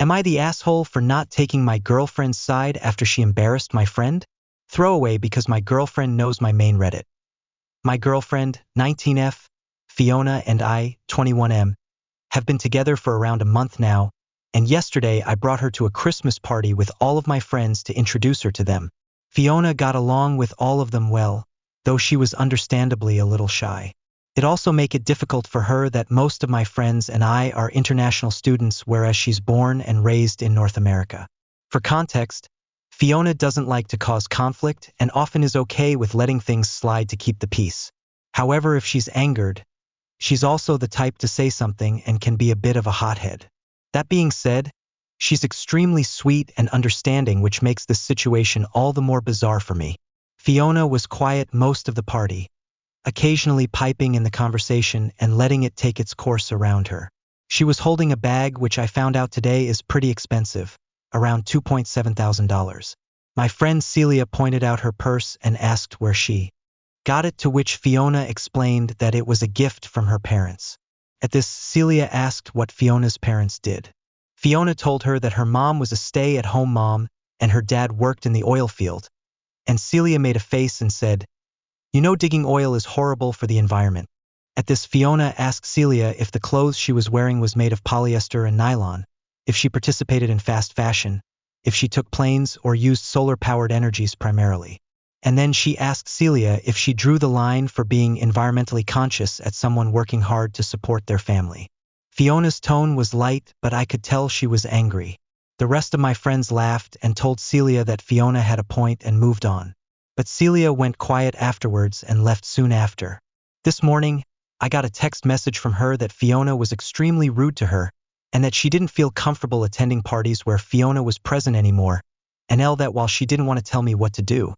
Am I the asshole for not taking my girlfriend's side after she embarrassed my friend? Throwaway because my girlfriend knows my main Reddit. My girlfriend, 19F, Fiona, and I, 21M, have been together for around a month now, and yesterday I brought her to a Christmas party with all of my friends to introduce her to them. Fiona got along with all of them well, though she was understandably a little shy. It also make it difficult for her that most of my friends and I are international students, whereas she's born and raised in North America. For context, Fiona doesn't like to cause conflict and often is okay with letting things slide to keep the peace. However, if she's angered, she's also the type to say something and can be a bit of a hothead. That being said, she's extremely sweet and understanding, which makes this situation all the more bizarre for me. Fiona was quiet most of the party, occasionally piping in the conversation and letting it take its course around her. She was holding a bag which I found out today is pretty expensive, around $2,700. My friend Celia pointed out her purse and asked where she got it, to which Fiona explained that it was a gift from her parents. At this, Celia asked what Fiona's parents did. Fiona told her that her mom was a stay-at-home mom and her dad worked in the oil field, and Celia made a face and said, "You know, digging oil is horrible for the environment." At this, Fiona asked Celia if the clothes she was wearing was made of polyester and nylon, if she participated in fast fashion, if she took planes or used solar-powered energies primarily. And then she asked Celia if she drew the line for being environmentally conscious at someone working hard to support their family. Fiona's tone was light, but I could tell she was angry. The rest of my friends laughed and told Celia that Fiona had a point and moved on. But Celia went quiet afterwards and left soon after. This morning, I got a text message from her that Fiona was extremely rude to her, and that she didn't feel comfortable attending parties where Fiona was present anymore, and that while she didn't want to tell me what to do,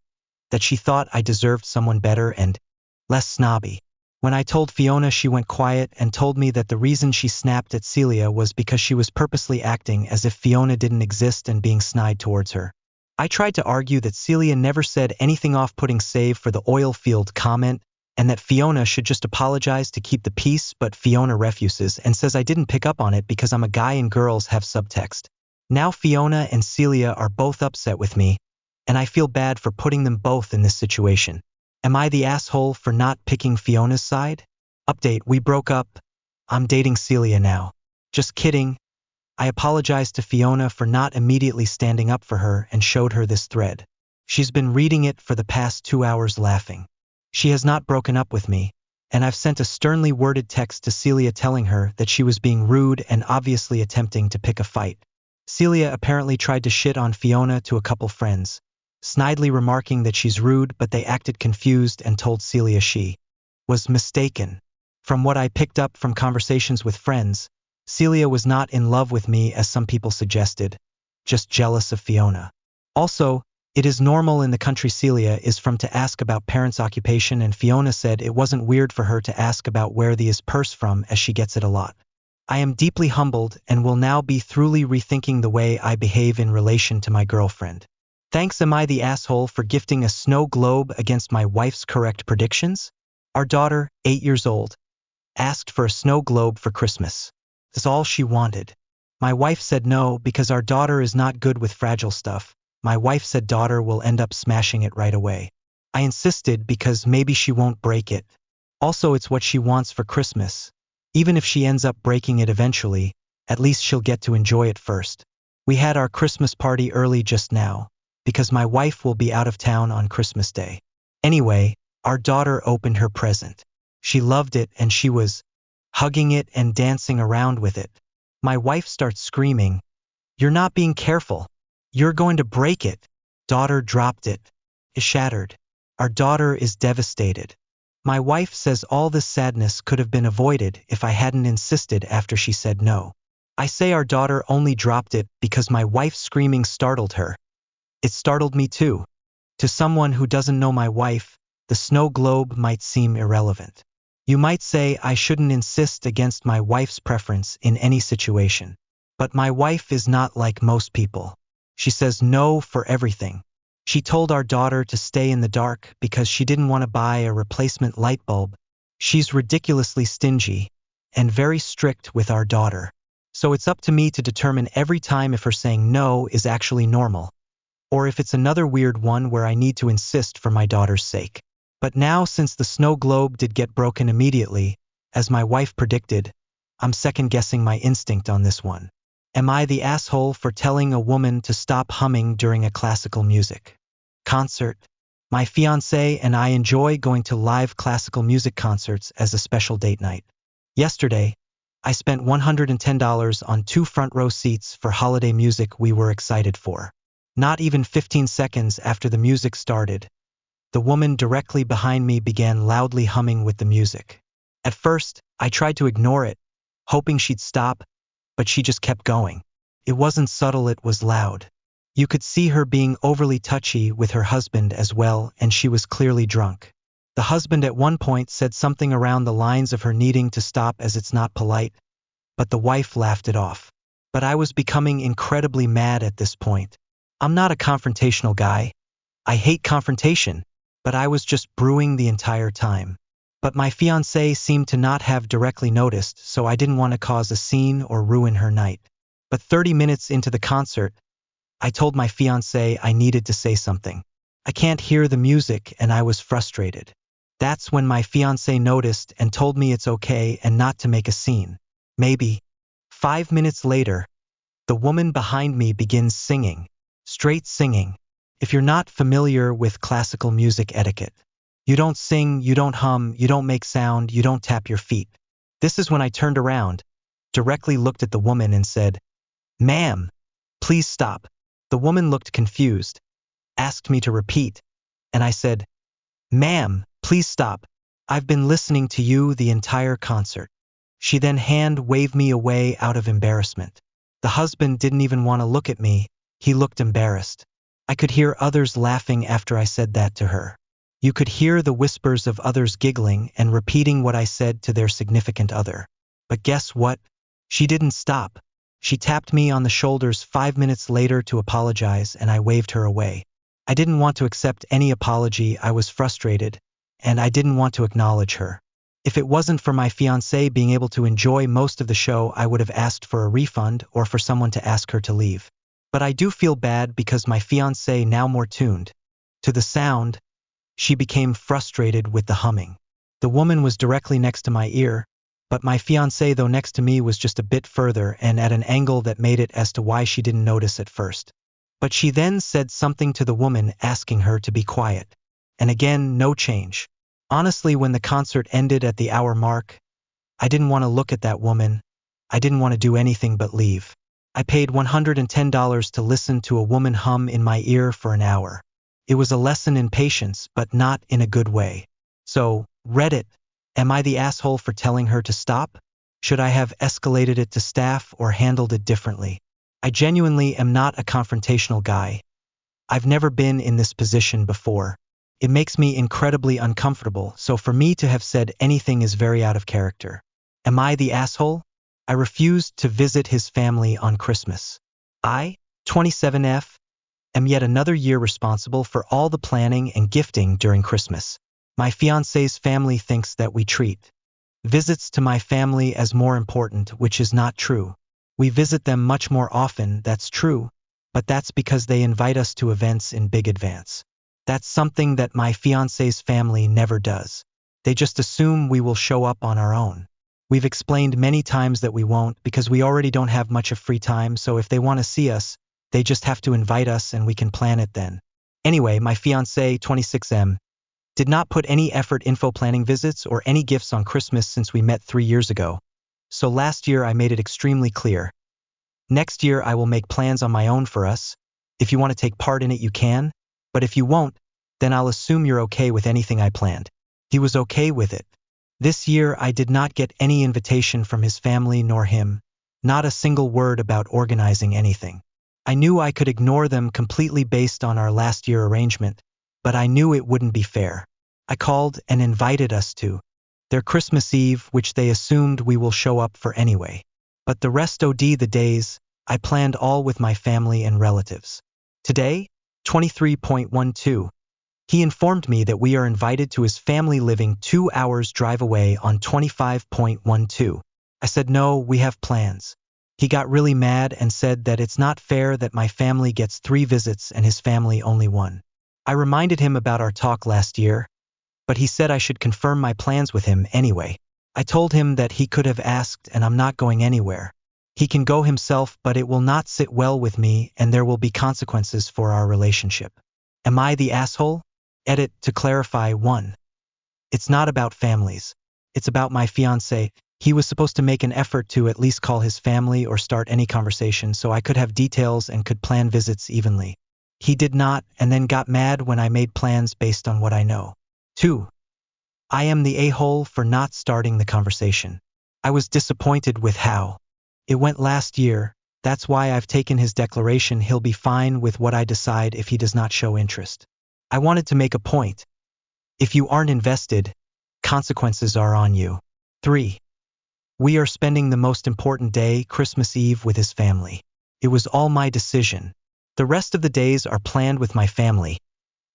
that she thought I deserved someone better and less snobby. When I told Fiona, she went quiet and told me that the reason she snapped at Celia was because she was purposely acting as if Fiona didn't exist and being snide towards her. I tried to argue that Celia never said anything off-putting save for the oil field comment, and that Fiona should just apologize to keep the peace, but Fiona refuses and says I didn't pick up on it because I'm a guy and girls have subtext. Now Fiona and Celia are both upset with me, and I feel bad for putting them both in this situation. Am I the asshole for not picking Fiona's side? Update: we broke up. I'm dating Celia now. Just kidding. I apologized to Fiona for not immediately standing up for her and showed her this thread. She's been reading it for the past 2 hours laughing. She has not broken up with me, and I've sent a sternly worded text to Celia telling her that she was being rude and obviously attempting to pick a fight. Celia apparently tried to shit on Fiona to a couple friends, snidely remarking that she's rude, but they acted confused and told Celia she was mistaken. From what I picked up from conversations with friends, Celia was not in love with me as some people suggested, just jealous of Fiona. Also, it is normal in the country Celia is from to ask about parents' occupation, and Fiona said it wasn't weird for her to ask about where the is purse from, as she gets it a lot. I am deeply humbled and will now be thoroughly rethinking the way I behave in relation to my girlfriend. Thanks. Am I the asshole for gifting a snow globe against my wife's correct predictions? Our daughter, 8 years old, asked for a snow globe for Christmas. That's all she wanted. My wife said no because our daughter is not good with fragile stuff. My wife said daughter will end up smashing it right away. I insisted because maybe she won't break it. Also, it's what she wants for Christmas. Even if she ends up breaking it eventually, at least she'll get to enjoy it first. We had our Christmas party early just now, because my wife will be out of town on Christmas Day. Anyway, our daughter opened her present. She loved it and she was hugging it and dancing around with it. My wife starts screaming, "You're not being careful. You're going to break it." Daughter dropped it. It shattered. Our daughter is devastated. My wife says all this sadness could have been avoided if I hadn't insisted after she said no. I say our daughter only dropped it because my wife's screaming startled her. It startled me too. To someone who doesn't know my wife, the snow globe might seem irrelevant. You might say I shouldn't insist against my wife's preference in any situation. But my wife is not like most people. She says no for everything. She told our daughter to stay in the dark because she didn't want to buy a replacement light bulb. She's ridiculously stingy and very strict with our daughter. So it's up to me to determine every time if her saying no is actually normal, or if it's another weird one where I need to insist for my daughter's sake. But now, since the snow globe did get broken immediately, as my wife predicted, I'm second-guessing my instinct on this one. Am I the asshole for telling a woman to stop humming during a classical music concert? My fiancé and I enjoy going to live classical music concerts as a special date night. Yesterday, I spent $110 on 2 front-row seats for holiday music we were excited for. Not even 15 seconds after the music started, the woman directly behind me began loudly humming with the music. At first, I tried to ignore it, hoping she'd stop, but she just kept going. It wasn't subtle, it was loud. You could see her being overly touchy with her husband as well, and she was clearly drunk. The husband at one point said something around the lines of her needing to stop as it's not polite, but the wife laughed it off. But I was becoming incredibly mad at this point. I'm not a confrontational guy. I hate confrontation, but I was just brewing the entire time. But my fiancé seemed to not have directly noticed, so I didn't want to cause a scene or ruin her night. But 30 minutes into the concert, I told my fiancé I needed to say something. I can't hear the music, and I was frustrated. That's when my fiancé noticed and told me it's okay and not to make a scene. Maybe 5 minutes later, the woman behind me begins singing. Straight singing. If you're not familiar with classical music etiquette, you don't sing, you don't hum, you don't make sound, you don't tap your feet. This is when I turned around, directly looked at the woman and said, "Ma'am, please stop." The woman looked confused, asked me to repeat, and I said, "Ma'am, please stop. I've been listening to you the entire concert." She then hand-waved me away out of embarrassment. The husband didn't even want to look at me. He looked embarrassed. I could hear others laughing after I said that to her. You could hear the whispers of others giggling and repeating what I said to their significant other. But guess what? She didn't stop. She tapped me on the shoulders 5 minutes later to apologize, and I waved her away. I didn't want to accept any apology. I was frustrated, and I didn't want to acknowledge her. If it wasn't for my fiancé being able to enjoy most of the show, I would have asked for a refund or for someone to ask her to leave. But I do feel bad because my fiancé, now more tuned to the sound, she became frustrated with the humming. The woman was directly next to my ear, but my fiancé, though next to me, was just a bit further and at an angle that made it as to why she didn't notice at first. But she then said something to the woman, asking her to be quiet. And again, no change. Honestly, when the concert ended at the hour mark, I didn't want to look at that woman. I didn't want to do anything but leave. I paid $110 to listen to a woman hum in my ear for an hour. It was a lesson in patience, but not in a good way. So, Reddit, am I the asshole for telling her to stop? Should I have escalated it to staff or handled it differently? I genuinely am not a confrontational guy. I've never been in this position before. It makes me incredibly uncomfortable, so for me to have said anything is very out of character. Am I the asshole? I refused to visit his family on Christmas. I, 27F, am yet another year responsible for all the planning and gifting during Christmas. My fiancé's family thinks that we treat visits to my family as more important, which is not true. We visit them much more often, that's true, but that's because they invite us to events in big advance. That's something that my fiancé's family never does. They just assume we will show up on our own. We've explained many times that we won't because we already don't have much of free time, so if they want to see us, they just have to invite us and we can plan it then. Anyway, my fiancé, 26M, did not put any effort info planning visits or any gifts on Christmas since we met 3 years ago. So last year I made it extremely clear. Next year I will make plans on my own for us. If you want to take part in it, you can, but if you won't, then I'll assume you're okay with anything I planned. He was okay with it. This year I did not get any invitation from his family nor him, not a single word about organizing anything. I knew I could ignore them completely based on our last year arrangement, but I knew it wouldn't be fair. I called and invited us to their Christmas Eve, which they assumed we will show up for anyway. But the rest of the days, I planned all with my family and relatives. Today, 23.12. He informed me that we are invited to his family living 2 hours drive away on 25.12. I said no, we have plans. He got really mad and said that it's not fair that my family gets 3 visits and his family only 1. I reminded him about our talk last year, but he said I should confirm my plans with him anyway. I told him that he could have asked and I'm not going anywhere. He can go himself, but it will not sit well with me and there will be consequences for our relationship. Am I the asshole? Edit to clarify 1. It's not about families. It's about my fiancé. He was supposed to make an effort to at least call his family or start any conversation so I could have details and could plan visits evenly. He did not and then got mad when I made plans based on what I know. 2. I am the a-hole for not starting the conversation. I was disappointed with how it went last year. That's why I've taken his declaration he'll be fine with what I decide if he does not show interest. I wanted to make a point. If you aren't invested, consequences are on you. 3. We are spending the most important day, Christmas Eve, with his family. It was all my decision. The rest of the days are planned with my family.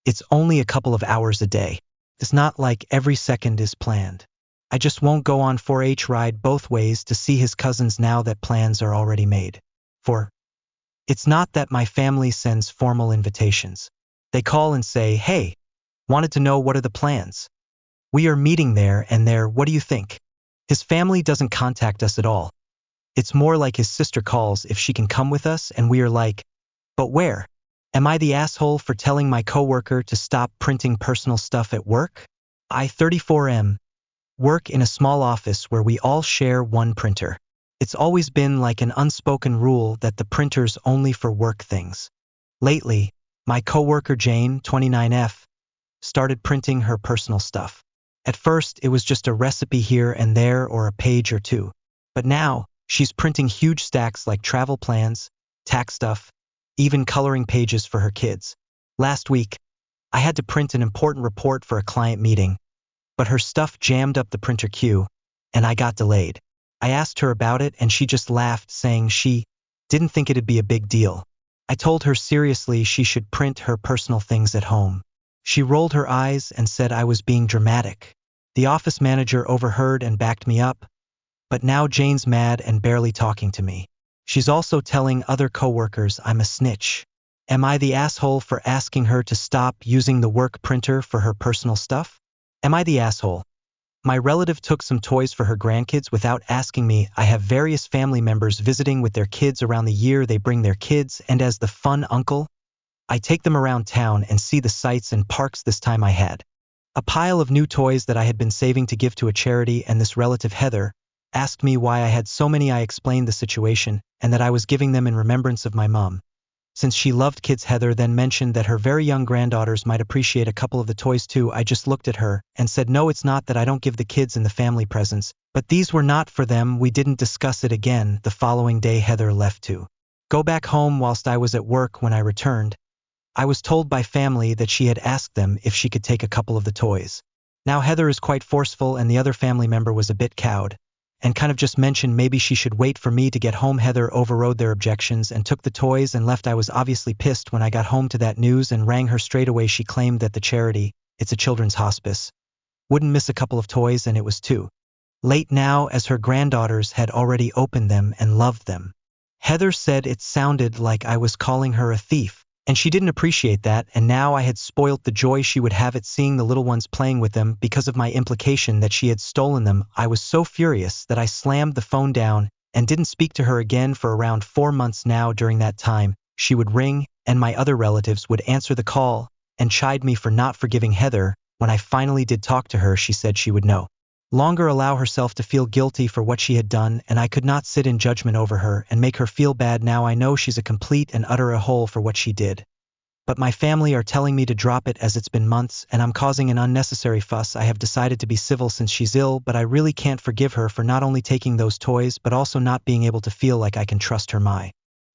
It's only a couple of hours a day. It's not like every second is planned. I just won't go on 4-H ride both ways to see his cousins now that plans are already made. 4. It's not that my family sends formal invitations. They call and say, hey, wanted to know what are the plans. We are meeting there and there, what do you think? His family doesn't contact us at all. It's more like his sister calls if she can come with us and we are like, but where? Am I the asshole for telling my coworker to stop printing personal stuff at work? I 34M. Work in a small office where we all share one printer. It's always been like an unspoken rule that the printer's only for work things. Lately, my coworker Jane, 29F, started printing her personal stuff. At first, it was just a recipe here and there or a page or 2. But now, she's printing huge stacks like travel plans, tax stuff, even coloring pages for her kids. Last week, I had to print an important report for a client meeting, but her stuff jammed up the printer queue, and I got delayed. I asked her about it and she just laughed, saying she didn't think it'd be a big deal. I told her seriously she should print her personal things at home. She rolled her eyes and said I was being dramatic. The office manager overheard and backed me up, but now Jane's mad and barely talking to me. She's also telling other coworkers I'm a snitch. Am I the asshole for asking her to stop using the work printer for her personal stuff? Am I the asshole? My relative took some toys for her grandkids without asking me. I have various family members visiting with their kids around the year. They bring their kids, and as the fun uncle, I take them around town and see the sights and parks. This time I had a pile of new toys that I had been saving to give to a charity, and this relative, Heather, asked me why I had so many. I explained the situation and that I was giving them in remembrance of my mom. Since she loved kids, Heather then mentioned that her very young granddaughters might appreciate a couple of the toys too. I just looked at her and said, no, it's not that I don't give the kids and the family presents, but these were not for them. We didn't discuss it again. The following day, Heather left to go back home whilst I was at work. When I returned, I was told by family that she had asked them if she could take a couple of the toys. Now Heather is quite forceful and the other family member was a bit cowed and kind of just mentioned maybe she should wait for me to get home. Heather overrode their objections and took the toys and left. I was obviously pissed when I got home to that news and rang her straight away. She claimed that the charity, it's a children's hospice, wouldn't miss a couple of toys and it was too late now as her granddaughters had already opened them and loved them. Heather said it sounded like I was calling her a thief, and she didn't appreciate that, and now I had spoilt the joy she would have at seeing the little ones playing with them because of my implication that she had stolen them. I was so furious that I slammed the phone down and didn't speak to her again for around 4 months now. During that time, she would ring, and my other relatives would answer the call and chide me for not forgiving Heather. When I finally did talk to her, she said she would no longer allow herself to feel guilty for what she had done, and I could not sit in judgment over her and make her feel bad. Now I know she's a complete and utter a-hole for what she did. But my family are telling me to drop it as it's been months and I'm causing an unnecessary fuss. I have decided to be civil since she's ill, but I really can't forgive her for not only taking those toys but also not being able to feel like I can trust her my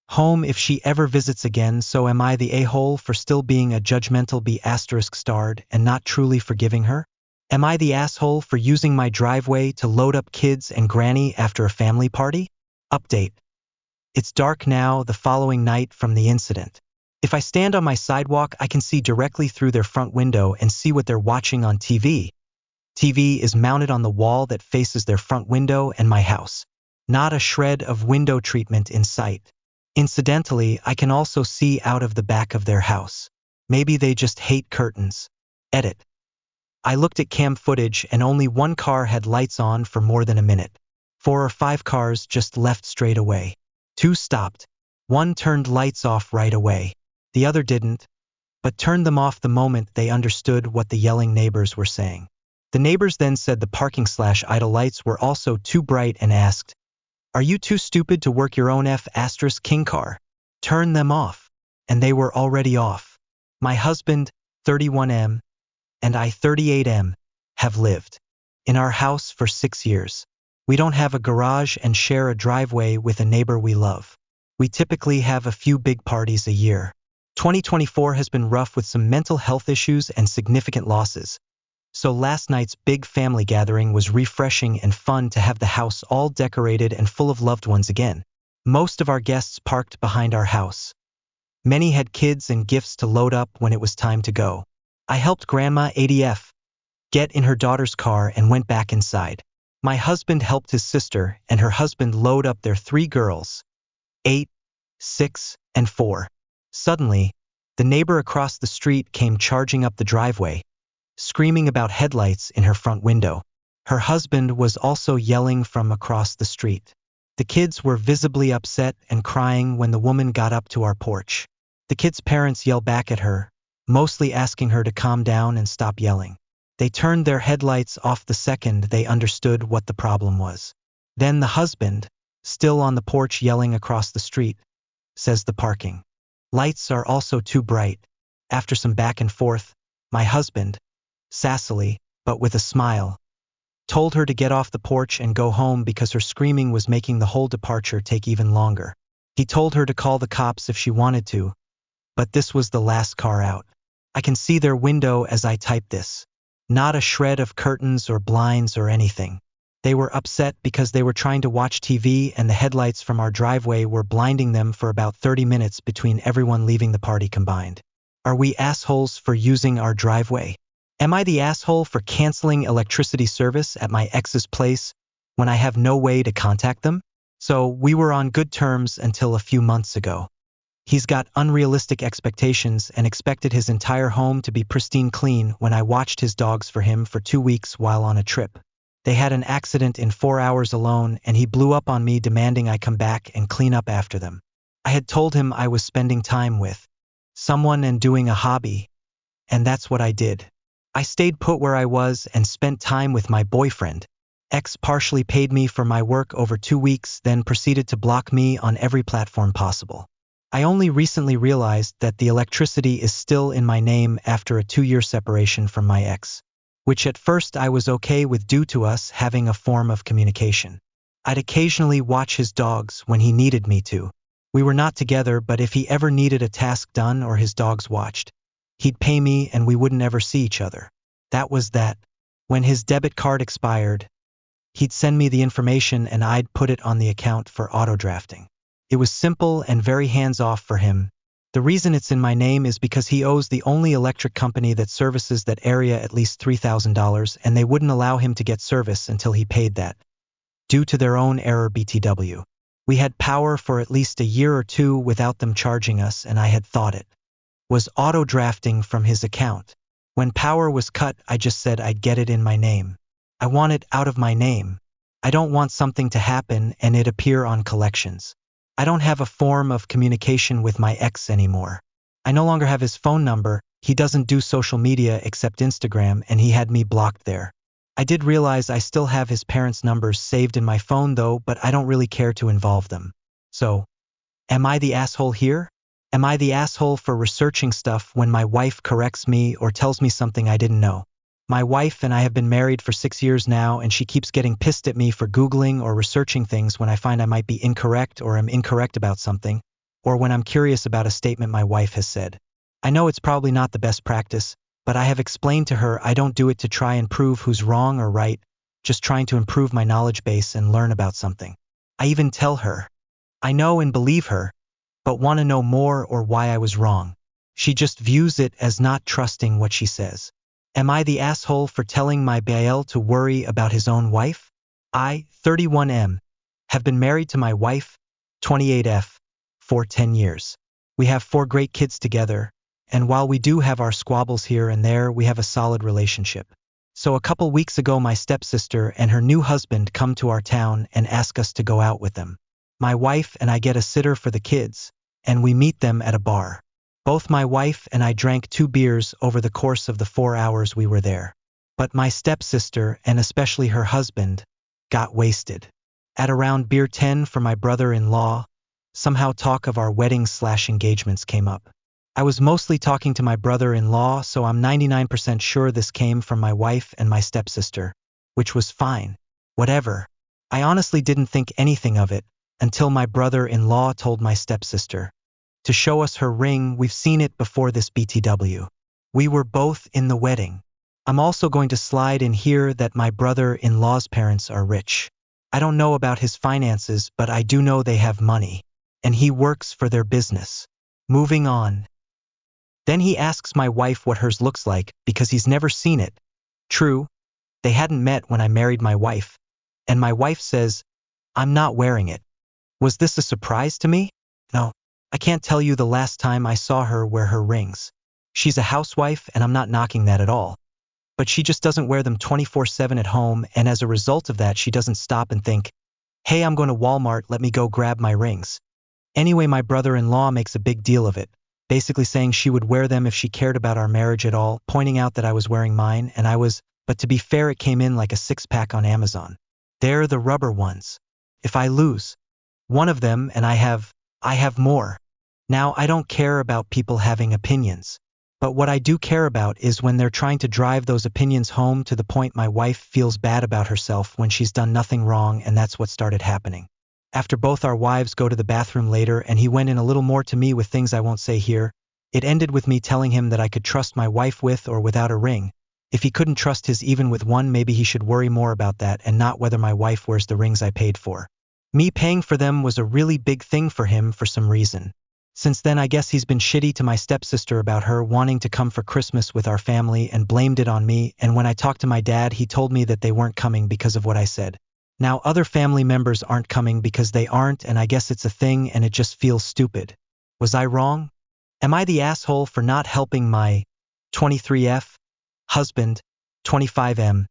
home if she ever visits again. So am I the a-hole for still being a judgmental B***starred and not truly forgiving her? Am I the asshole for using my driveway to load up kids and granny after a family party? Update. It's dark now. The following night from the incident, if I stand on my sidewalk, I can see directly through their front window and see what they're watching on TV. TV is mounted on the wall that faces their front window and my house. Not a shred of window treatment in sight. Incidentally, I can also see out of the back of their house. Maybe they just hate curtains. Edit. I looked at cam footage and only one car had lights on for more than a minute. 4 or 5 cars just left straight away. 2 stopped. One turned lights off right away. The other didn't, but turned them off the moment they understood what the yelling neighbors were saying. The neighbors then said the parking/idle lights were also too bright and asked, "Are you too stupid to work your own F***king car? Turn them off." And they were already off. My husband, 31M, and I, 38M, have lived in our house for 6 years. We don't have a garage and share a driveway with a neighbor we love. We typically have a few big parties a year. 2024 has been rough with some mental health issues and significant losses. So last night's big family gathering was refreshing and fun to have the house all decorated and full of loved ones again. Most of our guests parked behind our house. Many had kids and gifts to load up when it was time to go. I helped Grandma ADF get in her daughter's car and went back inside. My husband helped his sister and her husband load up their 3 girls, 8, 6, and 4. Suddenly, the neighbor across the street came charging up the driveway, screaming about headlights in her front window. Her husband was also yelling from across the street. The kids were visibly upset and crying when the woman got up to our porch. The kids' parents yelled back at her, mostly asking her to calm down and stop yelling. They turned their headlights off the second they understood what the problem was. Then the husband, still on the porch yelling across the street, says the parking lights are also too bright. After some back and forth, my husband, sassily, but with a smile, told her to get off the porch and go home because her screaming was making the whole departure take even longer. He told her to call the cops if she wanted to, but this was the last car out. I can see their window as I type this. Not a shred of curtains or blinds or anything. They were upset because they were trying to watch TV and the headlights from our driveway were blinding them for about 30 minutes between everyone leaving the party combined. Are we assholes for using our driveway? Am I the asshole for canceling electricity service at my ex's place when I have no way to contact them? So we were on good terms until a few months ago. He's got unrealistic expectations and expected his entire home to be pristine clean when I watched his dogs for him for 2 weeks while on a trip. They had an accident in 4 hours alone and he blew up on me demanding I come back and clean up after them. I had told him I was spending time with someone and doing a hobby, and that's what I did. I stayed put where I was and spent time with my boyfriend. X partially paid me for my work over 2 weeks, then proceeded to block me on every platform possible. I only recently realized that the electricity is still in my name after a 2-year separation from my ex, which at first I was okay with due to us having a form of communication. I'd occasionally watch his dogs when he needed me to. We were not together, but if he ever needed a task done or his dogs watched, he'd pay me and we wouldn't ever see each other. That was that. When his debit card expired, he'd send me the information and I'd put it on the account for auto-drafting. It was simple and very hands-off for him. The reason it's in my name is because he owes the only electric company that services that area at least $3,000 and they wouldn't allow him to get service until he paid that, due to their own error BTW. We had power for at least a year or 2 without them charging us, and I had thought it was auto-drafting from his account. When power was cut, I just said I'd get it in my name. I want it out of my name. I don't want something to happen and it appear on collections. I don't have a form of communication with my ex anymore. I no longer have his phone number, he doesn't do social media except Instagram, and he had me blocked there. I did realize I still have his parents' numbers saved in my phone though, but I don't really care to involve them. So, am I the asshole here? Am I the asshole for researching stuff when my wife corrects me or tells me something I didn't know? My wife and I have been married for 6 years now, and she keeps getting pissed at me for Googling or researching things when I find I might be incorrect or am incorrect about something, or when I'm curious about a statement my wife has said. I know it's probably not the best practice, but I have explained to her I don't do it to try and prove who's wrong or right, just trying to improve my knowledge base and learn about something. I even tell her I know and believe her, but want to know more or why I was wrong. She just views it as not trusting what she says. Am I the asshole for telling my BL to worry about his own wife? I, 31M, Have been married to my wife, 28F, for 10 years. We have 4 great kids together, and while we do have our squabbles here and there, we have a solid relationship. So a couple weeks ago, my stepsister and her new husband come to our town and ask us to go out with them. My wife and I get a sitter for the kids, and we meet them at a bar. Both my wife and I drank 2 beers over the course of the 4 hours we were there. But my stepsister, and especially her husband, got wasted. At around beer 10 for my brother-in-law, somehow talk of our weddings/engagements came up. I was mostly talking to my brother-in-law, so I'm 99% sure this came from my wife and my stepsister, which was fine. Whatever. I honestly didn't think anything of it until my brother-in-law told my stepsister to show us her ring. We've seen it before this BTW. We were both in the wedding. I'm also going to slide in here that my brother-in-law's parents are rich. I don't know about his finances, but I do know they have money, and he works for their business. Moving on. Then he asks my wife what hers looks like because he's never seen it. True, they hadn't met when I married my wife, and my wife says, I'm not wearing it. Was this a surprise to me? No, I can't tell you the last time I saw her wear her rings. She's a housewife, and I'm not knocking that at all. But she just doesn't wear them 24/7 at home, and as a result of that, she doesn't stop and think, hey, I'm going to Walmart, let me go grab my rings. Anyway, my brother-in-law makes a big deal of it, basically saying she would wear them if she cared about our marriage at all, pointing out that I was wearing mine, and I was, but to be fair, it came in like a 6-pack on Amazon. They're the rubber ones. If I lose one of them and I have more. Now, I don't care about people having opinions. But what I do care about is when they're trying to drive those opinions home to the point my wife feels bad about herself when she's done nothing wrong, and that's what started happening. After both our wives go to the bathroom later and he went in a little more to me with things I won't say here, it ended with me telling him that I could trust my wife with or without a ring. If he couldn't trust his even with one, maybe he should worry more about that and not whether my wife wears the rings I paid for. Me paying for them was a really big thing for him for some reason. Since then, I guess he's been shitty to my stepsister about her wanting to come for Christmas with our family and blamed it on me, and when I talked to my dad, he told me that they weren't coming because of what I said. Now other family members aren't coming because they aren't, and I guess it's a thing and it just feels stupid. Was I wrong? Am I the asshole for not helping my 23F husband, 25M,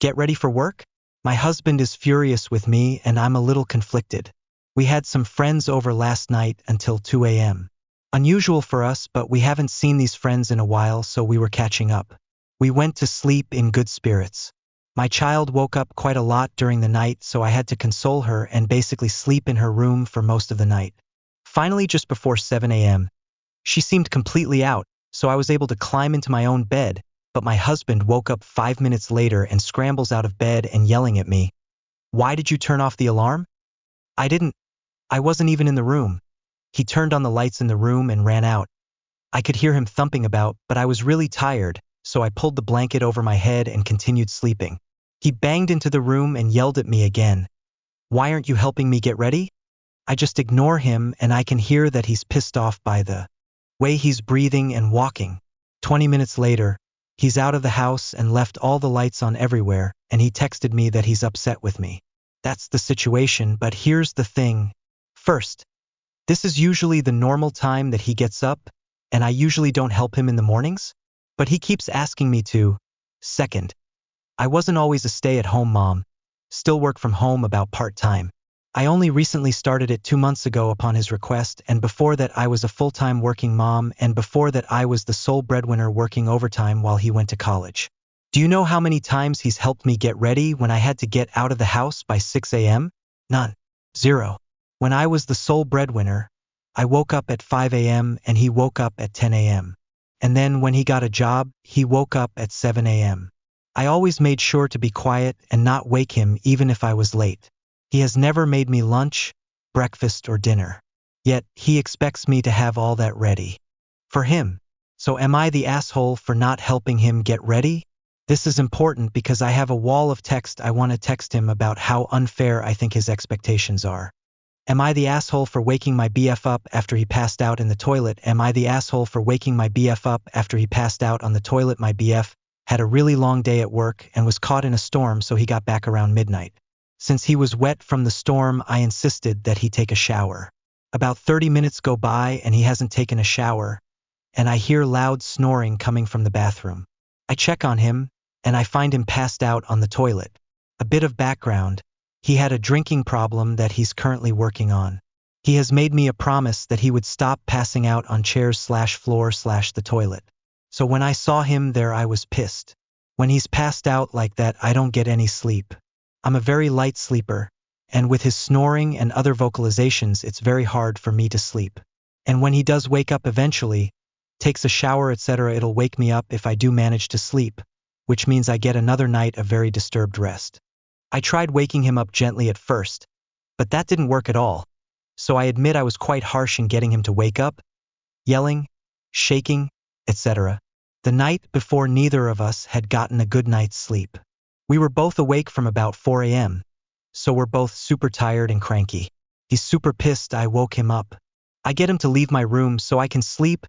get ready for work? My husband is furious with me and I'm a little conflicted. We had some friends over last night until 2 a.m. Unusual for us, but we haven't seen these friends in a while, so we were catching up. We went to sleep in good spirits. My child woke up quite a lot during the night, so I had to console her and basically sleep in her room for most of the night. Finally, just before 7 a.m., she seemed completely out, so I was able to climb into my own bed, but my husband woke up 5 minutes later and scrambles out of bed and yelling at me. Why did you turn off the alarm? I wasn't even in the room. He turned on the lights in the room and ran out. I could hear him thumping about, but I was really tired, so I pulled the blanket over my head and continued sleeping. He banged into the room and yelled at me again. Why aren't you helping me get ready? I just ignore him, and I can hear that he's pissed off by the way he's breathing and walking. 20 minutes later, he's out of the house and left all the lights on everywhere, and he texted me that he's upset with me. That's the situation, but here's the thing. First, this is usually the normal time that he gets up, and I usually don't help him in the mornings, but he keeps asking me to. Second, I wasn't always a stay-at-home mom, still work from home about part-time. I only recently started it 2 months ago upon his request, and before that I was a full-time working mom, and before that I was the sole breadwinner working overtime while he went to college. Do you know how many times he's helped me get ready when I had to get out of the house by 6 a.m.? None. 0. When I was the sole breadwinner, I woke up at 5 a.m. and he woke up at 10 a.m. And then when he got a job, he woke up at 7 a.m. I always made sure to be quiet and not wake him even if I was late. He has never made me lunch, breakfast, or dinner. Yet, he expects me to have all that ready for him. So am I the asshole for not helping him get ready? This is important because I have a wall of text I want to text him about how unfair I think his expectations are. Am I the asshole for waking my BF up after he passed out in the toilet? Am I the asshole for waking my BF up after he passed out on the toilet? My BF had a really long day at work and was caught in a storm, so he got back around midnight. Since he was wet from the storm, I insisted that he take a shower. About 30 minutes go by and he hasn't taken a shower, and I hear loud snoring coming from the bathroom. I check on him, and I find him passed out on the toilet. A bit of background: he had a drinking problem that he's currently working on. He has made me a promise that he would stop passing out on chairs/floor/the toilet. So when I saw him there, I was pissed. When he's passed out like that, I don't get any sleep. I'm a very light sleeper, and with his snoring and other vocalizations, it's very hard for me to sleep. And when he does wake up eventually, takes a shower, etc., it'll wake me up if I do manage to sleep, which means I get another night of very disturbed rest. I tried waking him up gently at first, but that didn't work at all. So I admit I was quite harsh in getting him to wake up, yelling, shaking, etc. The night before, neither of us had gotten a good night's sleep. We were both awake from about 4 a.m., so we're both super tired and cranky. He's super pissed. I woke him up. I get him to leave my room so I can sleep.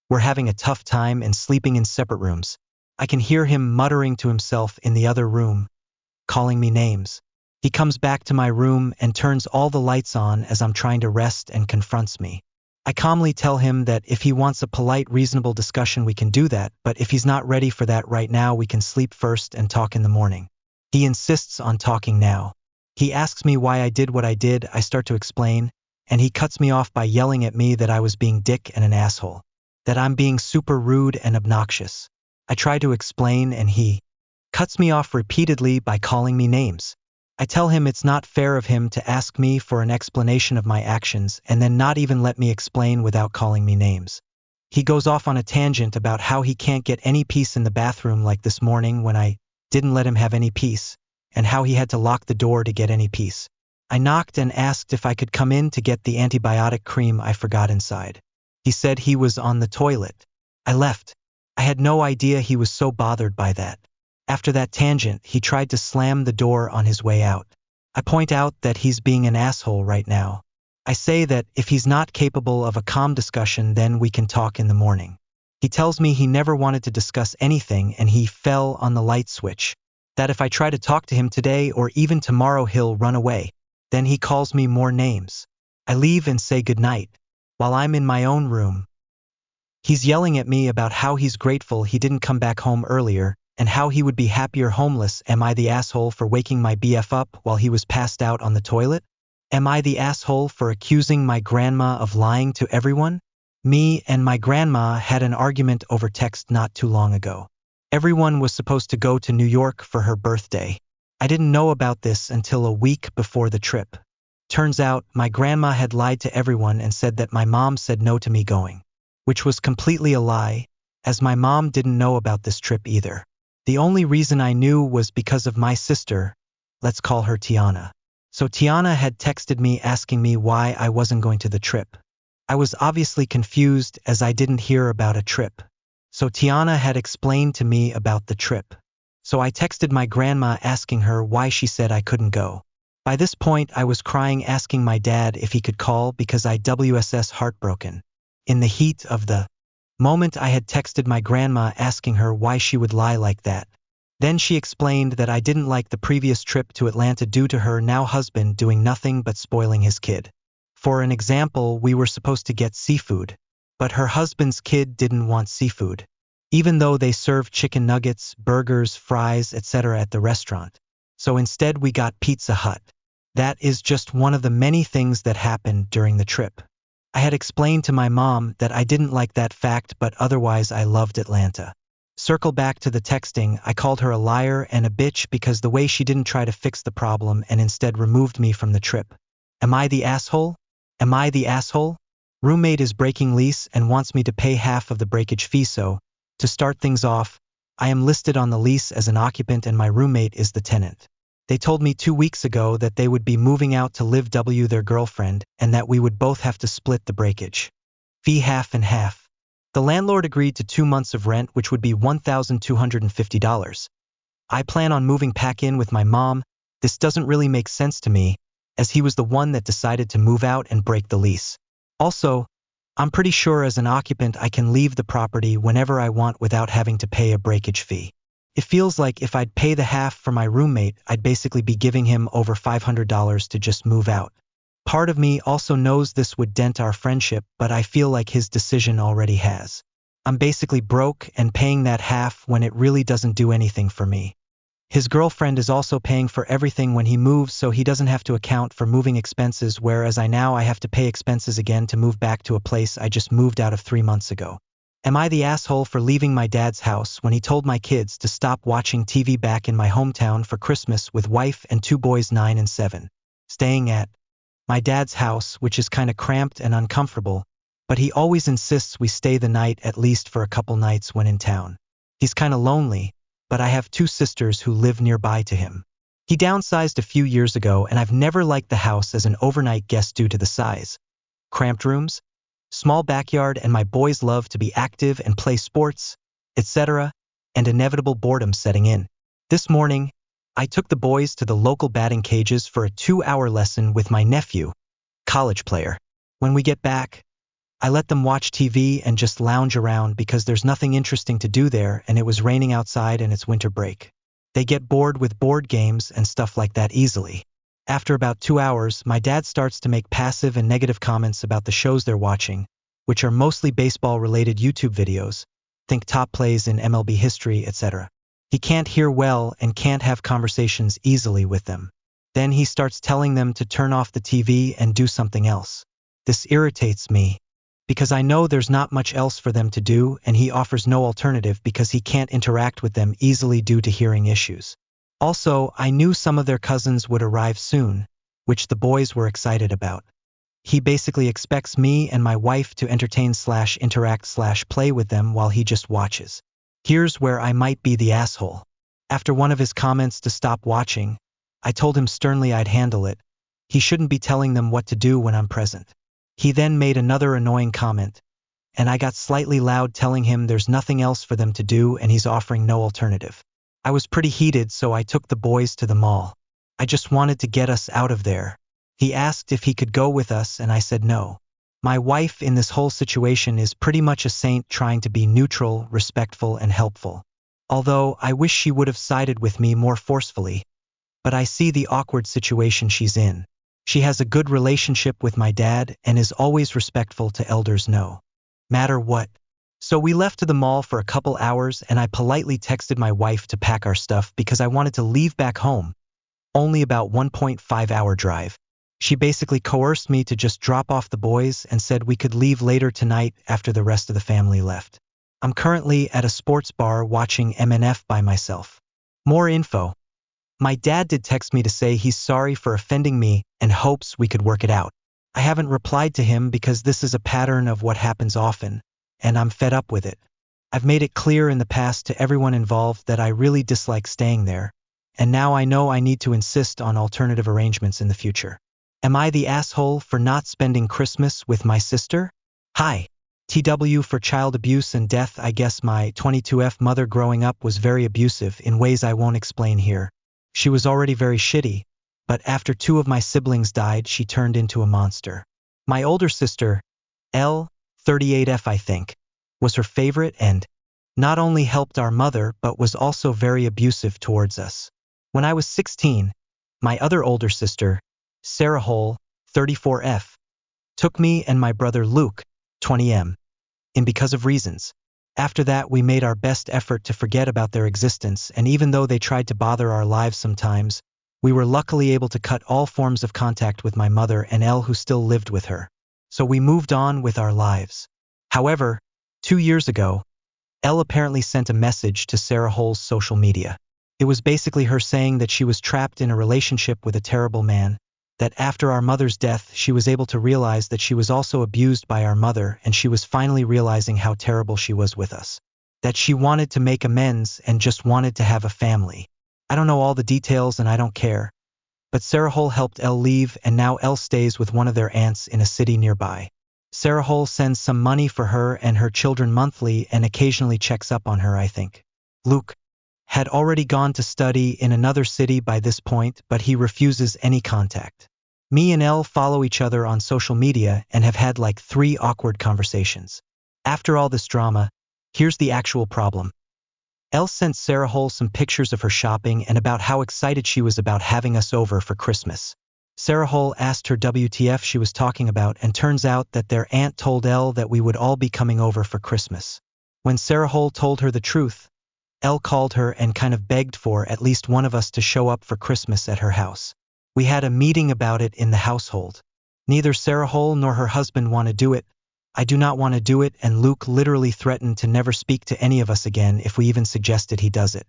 We're having a tough time and sleeping in separate rooms. I can hear him muttering to himself in the other room, calling me names. He comes back to my room and turns all the lights on as I'm trying to rest and confronts me. I calmly tell him that if he wants a polite, reasonable discussion, we can do that, but if he's not ready for that right now, we can sleep first and talk in the morning. He insists on talking now. He asks me why I did what I did. I start to explain, and he cuts me off by yelling at me that I was being dick and an asshole, that I'm being super rude and obnoxious. I try to explain, and he cuts me off repeatedly by calling me names. I tell him it's not fair of him to ask me for an explanation of my actions and then not even let me explain without calling me names. He goes off on a tangent about how he can't get any peace in the bathroom like this morning when I didn't let him have any peace, and how he had to lock the door to get any peace. I knocked and asked if I could come in to get the antibiotic cream I forgot inside. He said he was on the toilet. I left. I had no idea he was so bothered by that. After that tangent, he tried to slam the door on his way out. I point out that he's being an asshole right now. I say that if he's not capable of a calm discussion, then we can talk in the morning. He tells me he never wanted to discuss anything and he fell on the light switch, that if I try to talk to him today or even tomorrow, he'll run away. Then he calls me more names. I leave and say goodnight. While I'm in my own room, he's yelling at me about how he's grateful he didn't come back home earlier, and how he would be happier homeless. Am I the asshole for waking my BF up while he was passed out on the toilet? Am I the asshole for accusing my grandma of lying to everyone? Me and my grandma had an argument over text not too long ago. Everyone was supposed to go to New York for her birthday. I didn't know about this until a week before the trip. Turns out my grandma had lied to everyone and said that my mom said no to me going, which was completely a lie, as my mom didn't know about this trip either. The only reason I knew was because of my sister, let's call her Tiana. So Tiana had texted me asking me why I wasn't going to the trip. I was obviously confused as I didn't hear about a trip. So Tiana had explained to me about the trip. So I texted my grandma asking her why she said I couldn't go. By this point I was crying, asking my dad if he could call because I was heartbroken. In the heat of the moment I had texted my grandma asking her why she would lie like that. Then she explained that I didn't like the previous trip to Atlanta due to her now husband doing nothing but spoiling his kid. For an example, we were supposed to get seafood, but her husband's kid didn't want seafood, even though they served chicken nuggets, burgers, fries, etc. at the restaurant. So instead we got Pizza Hut. That is just one of the many things that happened during the trip. I had explained to my mom that I didn't like that fact, but otherwise I loved Atlanta. Circle back to the texting, I called her a liar and a bitch because the way she didn't try to fix the problem and instead removed me from the trip. Am I the asshole? Am I the asshole? Roommate is breaking lease and wants me to pay half of the breakage fee. So, to start things off, I am listed on the lease as an occupant and my roommate is the tenant. They told me 2 weeks ago that they would be moving out to live with their girlfriend and that we would both have to split the breakage fee half and half. The landlord agreed to 2 months of rent, which would be $1,250. I plan on moving back in with my mom. This doesn't really make sense to me, as he was the one that decided to move out and break the lease. Also, I'm pretty sure as an occupant I can leave the property whenever I want without having to pay a breakage fee. It feels like if I'd pay the half for my roommate, I'd basically be giving him over $500 to just move out. Part of me also knows this would dent our friendship, but I feel like his decision already has. I'm basically broke and paying that half when it really doesn't do anything for me. His girlfriend is also paying for everything when he moves, so he doesn't have to account for moving expenses, whereas I have to pay expenses again to move back to a place I just moved out of 3 months ago. Am I the asshole for leaving my dad's house when he told my kids to stop watching TV back in my hometown for Christmas with wife and 2 boys 9 and 7? Staying at my dad's house, which is kinda cramped and uncomfortable, but he always insists we stay the night at least for a couple nights when in town. He's kinda lonely, but I have 2 sisters who live nearby to him. He downsized a few years ago, and I've never liked the house as an overnight guest due to the size. Cramped rooms, small backyard, and my boys love to be active and play sports, etc., and inevitable boredom setting in. This morning, I took the boys to the local batting cages for a 2-hour lesson with my nephew, college player. When we get back, I let them watch TV and just lounge around because there's nothing interesting to do there, and it was raining outside and it's winter break. They get bored with board games and stuff like that easily. After about 2 hours, my dad starts to make passive and negative comments about the shows they're watching, which are mostly baseball-related YouTube videos, think top plays in MLB history, etc. He can't hear well and can't have conversations easily with them. Then he starts telling them to turn off the TV and do something else. This irritates me, because I know there's not much else for them to do, and he offers no alternative because he can't interact with them easily due to hearing issues. Also, I knew some of their cousins would arrive soon, which the boys were excited about. He basically expects me and my wife to entertain/interact/play with them while he just watches. Here's where I might be the asshole. After one of his comments to stop watching, I told him sternly I'd handle it. He shouldn't be telling them what to do when I'm present. He then made another annoying comment, and I got slightly loud telling him there's nothing else for them to do and he's offering no alternative. I was pretty heated, so I took the boys to the mall. I just wanted to get us out of there. He asked if he could go with us and I said no. My wife in this whole situation is pretty much a saint, trying to be neutral, respectful, and helpful. Although I wish she would have sided with me more forcefully, but I see the awkward situation she's in. She has a good relationship with my dad and is always respectful to elders no matter what. So we left to the mall for a couple hours and I politely texted my wife to pack our stuff because I wanted to leave back home, only about 1.5-hour drive. She basically coerced me to just drop off the boys and said we could leave later tonight after the rest of the family left. I'm currently at a sports bar watching MNF by myself. More info. My dad did text me to say he's sorry for offending me and hopes we could work it out. I haven't replied to him because this is a pattern of what happens often, and I'm fed up with it. I've made it clear in the past to everyone involved that I really dislike staying there, and now I know I need to insist on alternative arrangements in the future. Am I the asshole for not spending Christmas with my sister? Hi. TW for child abuse and death. I guess my 22F mother growing up was very abusive in ways I won't explain here. She was already very shitty, but after 2 of my siblings died, she turned into a monster. My older sister, L, 38F I think, was her favorite and not only helped our mother but was also very abusive towards us. When I was 16, my other older sister, Sarah Hole, 34F, took me and my brother Luke, 20M, in because of reasons. After that, we made our best effort to forget about their existence, and even though they tried to bother our lives sometimes, we were luckily able to cut all forms of contact with my mother and Elle, who still lived with her. So we moved on with our lives. However, 2 years ago, Elle apparently sent a message to Sarah Hole's social media. It was basically her saying that she was trapped in a relationship with a terrible man, that after our mother's death she was able to realize that she was also abused by our mother, and she was finally realizing how terrible she was with us. That she wanted to make amends and just wanted to have a family. I don't know all the details and I don't care. But Sarah Hole helped Elle leave, and now Elle stays with one of their aunts in a city nearby. Sarah Hole sends some money for her and her children monthly and occasionally checks up on her, I think. Luke had already gone to study in another city by this point, but he refuses any contact. Me and Elle follow each other on social media and have had like 3 awkward conversations. After all this drama, here's the actual problem. Elle sent Sarah Hole some pictures of her shopping and about how excited she was about having us over for Christmas. Sarah Hole asked her WTF she was talking about, and turns out that their aunt told Elle that we would all be coming over for Christmas. When Sarah Hole told her the truth, Elle called her and kind of begged for at least one of us to show up for Christmas at her house. We had a meeting about it in the household. Neither Sarah Hole nor her husband want to do it. I do not want to do it, and Luke literally threatened to never speak to any of us again if we even suggested he does it.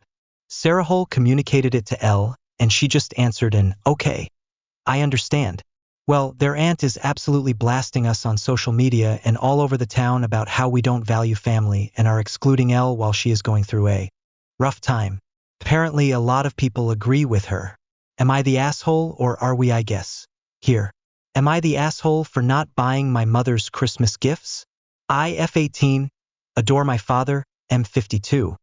Sarah Hole communicated it to Elle, and she just answered an, "Okay, I understand." Well, their aunt is absolutely blasting us on social media and all over the town about how we don't value family and are excluding Elle while she is going through a rough time. Apparently a lot of people agree with her. Am I the asshole, or are we, I guess? Here. Am I the asshole for not buying my mother's Christmas gifts? I, F18, adore my father, M52.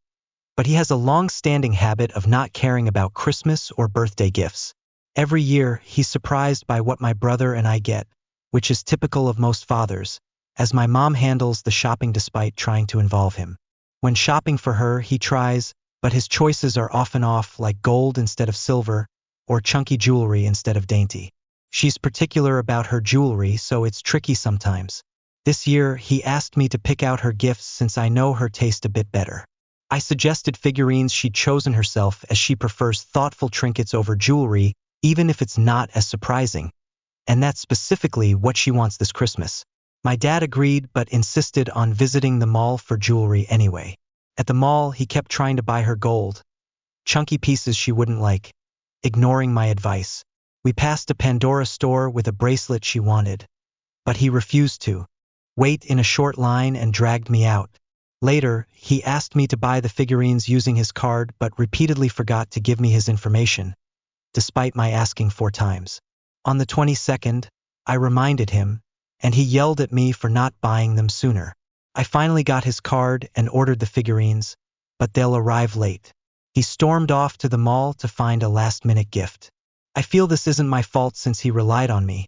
But he has a long-standing habit of not caring about Christmas or birthday gifts. Every year, he's surprised by what my brother and I get, which is typical of most fathers, as my mom handles the shopping despite trying to involve him. When shopping for her, he tries, but his choices are often off, like gold instead of silver, or chunky jewelry instead of dainty. She's particular about her jewelry, so it's tricky sometimes. This year, he asked me to pick out her gifts since I know her taste a bit better. I suggested figurines she'd chosen herself, as she prefers thoughtful trinkets over jewelry, even if it's not as surprising. And that's specifically what she wants this Christmas. My dad agreed but insisted on visiting the mall for jewelry anyway. At the mall, he kept trying to buy her gold, chunky pieces she wouldn't like, ignoring my advice. We passed a Pandora store with a bracelet she wanted, but he refused to wait in a short line and dragged me out. Later, he asked me to buy the figurines using his card but repeatedly forgot to give me his information, despite my asking 4 times. On the 22nd, I reminded him, and he yelled at me for not buying them sooner. I finally got his card and ordered the figurines, but they'll arrive late. He stormed off to the mall to find a last-minute gift. I feel this isn't my fault since he relied on me,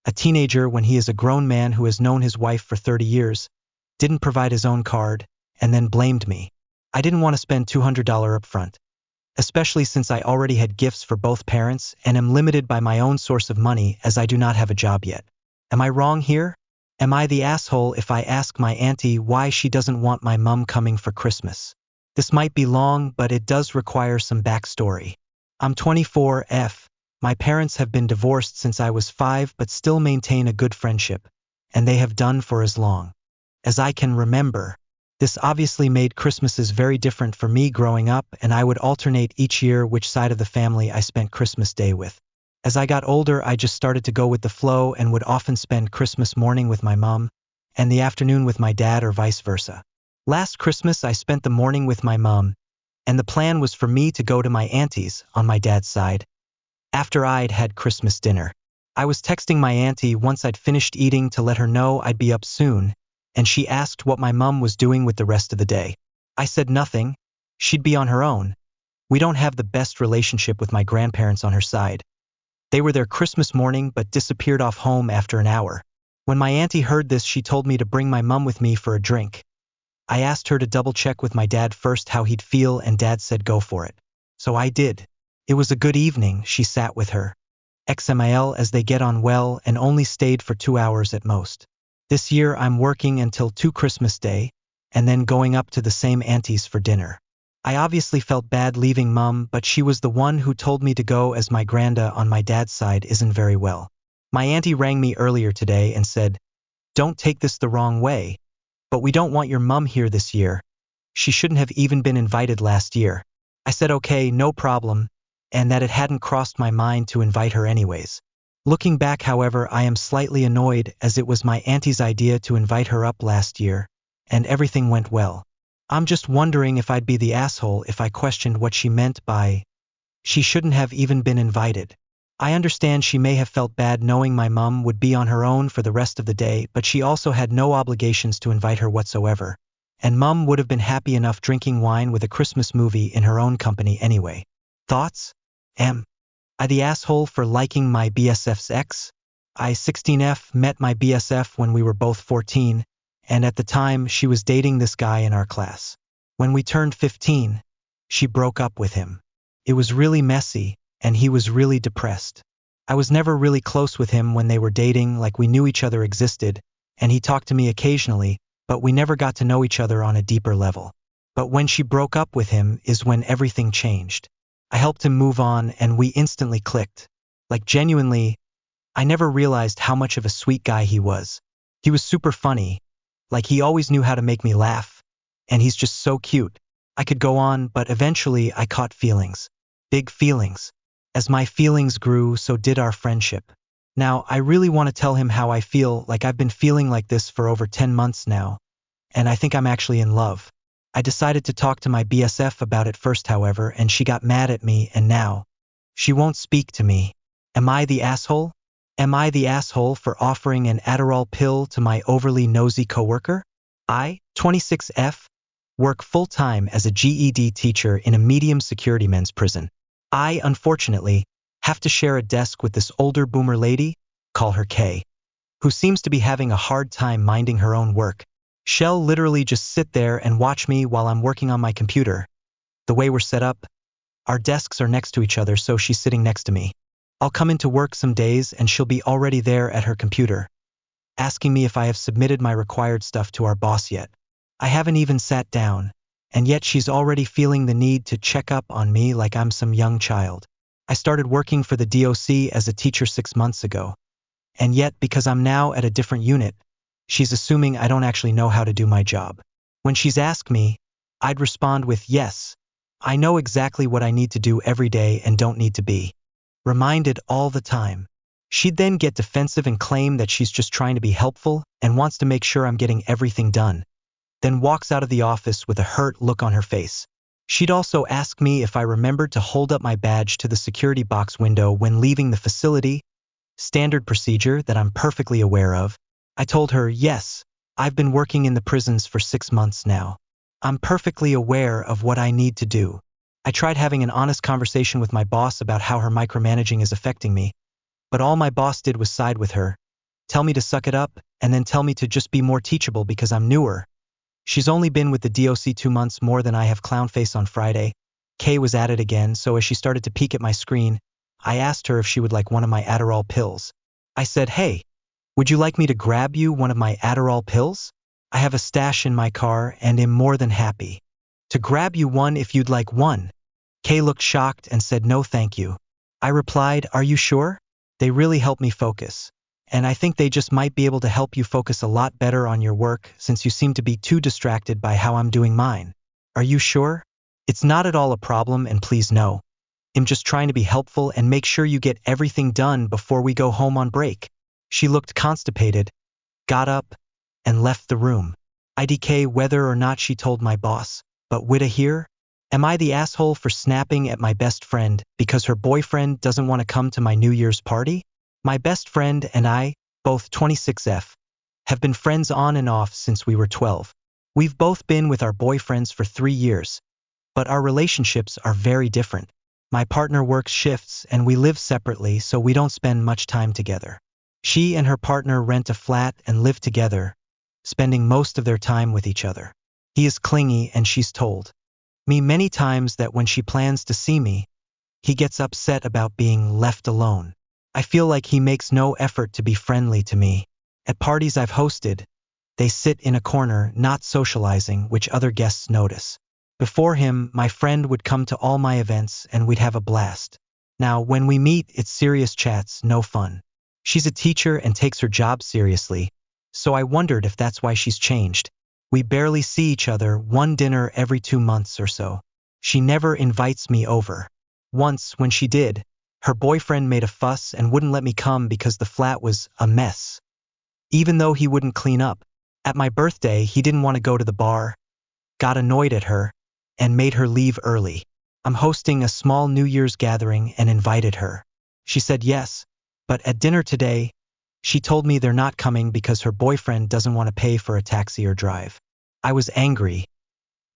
a teenager when he is a grown man who has known his wife for 30 years, didn't provide his own card, and then blamed me. I didn't want to spend $200 upfront, especially since I already had gifts for both parents and am limited by my own source of money as I do not have a job yet. Am I wrong here? Am I the asshole if I ask my auntie why she doesn't want my mum coming for Christmas? This might be long, but it does require some backstory. I'm 24 F. My parents have been divorced since I was 5 but still maintain a good friendship, and they have done for as long as I can remember. This obviously made Christmases very different for me growing up, and I would alternate each year which side of the family I spent Christmas Day with. As I got older, I just started to go with the flow and would often spend Christmas morning with my mom and the afternoon with my dad, or vice versa. Last Christmas, I spent the morning with my mom, and the plan was for me to go to my auntie's on my dad's side after I'd had Christmas dinner. I was texting my auntie once I'd finished eating to let her know I'd be up soon, and she asked what my mum was doing with the rest of the day. I said nothing. She'd be on her own. We don't have the best relationship with my grandparents on her side. They were there Christmas morning but disappeared off home after an hour. When my auntie heard this, she told me to bring my mum with me for a drink. I asked her to double-check with my dad first how he'd feel, and Dad said go for it. So I did. It was a good evening. She sat with her XMIL as they get on well, and only stayed for 2 hours at most. This year I'm working until 2 Christmas Day, and then going up to the same auntie's for dinner. I obviously felt bad leaving Mum, but she was the one who told me to go as my granda on my dad's side isn't very well. My auntie rang me earlier today and said, "Don't take this the wrong way, but we don't want your mum here this year. She shouldn't have even been invited last year." I said okay, no problem, and that it hadn't crossed my mind to invite her anyways. Looking back, however, I am slightly annoyed, as it was my auntie's idea to invite her up last year, and everything went well. I'm just wondering if I'd be the asshole if I questioned what she meant by she shouldn't have even been invited. I understand she may have felt bad knowing my mum would be on her own for the rest of the day, but she also had no obligations to invite her whatsoever, and Mum would have been happy enough drinking wine with a Christmas movie in her own company anyway. Thoughts? Am I the asshole for liking my BSF's ex? I, 16F, met my BSF when we were both 14, and at the time she was dating this guy in our class. When we turned 15, She broke up with him. It was really messy, and he was really depressed. I was never really close with him when they were dating, like we knew each other existed, and he talked to me occasionally, but we never got to know each other on a deeper level. But when she broke up with him is when everything changed. I helped him move on and we instantly clicked. Like genuinely, I never realized how much of a sweet guy he was. He was super funny, like he always knew how to make me laugh, and he's just so cute. I could go on, but eventually I caught feelings. Big feelings. As my feelings grew, so did our friendship. Now, I really want to tell him how I feel, like I've been feeling like this for over 10 months now, and I think I'm actually in love. I decided to talk to my BSF about it first, however, and she got mad at me, and now she won't speak to me. Am I the asshole? Am I the asshole for offering an Adderall pill to my overly nosy coworker? I, 26F, work full-time as a GED teacher in a medium security men's prison. I, unfortunately, have to share a desk with this older boomer lady, call her Kay, who seems to be having a hard time minding her own work. She'll literally just sit there and watch me while I'm working on my computer. The way we're set up, our desks are next to each other, so she's sitting next to me. I'll come into work some days and she'll be already there at her computer, asking me if I have submitted my required stuff to our boss yet. I haven't even sat down, and yet she's already feeling the need to check up on me like I'm some young child. I started working for the DOC as a teacher 6 months ago, and yet because I'm now at a different unit, she's assuming I don't actually know how to do my job. When she's asked me, I'd respond with yes, I know exactly what I need to do every day and don't need to be reminded all the time. She'd then get defensive and claim that she's just trying to be helpful and wants to make sure I'm getting everything done, then walks out of the office with a hurt look on her face. She'd also ask me if I remembered to hold up my badge to the security box window when leaving the facility, standard procedure that I'm perfectly aware of. I told her, yes, I've been working in the prisons for 6 months now. I'm perfectly aware of what I need to do. I tried having an honest conversation with my boss about how her micromanaging is affecting me, but all my boss did was side with her, tell me to suck it up, and then tell me to just be more teachable because I'm newer. She's only been with the DOC 2 months more than I have. Clown face on Friday. Kay was at it again, so as she started to peek at my screen, I asked her if she would like one of my Adderall pills. I said, hey, would you like me to grab you one of my Adderall pills? I have a stash in my car and am more than happy to grab you one if you'd like one. Kay looked shocked and said no thank you. I replied, are you sure? They really help me focus. And I think they just might be able to help you focus a lot better on your work since you seem to be too distracted by how I'm doing mine. Are you sure? It's not at all a problem, and please know, I'm just trying to be helpful and make sure you get everything done before we go home on break. She looked constipated, got up, and left the room. IDK whether or not she told my boss, but Wita here? Am I the asshole for snapping at my best friend because her boyfriend doesn't want to come to my New Year's party? My best friend and I, both 26F, have been friends on and off since we were 12. We've both been with our boyfriends for 3 years, but our relationships are very different. My partner works shifts and we live separately, so we don't spend much time together. She and her partner rent a flat and live together, spending most of their time with each other. He is clingy and she's told me many times that when she plans to see me, he gets upset about being left alone. I feel like he makes no effort to be friendly to me. At parties I've hosted, they sit in a corner, not socializing, which other guests notice. Before him, my friend would come to all my events and we'd have a blast. Now, when we meet, it's serious chats, no fun. She's a teacher and takes her job seriously, so I wondered if that's why she's changed. We barely see each other, one dinner every 2 months or so. She never invites me over. Once, when she did, her boyfriend made a fuss and wouldn't let me come because the flat was a mess, even though he wouldn't clean up. At my birthday, he didn't want to go to the bar, got annoyed at her, and made her leave early. I'm hosting a small New Year's gathering and invited her. She said yes, but at dinner today, she told me they're not coming because her boyfriend doesn't want to pay for a taxi or drive. I was angry.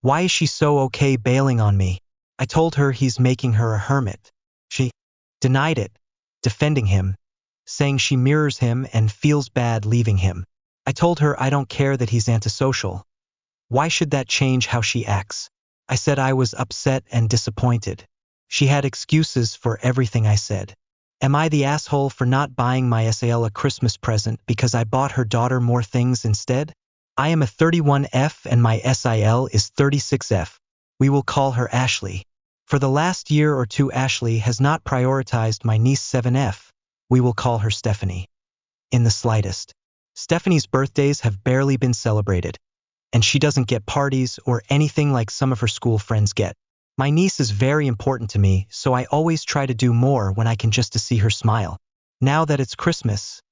Why is she so okay bailing on me? I told her he's making her a hermit. She denied it, defending him, saying she mirrors him and feels bad leaving him. I told her I don't care that he's antisocial. Why should that change how she acts? I said I was upset and disappointed. She had excuses for everything I said. Am I the asshole for not buying my SAL a Christmas present because I bought her daughter more things instead? I am a 31F and my SIL is 36F. We will call her Ashley. For the last year or two, Ashley has not prioritized my niece 7F. We will call her Stephanie. In the slightest. Stephanie's birthdays have barely been celebrated, and she doesn't get parties or anything like some of her school friends get. My niece is very important to me, so I always try to do more when I can just to see her smile. Now that it's Christmas,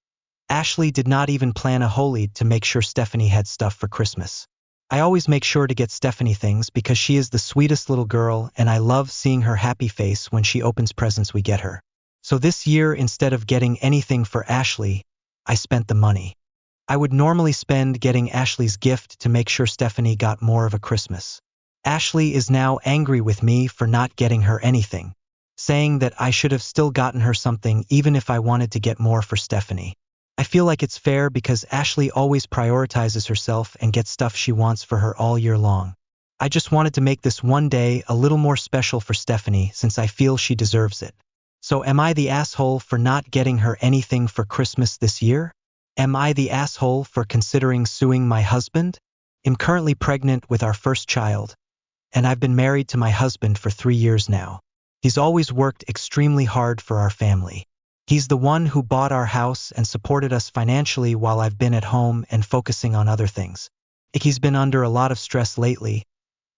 Ashley did not even plan a holy to make sure Stephanie had stuff for Christmas. I always make sure to get Stephanie things because she is the sweetest little girl and I love seeing her happy face when she opens presents we get her. So this year, instead of getting anything for Ashley, I spent the money I would normally spend getting Ashley's gift to make sure Stephanie got more of a Christmas. Ashley is now angry with me for not getting her anything, saying that I should have still gotten her something even if I wanted to get more for Stephanie. I feel like it's fair because Ashley always prioritizes herself and gets stuff she wants for her all year long. I just wanted to make this one day a little more special for Stephanie since I feel she deserves it. So am I the asshole for not getting her anything for Christmas this year? Am I the asshole for considering suing my husband? I'm currently pregnant with our first child, and I've been married to my husband for 3 years now. He's always worked extremely hard for our family. He's the one who bought our house and supported us financially while I've been at home and focusing on other things. He's been under a lot of stress lately,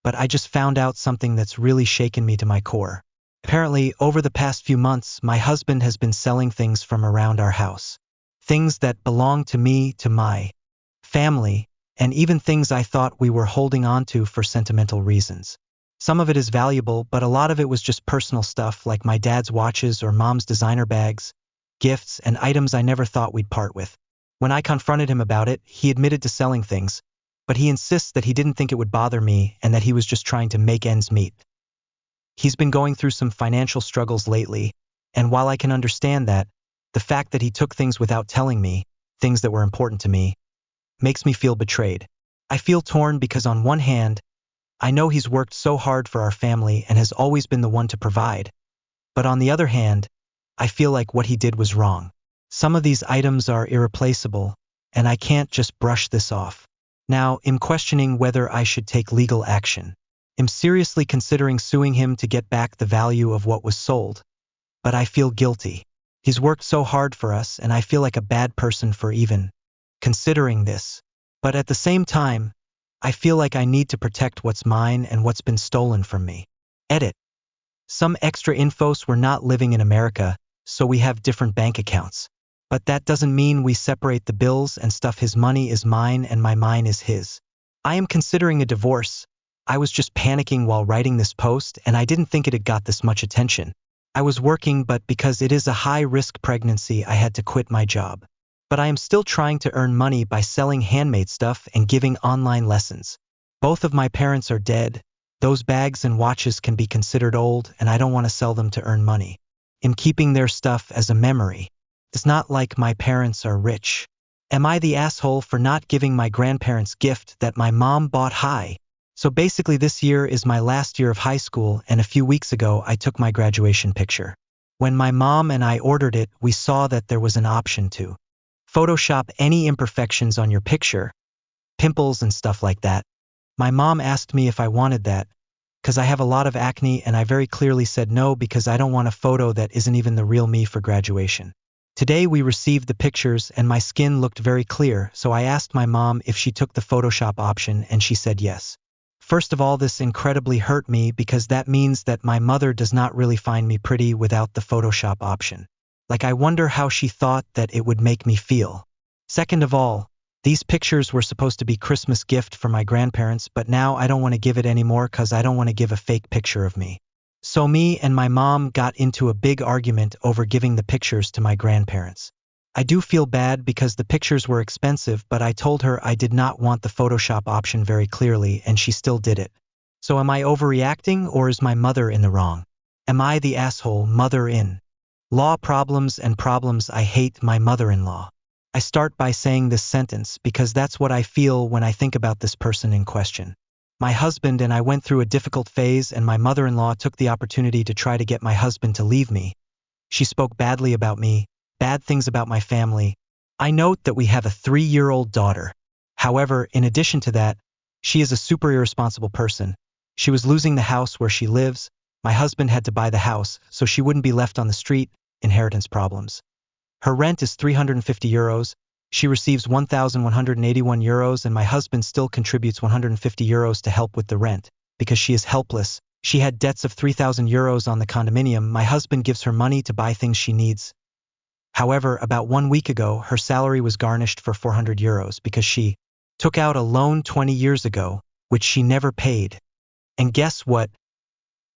but I just found out something that's really shaken me to my core. Apparently, over the past few months, my husband has been selling things from around our house. Things that belong to me, to my family, and even things I thought we were holding on to for sentimental reasons. Some of it is valuable, but a lot of it was just personal stuff like my dad's watches or mom's designer bags, gifts, and items I never thought we'd part with. When I confronted him about it, he admitted to selling things, but he insists that he didn't think it would bother me and that he was just trying to make ends meet. He's been going through some financial struggles lately, and while I can understand that, the fact that he took things without telling me, things that were important to me, makes me feel betrayed. I feel torn because on one hand, I know he's worked so hard for our family and has always been the one to provide, but on the other hand, I feel like what he did was wrong. Some of these items are irreplaceable, and I can't just brush this off. Now, I'm questioning whether I should take legal action. I'm seriously considering suing him to get back the value of what was sold, but I feel guilty. He's worked so hard for us, and I feel like a bad person for even considering this. But at the same time, I feel like I need to protect what's mine and what's been stolen from me. Edit. Some extra infos: we're not living in America, so we have different bank accounts. But that doesn't mean we separate the bills and stuff. His money is mine and my mine is his. I am considering a divorce. I was just panicking while writing this post, and I didn't think it had got this much attention. I was working, but because it is a high-risk pregnancy, I had to quit my job. But I am still trying to earn money by selling handmade stuff and giving online lessons. Both of my parents are dead. Those bags and watches can be considered old, and I don't want to sell them to earn money. I'm keeping their stuff as a memory. It's not like my parents are rich. Am I the asshole for not giving my grandparents gift that my mom bought high? So basically, this year is my last year of high school, and a few weeks ago I took my graduation picture. When my mom and I ordered it, we saw that there was an option to Photoshop any imperfections on your picture, pimples and stuff like that. My mom asked me if I wanted that, because I have a lot of acne, and I very clearly said no because I don't want a photo that isn't even the real me for graduation. Today we received the pictures and my skin looked very clear, so I asked my mom if she took the Photoshop option and she said yes. First of all, this incredibly hurt me because that means that my mother does not really find me pretty without the Photoshop option. Like, I wonder how she thought that it would make me feel. Second of all, these pictures were supposed to be Christmas gift for my grandparents, but now I don't want to give it anymore because I don't want to give a fake picture of me. So me and my mom got into a big argument over giving the pictures to my grandparents. I do feel bad because the pictures were expensive, but I told her I did not want the Photoshop option very clearly, and she still did it. So am I overreacting, or is my mother in the wrong? Am I the asshole mother-in law? Problems and problems. I hate my mother-in-law. I start by saying this sentence because that's what I feel when I think about this person in question. My husband and I went through a difficult phase, and my mother-in-law took the opportunity to try to get my husband to leave me. She spoke badly about me, bad things about my family. I note that we have a 3-year-old daughter. However, in addition to that, she is a super irresponsible person. She was losing the house where she lives. My husband had to buy the house, so she wouldn't be left on the street. Inheritance problems. Her rent is €350. She receives €1,181, and my husband still contributes €150 to help with the rent. Because she is helpless, she had debts of €3,000 on the condominium. My husband gives her money to buy things she needs. However, about 1 week ago, her salary was garnished for €400 because she took out a loan 20 years ago, which she never paid. And guess what?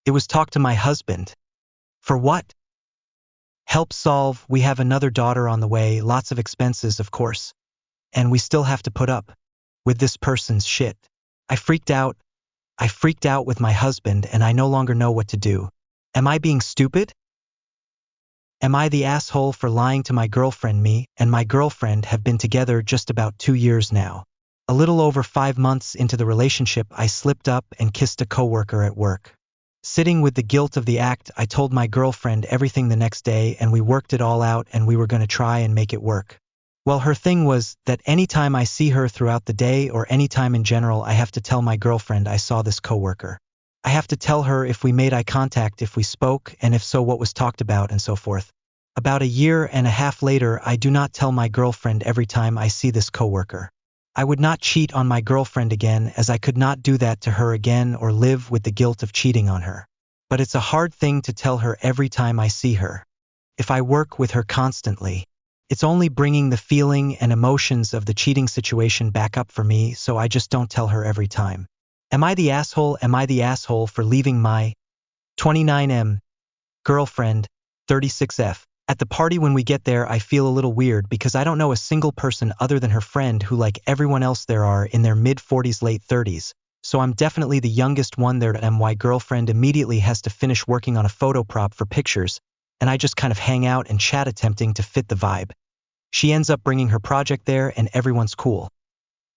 It was talked to my husband. For what? Help solve. We have another daughter on the way, lots of expenses, of course. And we still have to put up with this person's shit. I freaked out with my husband, and I no longer know what to do. Am I being stupid? Am I the asshole for lying to my girlfriend? Me and my girlfriend have been together just about 2 years now. A little over 5 months into the relationship, I slipped up and kissed a coworker at work. Sitting with the guilt of the act, I told my girlfriend everything the next day, and we worked it all out, and we were going to try and make it work. Well, her thing was that anytime I see her throughout the day or anytime in general, I have to tell my girlfriend I saw this coworker. I have to tell her if we made eye contact, if we spoke, and if so, what was talked about, and so forth. About a year and a half later, I do not tell my girlfriend every time I see this coworker. I would not cheat on my girlfriend again, as I could not do that to her again or live with the guilt of cheating on her. But it's a hard thing to tell her every time I see her. If I work with her constantly, it's only bringing the feeling and emotions of the cheating situation back up for me, so I just don't tell her every time. Am I the asshole? Am I the asshole for leaving my 29M girlfriend, 36F? At the party when we get there, I feel a little weird because I don't know a single person other than her friend who, like everyone else there, are in their mid-40s, late 30s. So I'm definitely the youngest one there, and my girlfriend immediately has to finish working on a photo prop for pictures, and I just kind of hang out and chat, attempting to fit the vibe. She ends up bringing her project there, and everyone's cool.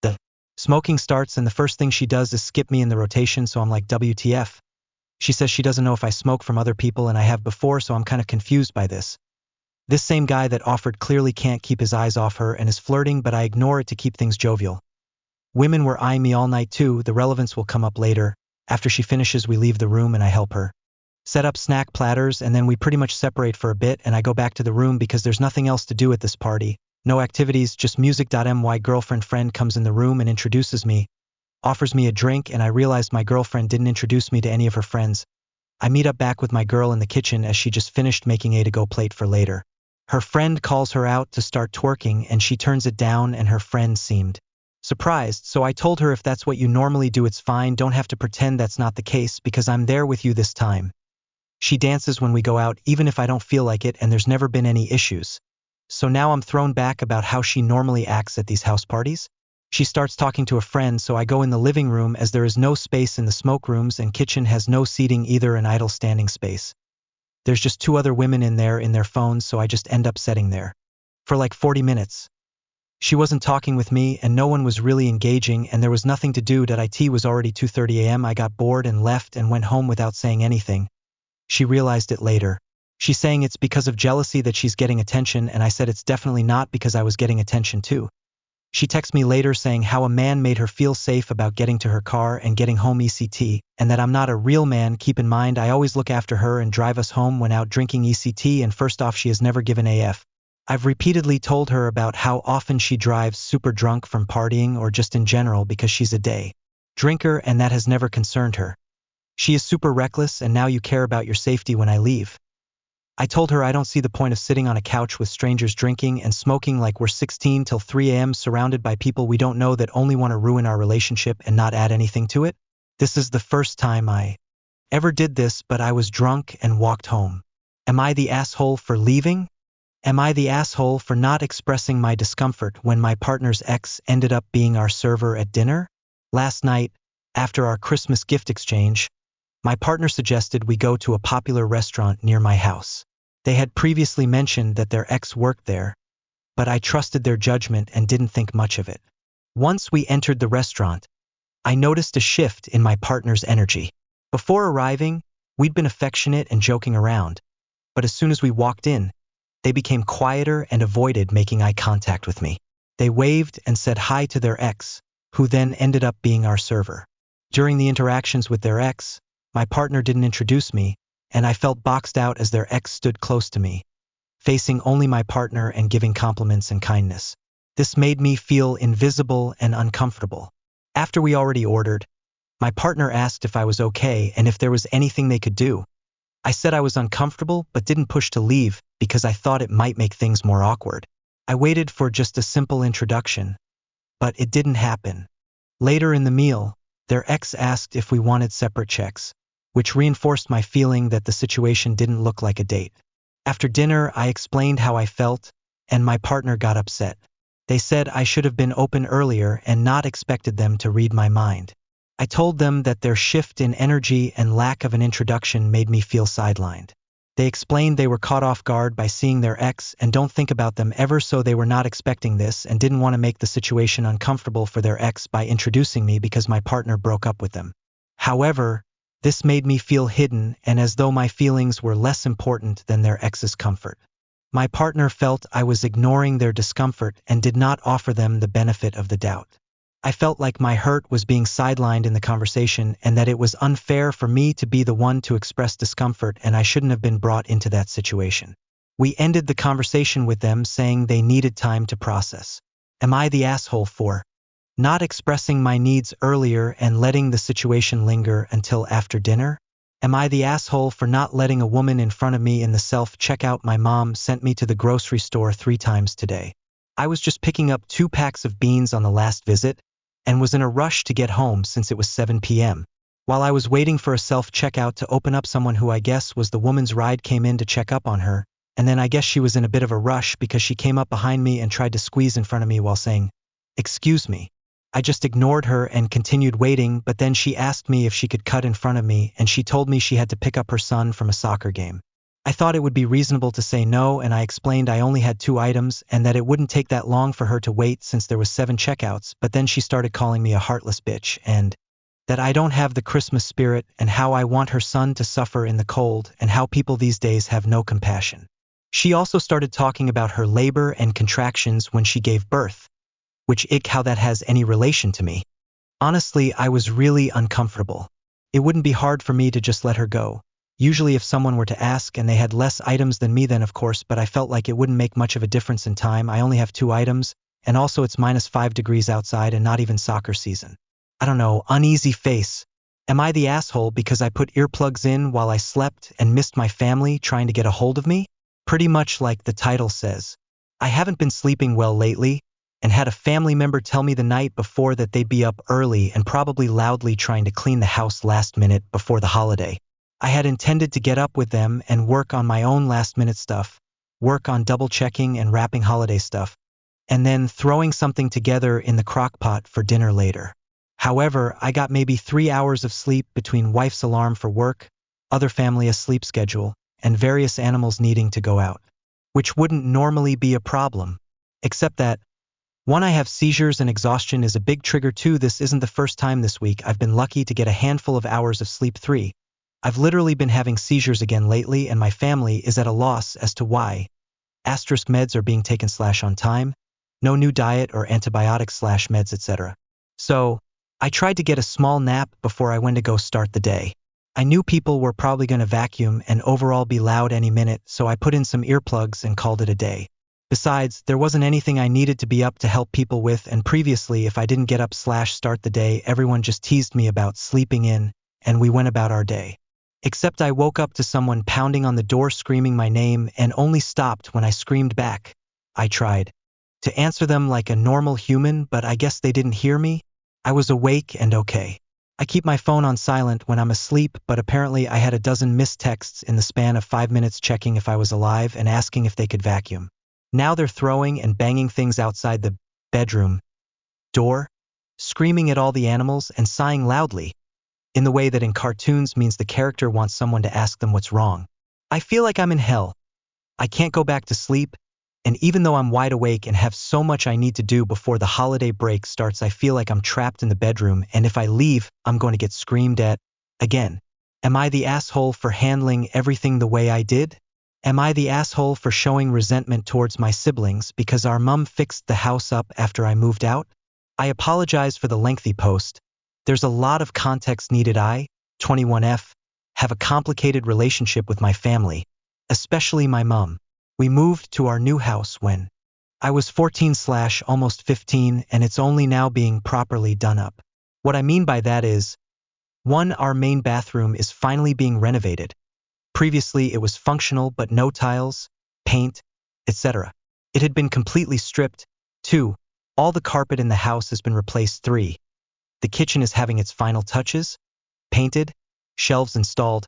The smoking starts, and the first thing she does is skip me in the rotation, so I'm like, WTF? She says she doesn't know if I smoke from other people, and I have before, so I'm kind of confused by this. This same guy that offered clearly can't keep his eyes off her and is flirting, but I ignore it to keep things jovial. Women were eyeing me all night too. The relevance will come up later. After she finishes, we leave the room and I help her set up snack platters, and then we pretty much separate for a bit, and I go back to the room because there's nothing else to do at this party. No activities, just music. My girlfriend friend comes in the room and introduces me, offers me a drink, and I realized my girlfriend didn't introduce me to any of her friends. I meet up back with my girl in the kitchen as she just finished making a to-go plate for later. Her friend calls her out to start twerking, and she turns it down, and her friend seemed surprised, so I told her if that's what you normally do, it's fine, don't have to pretend that's not the case because I'm there with you this time. She dances when we go out, even if I don't feel like it, and there's never been any issues. So now I'm thrown back about how she normally acts at these house parties. She starts talking to a friend, so I go in the living room as there is no space in the smoke rooms, and kitchen has no seating either, an idle standing space. There's just 2 other women in there in their phones, so I just end up sitting there for like 40 minutes. She wasn't talking with me, and no one was really engaging, and there was nothing to do. It was already 2:30 a.m. I got bored and left and went home without saying anything. She realized it later. She's saying it's because of jealousy that she's getting attention, and I said it's definitely not because I was getting attention too. She texts me later saying how a man made her feel safe about getting to her car and getting home ECT, and that I'm not a real man. Keep in mind, I always look after her and drive us home when out drinking ECT, and first off, she has never given AF. I've repeatedly told her about how often she drives super drunk from partying or just in general because she's a day drinker, and that has never concerned her. She is super reckless, and now you care about your safety when I leave. I told her I don't see the point of sitting on a couch with strangers drinking and smoking like we're 16 till 3 a.m. surrounded by people we don't know that only want to ruin our relationship and not add anything to it. This is the first time I ever did this, but I was drunk and walked home. Am I the asshole for leaving? Am I the asshole for not expressing my discomfort when my partner's ex ended up being our server at dinner? Last night, after our Christmas gift exchange, my partner suggested we go to a popular restaurant near my house. They had previously mentioned that their ex worked there, but I trusted their judgment and didn't think much of it. Once we entered the restaurant, I noticed a shift in my partner's energy. Before arriving, we'd been affectionate and joking around, but as soon as we walked in, they became quieter and avoided making eye contact with me. They waved and said hi to their ex, who then ended up being our server. During the interactions with their ex, my partner didn't introduce me, and I felt boxed out as their ex stood close to me, facing only my partner and giving compliments and kindness. This made me feel invisible and uncomfortable. After we already ordered, my partner asked if I was okay and if there was anything they could do. I said I was uncomfortable but didn't push to leave because I thought it might make things more awkward. I waited for just a simple introduction, but it didn't happen. Later in the meal, their ex asked if we wanted separate checks, which reinforced my feeling that the situation didn't look like a date. After dinner, I explained how I felt, and my partner got upset. They said I should have been open earlier and not expected them to read my mind. I told them that their shift in energy and lack of an introduction made me feel sidelined. They explained they were caught off guard by seeing their ex and don't think about them ever, so they were not expecting this and didn't want to make the situation uncomfortable for their ex by introducing me because my partner broke up with them. However, this made me feel hidden and as though my feelings were less important than their ex's comfort. My partner felt I was ignoring their discomfort and did not offer them the benefit of the doubt. I felt like my hurt was being sidelined in the conversation and that it was unfair for me to be the one to express discomfort and I shouldn't have been brought into that situation. We ended the conversation with them saying they needed time to process. Am I the asshole for not expressing my needs earlier and letting the situation linger until after dinner? Am I the asshole for not letting a woman in front of me in the self-checkout? My mom sent me to the grocery store 3 times today. I was just picking up 2 packs of beans on the last visit and was in a rush to get home since it was 7 p.m. While I was waiting for a self-checkout to open up, someone who I guess was the woman's ride came in to check up on her, and then I guess she was in a bit of a rush because she came up behind me and tried to squeeze in front of me while saying, "Excuse me." I just ignored her and continued waiting, but then she asked me if she could cut in front of me and she told me she had to pick up her son from a soccer game. I thought it would be reasonable to say no, and I explained I only had 2 items and that it wouldn't take that long for her to wait since there was 7 checkouts, but then she started calling me a heartless bitch and that I don't have the Christmas spirit and how I want her son to suffer in the cold and how people these days have no compassion. She also started talking about her labor and contractions when she gave birth, which how that has any relation to me. Honestly, I was really uncomfortable. It wouldn't be hard for me to just let her go. Usually if someone were to ask and they had less items than me then of course, but I felt like it wouldn't make much of a difference in time. I only have 2 items, and also it's -5 degrees outside and not even soccer season. I don't know, uneasy face. Am I the asshole because I put earplugs in while I slept and missed my family trying to get a hold of me? Pretty much like the title says. I haven't been sleeping well lately, and had a family member tell me the night before that they'd be up early and probably loudly trying to clean the house last minute before the holiday. I had intended to get up with them and work on my own last-minute stuff, work on double-checking and wrapping holiday stuff, and then throwing something together in the crock pot for dinner later. However, I got maybe 3 hours of sleep between wife's alarm for work, other family asleep schedule, and various animals needing to go out, which wouldn't normally be a problem, except that 1. I have seizures and exhaustion is a big trigger. 2. This isn't the first time this week I've been lucky to get a handful of hours of sleep. 3. I've literally been having seizures again lately and my family is at a loss as to why. Meds are being taken / on time, no new diet or antibiotics / meds etc. So, I tried to get a small nap before I went to go start the day. I knew people were probably going to vacuum and overall be loud any minute, so I put in some earplugs and called it a day. Besides, there wasn't anything I needed to be up to help people with, and previously if I didn't get up / start the day, everyone just teased me about sleeping in, and we went about our day. Except I woke up to someone pounding on the door screaming my name and only stopped when I screamed back. I tried to answer them like a normal human, but I guess they didn't hear me. I was awake and okay. I keep my phone on silent when I'm asleep, but apparently I had a dozen missed texts in the span of 5 minutes checking if I was alive and asking if they could vacuum. Now they're throwing and banging things outside the bedroom door, screaming at all the animals and sighing loudly, in the way that in cartoons means the character wants someone to ask them what's wrong. I feel like I'm in hell. I can't go back to sleep, And even though I'm wide awake and have so much I need to do before the holiday break starts, I feel like I'm trapped in the bedroom, and if I leave, I'm going to get screamed at again. Am I the asshole for handling everything the way I did? Am I the asshole for showing resentment towards my siblings because our mum fixed the house up after I moved out? I apologize for the lengthy post. There's a lot of context needed. I, 21F, have a complicated relationship with my family, especially my mum. We moved to our new house when I was 14/almost 15, and it's only now being properly done up. What I mean by that is, 1. Our main bathroom is finally being renovated. Previously, it was functional but no tiles, paint, etc. It had been completely stripped. 2. All the carpet in the house has been replaced. 3. The kitchen is having its final touches, painted, shelves installed,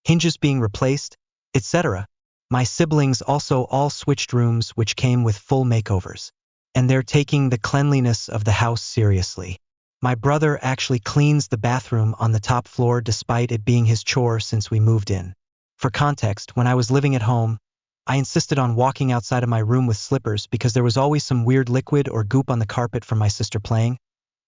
hinges being replaced, etc. My siblings also all switched rooms, which came with full makeovers. And they're taking the cleanliness of the house seriously. My brother actually cleans the bathroom on the top floor despite it being his chore since we moved in. For context, when I was living at home, I insisted on walking outside of my room with slippers because there was always some weird liquid or goop on the carpet from my sister playing,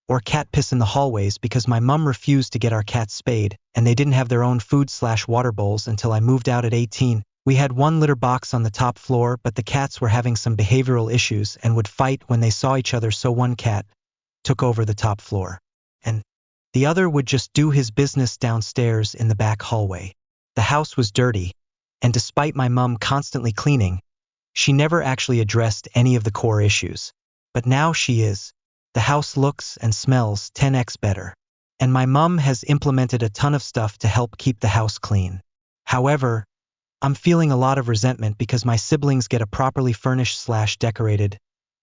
or cat piss in the hallways because my mum refused to get our cats spayed, and they didn't have their own food/water bowls until I moved out at 18. We had one litter box on the top floor, but the cats were having some behavioral issues and would fight when they saw each other, so one cat took over the top floor, and the other would just do his business downstairs in the back hallway. The house was dirty, and despite my mum constantly cleaning, she never actually addressed any of the core issues. But now she is. The house looks and smells 10x better, and my mum has implemented a ton of stuff to help keep the house clean. However, I'm feeling a lot of resentment because my siblings get a properly furnished/decorated,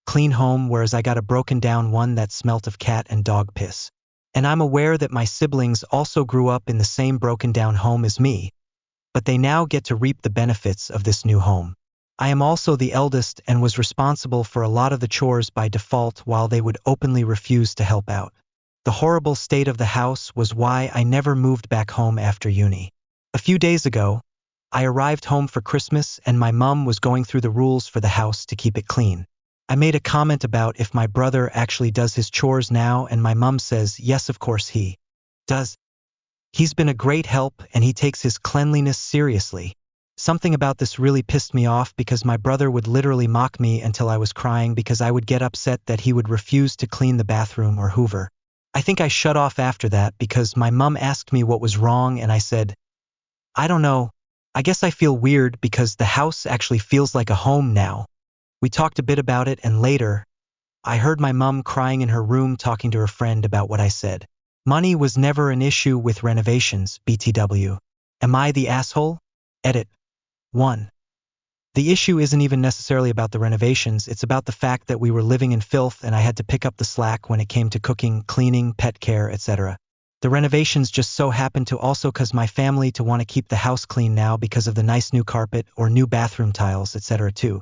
clean home, whereas I got a broken down one that smelt of cat and dog piss. And I'm aware that my siblings also grew up in the same broken down home as me, but they now get to reap the benefits of this new home. I am also the eldest and was responsible for a lot of the chores by default, while they would openly refuse to help out. The horrible state of the house was why I never moved back home after uni. A few days ago, I arrived home for Christmas and my mum was going through the rules for the house to keep it clean. I made a comment about if my brother actually does his chores now, and my mum says yes, of course he does. He's been a great help and he takes his cleanliness seriously. Something about this really pissed me off because my brother would literally mock me until I was crying because I would get upset that he would refuse to clean the bathroom or hoover. I think I shut off after that because my mum asked me what was wrong and I said, I don't know. I guess I feel weird because the house actually feels like a home now. We talked a bit about it, and later, I heard my mum crying in her room talking to her friend about what I said. Money was never an issue with renovations, BTW. Am I the asshole? Edit. 1. The issue isn't even necessarily about the renovations, it's about the fact that we were living in filth and I had to pick up the slack when it came to cooking, cleaning, pet care, etc. The renovations just so happened to also cause my family to want to keep the house clean now because of the nice new carpet or new bathroom tiles, etc. too.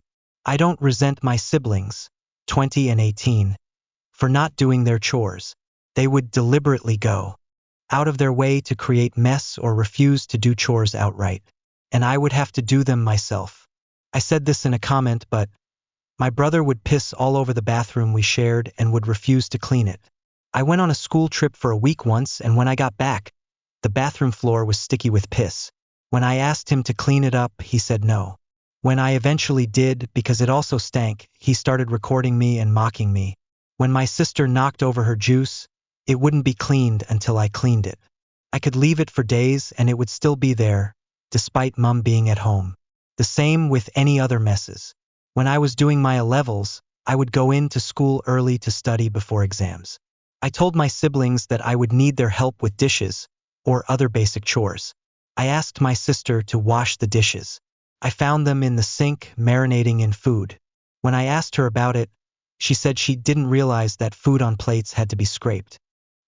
I don't resent my siblings, 20 and 18, for not doing their chores. They would deliberately go out of their way to create mess or refuse to do chores outright, and I would have to do them myself. I said this in a comment, but my brother would piss all over the bathroom we shared and would refuse to clean it. I went on a school trip for a week once, and when I got back, the bathroom floor was sticky with piss. When I asked him to clean it up, he said no. When I eventually did, because it also stank, he started recording me and mocking me. When my sister knocked over her juice, it wouldn't be cleaned until I cleaned it. I could leave it for days and it would still be there, despite mum being at home. The same with any other messes. When I was doing my A-levels, I would go into school early to study before exams. I told my siblings that I would need their help with dishes or other basic chores. I asked my sister to wash the dishes. I found them in the sink, marinating in food. When I asked her about it, she said she didn't realize that food on plates had to be scraped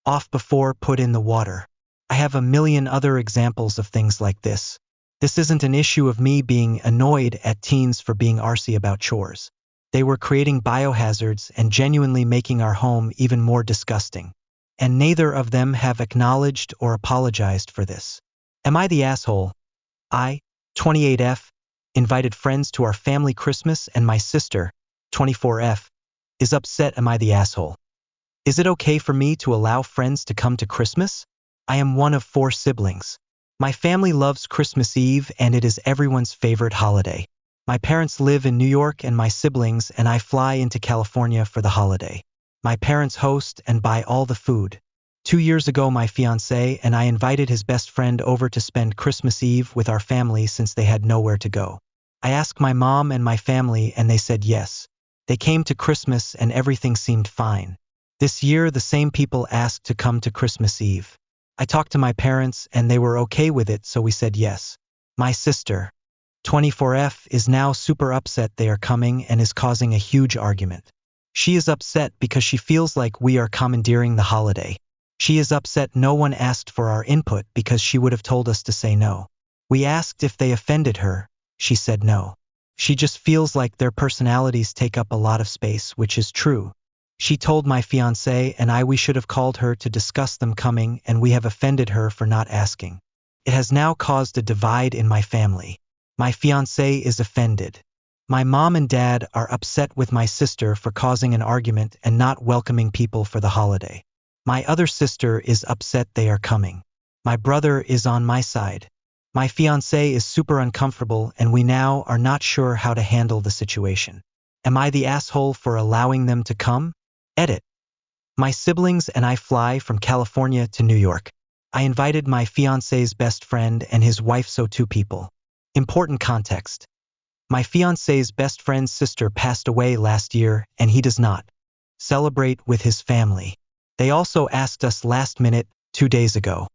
off before put in the water. I have a million other examples of things like this. This isn't an issue of me being annoyed at teens for being arsy about chores. They were creating biohazards and genuinely making our home even more disgusting. And neither of them have acknowledged or apologized for this. Am I the asshole? I, 28F, invited friends to our family Christmas, and my sister, 24F, is upset. Am I the asshole? Is it okay for me to allow friends to come to Christmas? I am one of 4 siblings. My family loves Christmas Eve and it is everyone's favorite holiday. My parents live in New York and my siblings and I fly into California for the holiday. My parents host and buy all the food. 2 years ago my fiancé and I invited his best friend over to spend Christmas Eve with our family since they had nowhere to go. I asked my mom and my family and they said yes. They came to Christmas and everything seemed fine. This year the same people asked to come to Christmas Eve. I talked to my parents and they were okay with it, so we said yes. My sister, 24F, is now super upset they are coming and is causing a huge argument. She is upset because she feels like we are commandeering the holiday. She is upset no one asked for our input because she would have told us to say no. We asked if they offended her. She said no. She just feels like their personalities take up a lot of space, which is true. She told my fiancé and I we should have called her to discuss them coming and we have offended her for not asking. It has now caused a divide in my family. My fiancé is offended. My mom and dad are upset with my sister for causing an argument and not welcoming people for the holiday. My other sister is upset they are coming. My brother is on my side. My fiancé is super uncomfortable and we now are not sure how to handle the situation. Am I the asshole for allowing them to come? Edit. My siblings and I fly from California to New York. I invited my fiancé's best friend and his wife, so 2 people. Important context. My fiancé's best friend's sister passed away last year and he does not celebrate with his family. They also asked us last minute, 2 days ago.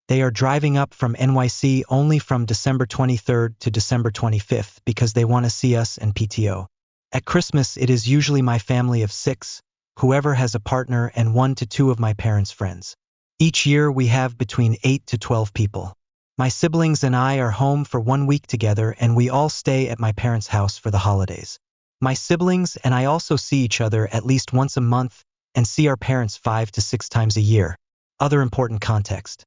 They are driving up from NYC only from December 23rd to December 25th because they want to see us and PTO. At Christmas it is usually my family of 6, whoever has a partner, and 1 to 2 of my parents' friends. Each year we have between 8 to 12 people. My siblings and I are home for 1 week together and we all stay at my parents' house for the holidays. My siblings and I also see each other at least once a month and see our parents 5 to 6 times a year. Other important context.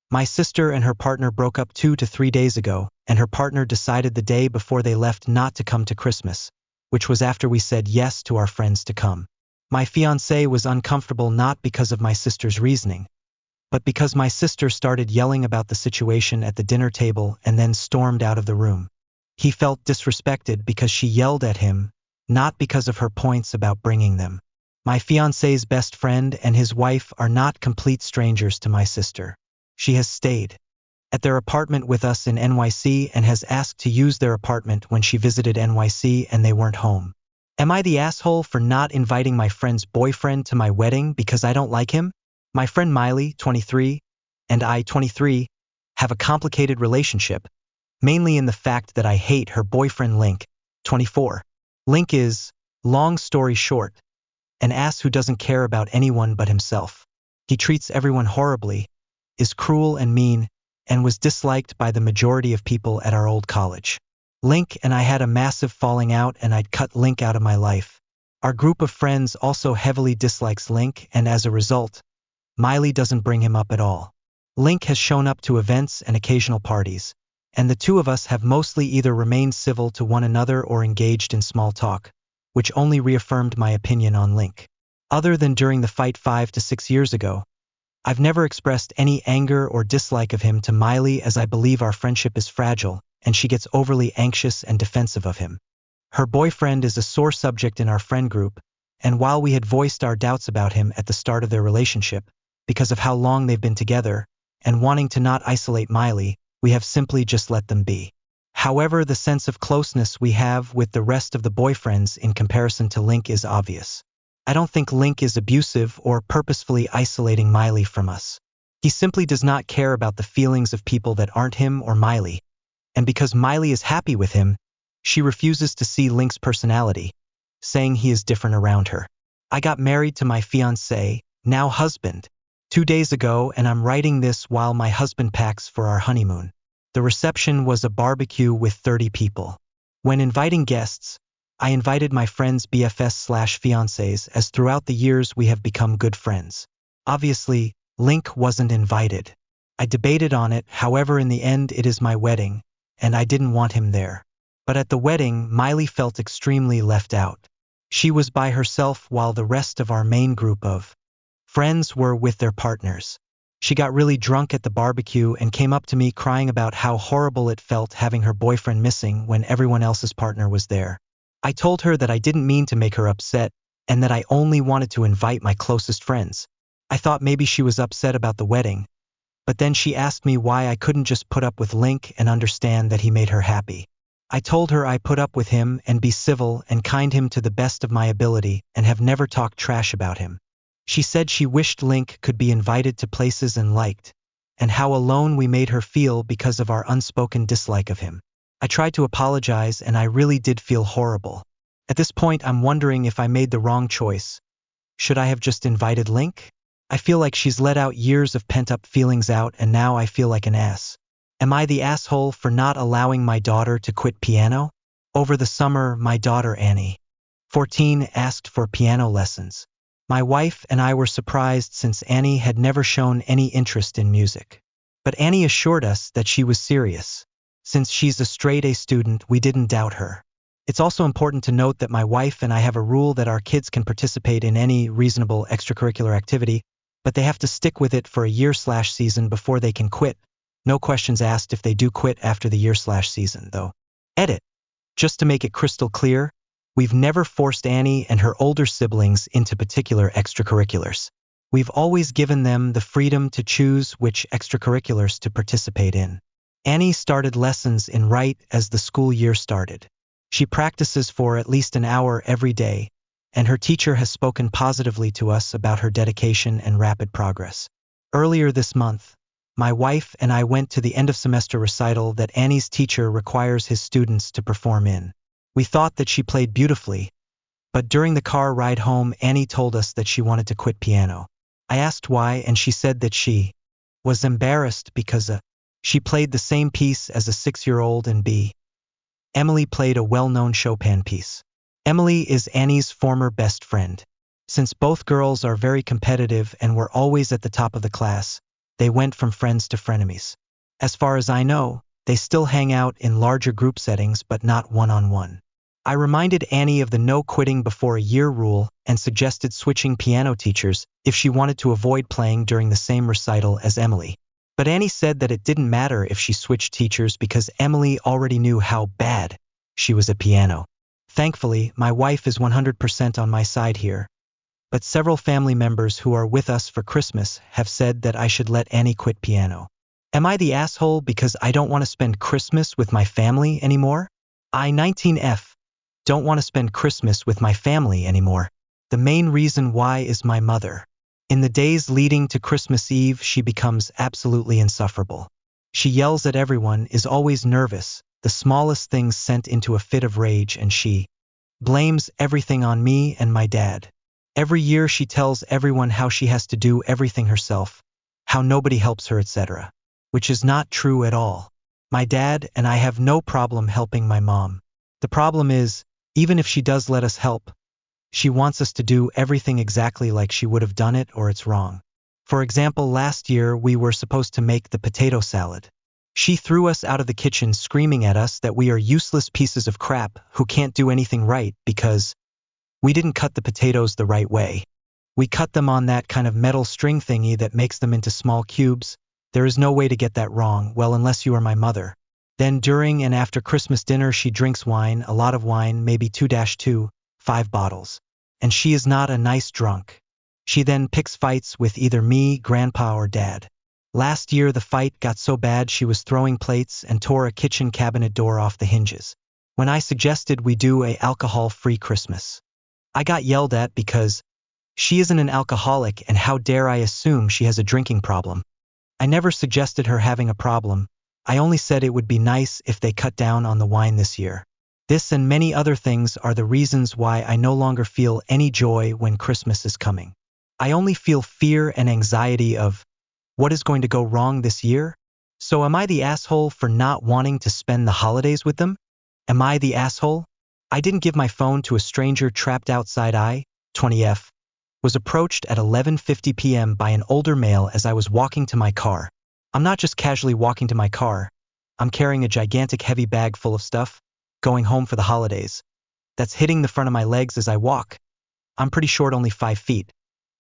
My sister and her partner broke up 2 to 3 days ago, and her partner decided the day before they left not to come to Christmas, which was after we said yes to our friends to come. My fiancé was uncomfortable not because of my sister's reasoning, but because my sister started yelling about the situation at the dinner table and then stormed out of the room. He felt disrespected because she yelled at him, not because of her points about bringing them. My fiancé's best friend and his wife are not complete strangers to my sister. She has stayed at their apartment with us in NYC and has asked to use their apartment when she visited NYC and they weren't home. Am I the asshole for not inviting my friend's boyfriend to my wedding because I don't like him? My friend Miley, 23, and I, 23, have a complicated relationship, mainly in the fact that I hate her boyfriend Link, 24. Link is, long story short, an ass who doesn't care about anyone but himself. He treats everyone horribly, is cruel and mean, and was disliked by the majority of people at our old college. Link and I had a massive falling out and I'd cut Link out of my life. Our group of friends also heavily dislikes Link and as a result, Miley doesn't bring him up at all. Link has shown up to events and occasional parties, and the 2 of us have mostly either remained civil to one another or engaged in small talk, which only reaffirmed my opinion on Link. Other than during the fight 5 to 6 years ago, I've never expressed any anger or dislike of him to Miley as I believe our friendship is fragile and she gets overly anxious and defensive of him. Her boyfriend is a sore subject in our friend group, and while we had voiced our doubts about him at the start of their relationship, because of how long they've been together, and wanting to not isolate Miley, we have simply just let them be. However, the sense of closeness we have with the rest of the boyfriends in comparison to Link is obvious. I don't think Link is abusive or purposefully isolating Miley from us. He simply does not care about the feelings of people that aren't him or Miley, and because Miley is happy with him, she refuses to see Link's personality, saying he is different around her. I got married to my fiancé, now husband, 2 days ago, and I'm writing this while my husband packs for our honeymoon. The reception was a barbecue with 30 people. When inviting guests, I invited my friends' BFS/fiancés as throughout the years we have become good friends. Obviously, Link wasn't invited. I debated on it, however in the end it is my wedding, and I didn't want him there. But at the wedding, Miley felt extremely left out. She was by herself while the rest of our main group of friends were with their partners. She got really drunk at the barbecue and came up to me crying about how horrible it felt having her boyfriend missing when everyone else's partner was there. I told her that I didn't mean to make her upset and that I only wanted to invite my closest friends. I thought maybe she was upset about the wedding, but then she asked me why I couldn't just put up with Link and understand that he made her happy. I told her I put up with him and be civil and kind him to the best of my ability and have never talked trash about him. She said she wished Link could be invited to places and liked, and how alone we made her feel because of our unspoken dislike of him. I tried to apologize and I really did feel horrible. At this point, I'm wondering if I made the wrong choice. Should I have just invited Link? I feel like she's let out years of pent-up feelings out and now I feel like an ass. Am I the asshole for not allowing my daughter to quit piano? Over the summer, my daughter Annie, 14, asked for piano lessons. My wife and I were surprised since Annie had never shown any interest in music. But Annie assured us that she was serious. Since she's a straight A student, we didn't doubt her. It's also important to note that my wife and I have a rule that our kids can participate in any reasonable extracurricular activity, but they have to stick with it for a year/season before they can quit. No questions asked if they do quit after the year/season, though. Edit. Just to make it crystal clear, we've never forced Annie and her older siblings into particular extracurriculars. We've always given them the freedom to choose which extracurriculars to participate in. Annie started lessons in right as the school year started. She practices for at least an hour every day, and her teacher has spoken positively to us about her dedication and rapid progress. Earlier this month, my wife and I went to the end-of-semester recital that Annie's teacher requires his students to perform in. We thought that she played beautifully, but during the car ride home, Annie told us that she wanted to quit piano. I asked why, and she said that she was embarrassed because she played the same piece as a 6-year-old and Emily played a well-known Chopin piece. Emily is Annie's former best friend. Since both girls are very competitive and were always at the top of the class, they went from friends to frenemies. As far as I know, they still hang out in larger group settings but not one-on-one. I reminded Annie of the no quitting before a year rule and suggested switching piano teachers if she wanted to avoid playing during the same recital as Emily. But Annie said that it didn't matter if she switched teachers because Emily already knew how bad she was at piano. Thankfully, my wife is 100% on my side here, but several family members who are with us for Christmas have said that I should let Annie quit piano. Am I the asshole because I don't want to spend Christmas with my family anymore? I, 19F, don't want to spend Christmas with my family anymore. The main reason why is my mother. In the days leading to Christmas Eve, she becomes absolutely insufferable. She yells at everyone, is always nervous, the smallest things sent into a fit of rage, and she blames everything on me and my dad. Every year she tells everyone how she has to do everything herself, how nobody helps her, etc., which is not true at all. My dad and I have no problem helping my mom. The problem is, even if she does let us help, she wants us to do everything exactly like she would have done it or it's wrong. For example, last year we were supposed to make the potato salad. She threw us out of the kitchen screaming at us that we are useless pieces of crap who can't do anything right because we didn't cut the potatoes the right way. We cut them on that kind of metal string thingy that makes them into small cubes. There is no way to get that wrong, well, unless you are my mother. Then during and after Christmas dinner she drinks wine, a lot of wine, maybe 5 bottles. And she is not a nice drunk. She then picks fights with either me, grandpa, or dad. Last year the fight got so bad she was throwing plates and tore a kitchen cabinet door off the hinges. When I suggested we do a alcohol-free Christmas, I got yelled at because she isn't an alcoholic and how dare I assume she has a drinking problem. I never suggested her having a problem. I only said it would be nice if they cut down on the wine this year. This and many other things are the reasons why I no longer feel any joy when Christmas is coming. I only feel fear and anxiety of what is going to go wrong this year? So am I the asshole for not wanting to spend the holidays with them? Am I the asshole? I didn't give my phone to a stranger trapped outside. I, 20F, was approached at 11:50 p.m. by an older male as I was walking to my car. I'm not just casually walking to my car. I'm carrying a gigantic heavy bag full of stuff. going home for the holidays, that's hitting the front of my legs as I walk. I'm pretty short, only 5 feet,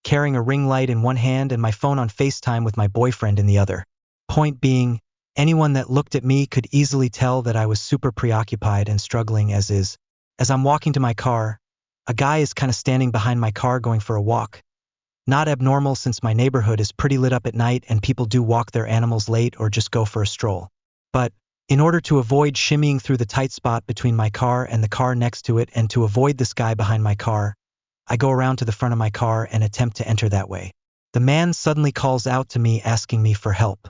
carrying a ring light in one hand and my phone on FaceTime with my boyfriend in the other. Point being, anyone that looked at me could easily tell that I was super preoccupied and struggling as is. As I'm walking to my car, a guy is kind of standing behind my car going for a walk. Not abnormal since my neighborhood is pretty lit up at night and people do walk their animals late or just go for a stroll. But in order to avoid shimmying through the tight spot between my car and the car next to it and to avoid this guy behind my car, I go around to the front of my car and attempt to enter that way. The man suddenly calls out to me asking me for help.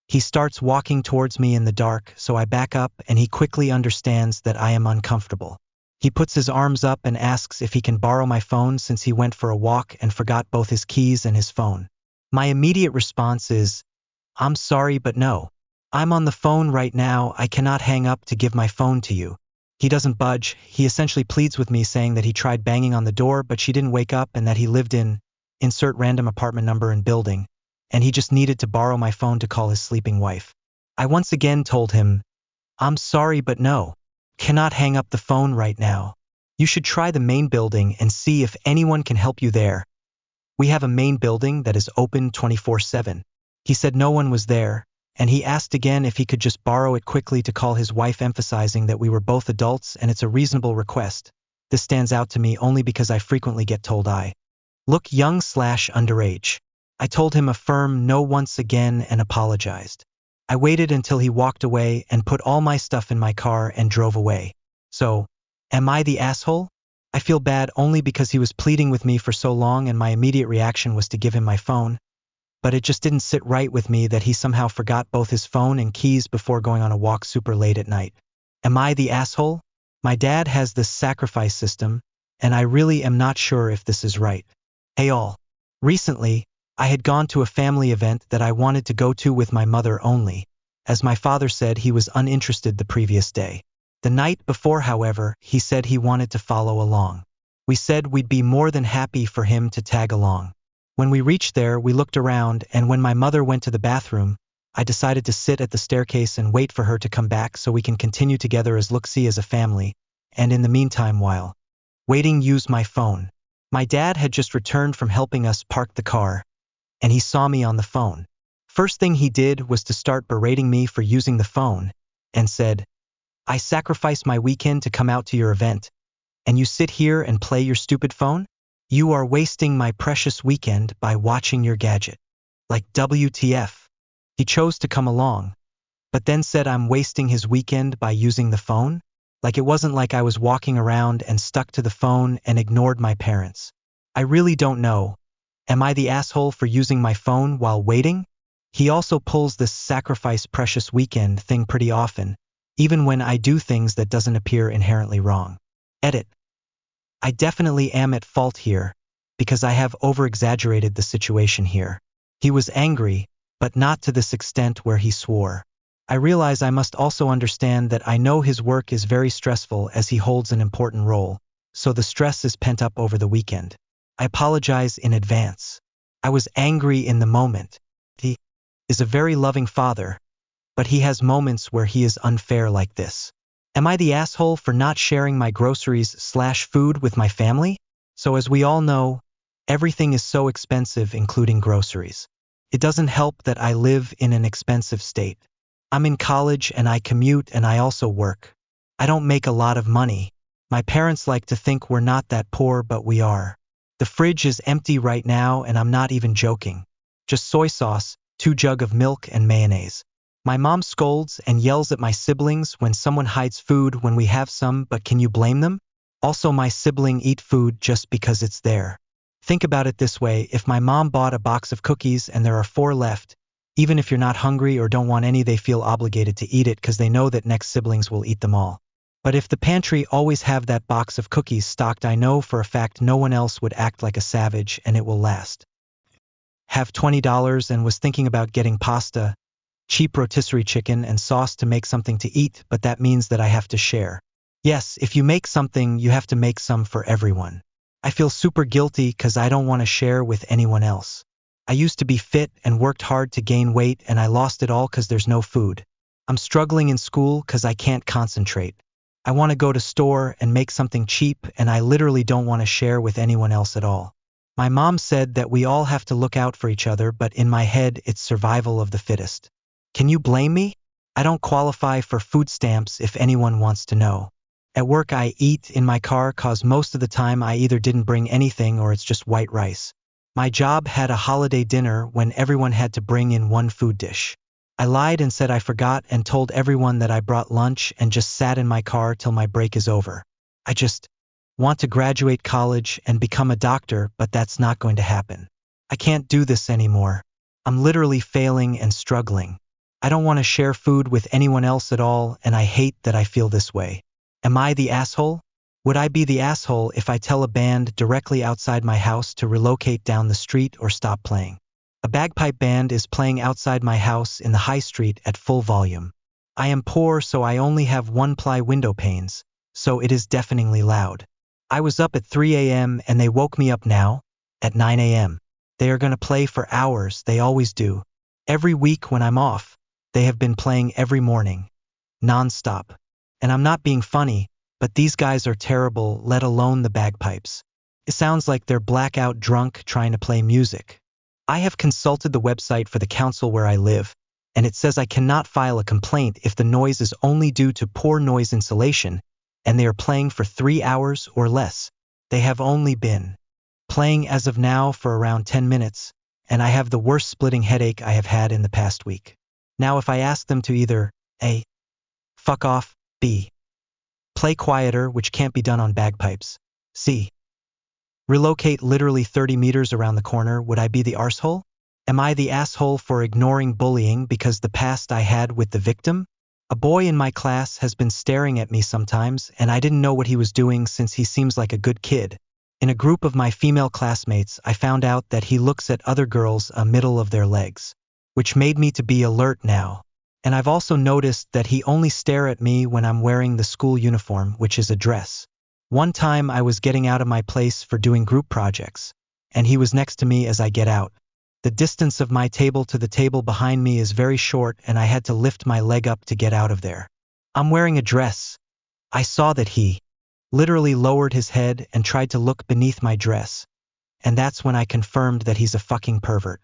He starts walking towards me in the dark, so I back up and he quickly understands that I am uncomfortable. He puts his arms up and asks if he can borrow my phone since he went for a walk and forgot both his keys and his phone. My immediate response is, "I'm sorry, but no. I'm on the phone right now, I cannot hang up to give my phone to you." He doesn't budge. He essentially pleads with me saying that he tried banging on the door but she didn't wake up and that he lived in, insert random apartment number and building, and he just needed to borrow my phone to call his sleeping wife. I once again told him, "I'm sorry, but no. Cannot hang up the phone right now. You should try the main building and see if anyone can help you there. We have a main building that is open 24/7. He said no one was there, and he asked again if he could just borrow it quickly to call his wife, emphasizing that we were both adults and it's a reasonable request. This stands out to me only because I frequently get told I look young/underage. I told him a firm no once again and apologized. I waited until he walked away and put all my stuff in my car and drove away. So, am I the asshole? I feel bad only because he was pleading with me for so long and my immediate reaction was to give him my phone. But it just didn't sit right with me that he somehow forgot both his phone and keys before going on a walk super late at night. Am I the asshole? My dad has this sacrifice system, and I really am not sure if this is right. Hey all. Recently, I had gone to a family event that I wanted to go to with my mother only, as my father said he was uninterested the previous day. The night before, however, he said he wanted to follow along. We said we'd be more than happy for him to tag along. When we reached there, we looked around, and when my mother went to the bathroom, I decided to sit at the staircase and wait for her to come back so we can continue together as look-see as a family, and in the meantime while waiting use my phone. My dad had just returned from helping us park the car, and he saw me on the phone. First thing he did was to start berating me for using the phone, and said, "I sacrificed my weekend to come out to your event, and you sit here and play your stupid phone? You are wasting my precious weekend by watching your gadget. Like WTF. He chose to come along, but then said I'm wasting his weekend by using the phone? Like it wasn't like I was walking around and stuck to the phone and ignored my parents. I really don't know. Am I the asshole for using my phone while waiting?" He also pulls this sacrifice precious weekend thing pretty often, even when I do things that doesn't appear inherently wrong. Edit. I definitely am at fault here, because I have over-exaggerated the situation here. He was angry, but not to this extent where he swore. I realize I must also understand that I know his work is very stressful as he holds an important role, so the stress is pent up over the weekend. I apologize in advance. I was angry in the moment. He is a very loving father, but he has moments where he is unfair like this. Am I the asshole for not sharing my groceries/food with my family? So as we all know, everything is so expensive, including groceries. It doesn't help that I live in an expensive state. I'm in college and I commute and I also work. I don't make a lot of money. My parents like to think we're not that poor, but we are. The fridge is empty right now and I'm not even joking. Just soy sauce, 2 jugs of milk and mayonnaise. My mom scolds and yells at my siblings when someone hides food when we have some, but can you blame them? Also, my sibling eat food just because it's there. Think about it this way, if my mom bought a box of cookies and there are 4 left, even if you're not hungry or don't want any, they feel obligated to eat it because they know that next siblings will eat them all. But if the pantry always have that box of cookies stocked, I know for a fact no one else would act like a savage and it will last. Have $20 and was thinking about getting pasta, cheap rotisserie chicken and sauce to make something to eat, but that means that I have to share. Yes, if you make something, you have to make some for everyone. I feel super guilty because I don't want to share with anyone else. I used to be fit and worked hard to gain weight and I lost it all because there's no food. I'm struggling in school because I can't concentrate. I want to go to store and make something cheap, and I literally don't want to share with anyone else at all. My mom said that we all have to look out for each other, but in my head it's survival of the fittest. Can you blame me? I don't qualify for food stamps if anyone wants to know. At work I eat in my car cause most of the time I either didn't bring anything or it's just white rice. My job had a holiday dinner when everyone had to bring in one food dish. I lied and said I forgot and told everyone that I brought lunch and just sat in my car till my break is over. I just want to graduate college and become a doctor, but that's not going to happen. I can't do this anymore. I'm literally failing and struggling. I don't want to share food with anyone else at all, and I hate that I feel this way. Am I the asshole? Would I be the asshole if I tell a band directly outside my house to relocate down the street or stop playing? A bagpipe band is playing outside my house in the high street at full volume. I am poor, so I only have one-ply window panes, so it is deafeningly loud. I was up at 3 a.m. and they woke me up now, at 9 a.m. They are going to play for hours, they always do. Every week when I'm off, they have been playing every morning, non-stop. And I'm not being funny, but these guys are terrible, let alone the bagpipes. It sounds like they're blackout drunk trying to play music. I have consulted the website for the council where I live, and it says I cannot file a complaint if the noise is only due to poor noise insulation, and they are playing for 3 hours or less. They have only been playing as of now for around 10 minutes, and I have the worst splitting headache I have had in the past week. Now if I ask them to either A. Fuck off, B. Play quieter, which can't be done on bagpipes, C. Relocate literally 30 meters around the corner, would I be the arsehole? Am I the asshole for ignoring bullying because the past I had with the victim? A boy in my class has been staring at me sometimes, and I didn't know what he was doing since he seems like a good kid. In a group of my female classmates, I found out that he looks at other girls a middle of their legs, which made me to be alert now. And I've also noticed that he only stare at me when I'm wearing the school uniform, which is a dress. One time I was getting out of my place for doing group projects, and he was next to me as I get out. The distance of my table to the table behind me is very short, and I had to lift my leg up to get out of there. I'm wearing a dress. I saw that he literally lowered his head and tried to look beneath my dress. And that's when I confirmed that he's a fucking pervert.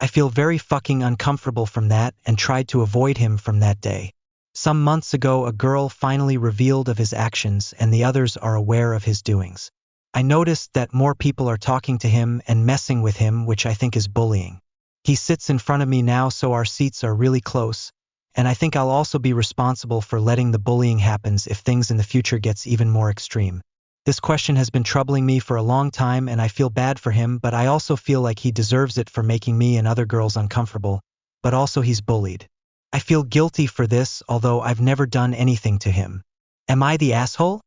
I feel very fucking uncomfortable from that and tried to avoid him from that day. Some months ago, a girl finally revealed of his actions and the others are aware of his doings. I noticed that more people are talking to him and messing with him, which I think is bullying. He sits in front of me now, so our seats are really close, and I think I'll also be responsible for letting the bullying happen if things in the future gets even more extreme. This question has been troubling me for a long time, and I feel bad for him, but I also feel like he deserves it for making me and other girls uncomfortable, but also he's bullied. I feel guilty for this, although I've never done anything to him. Am I the asshole?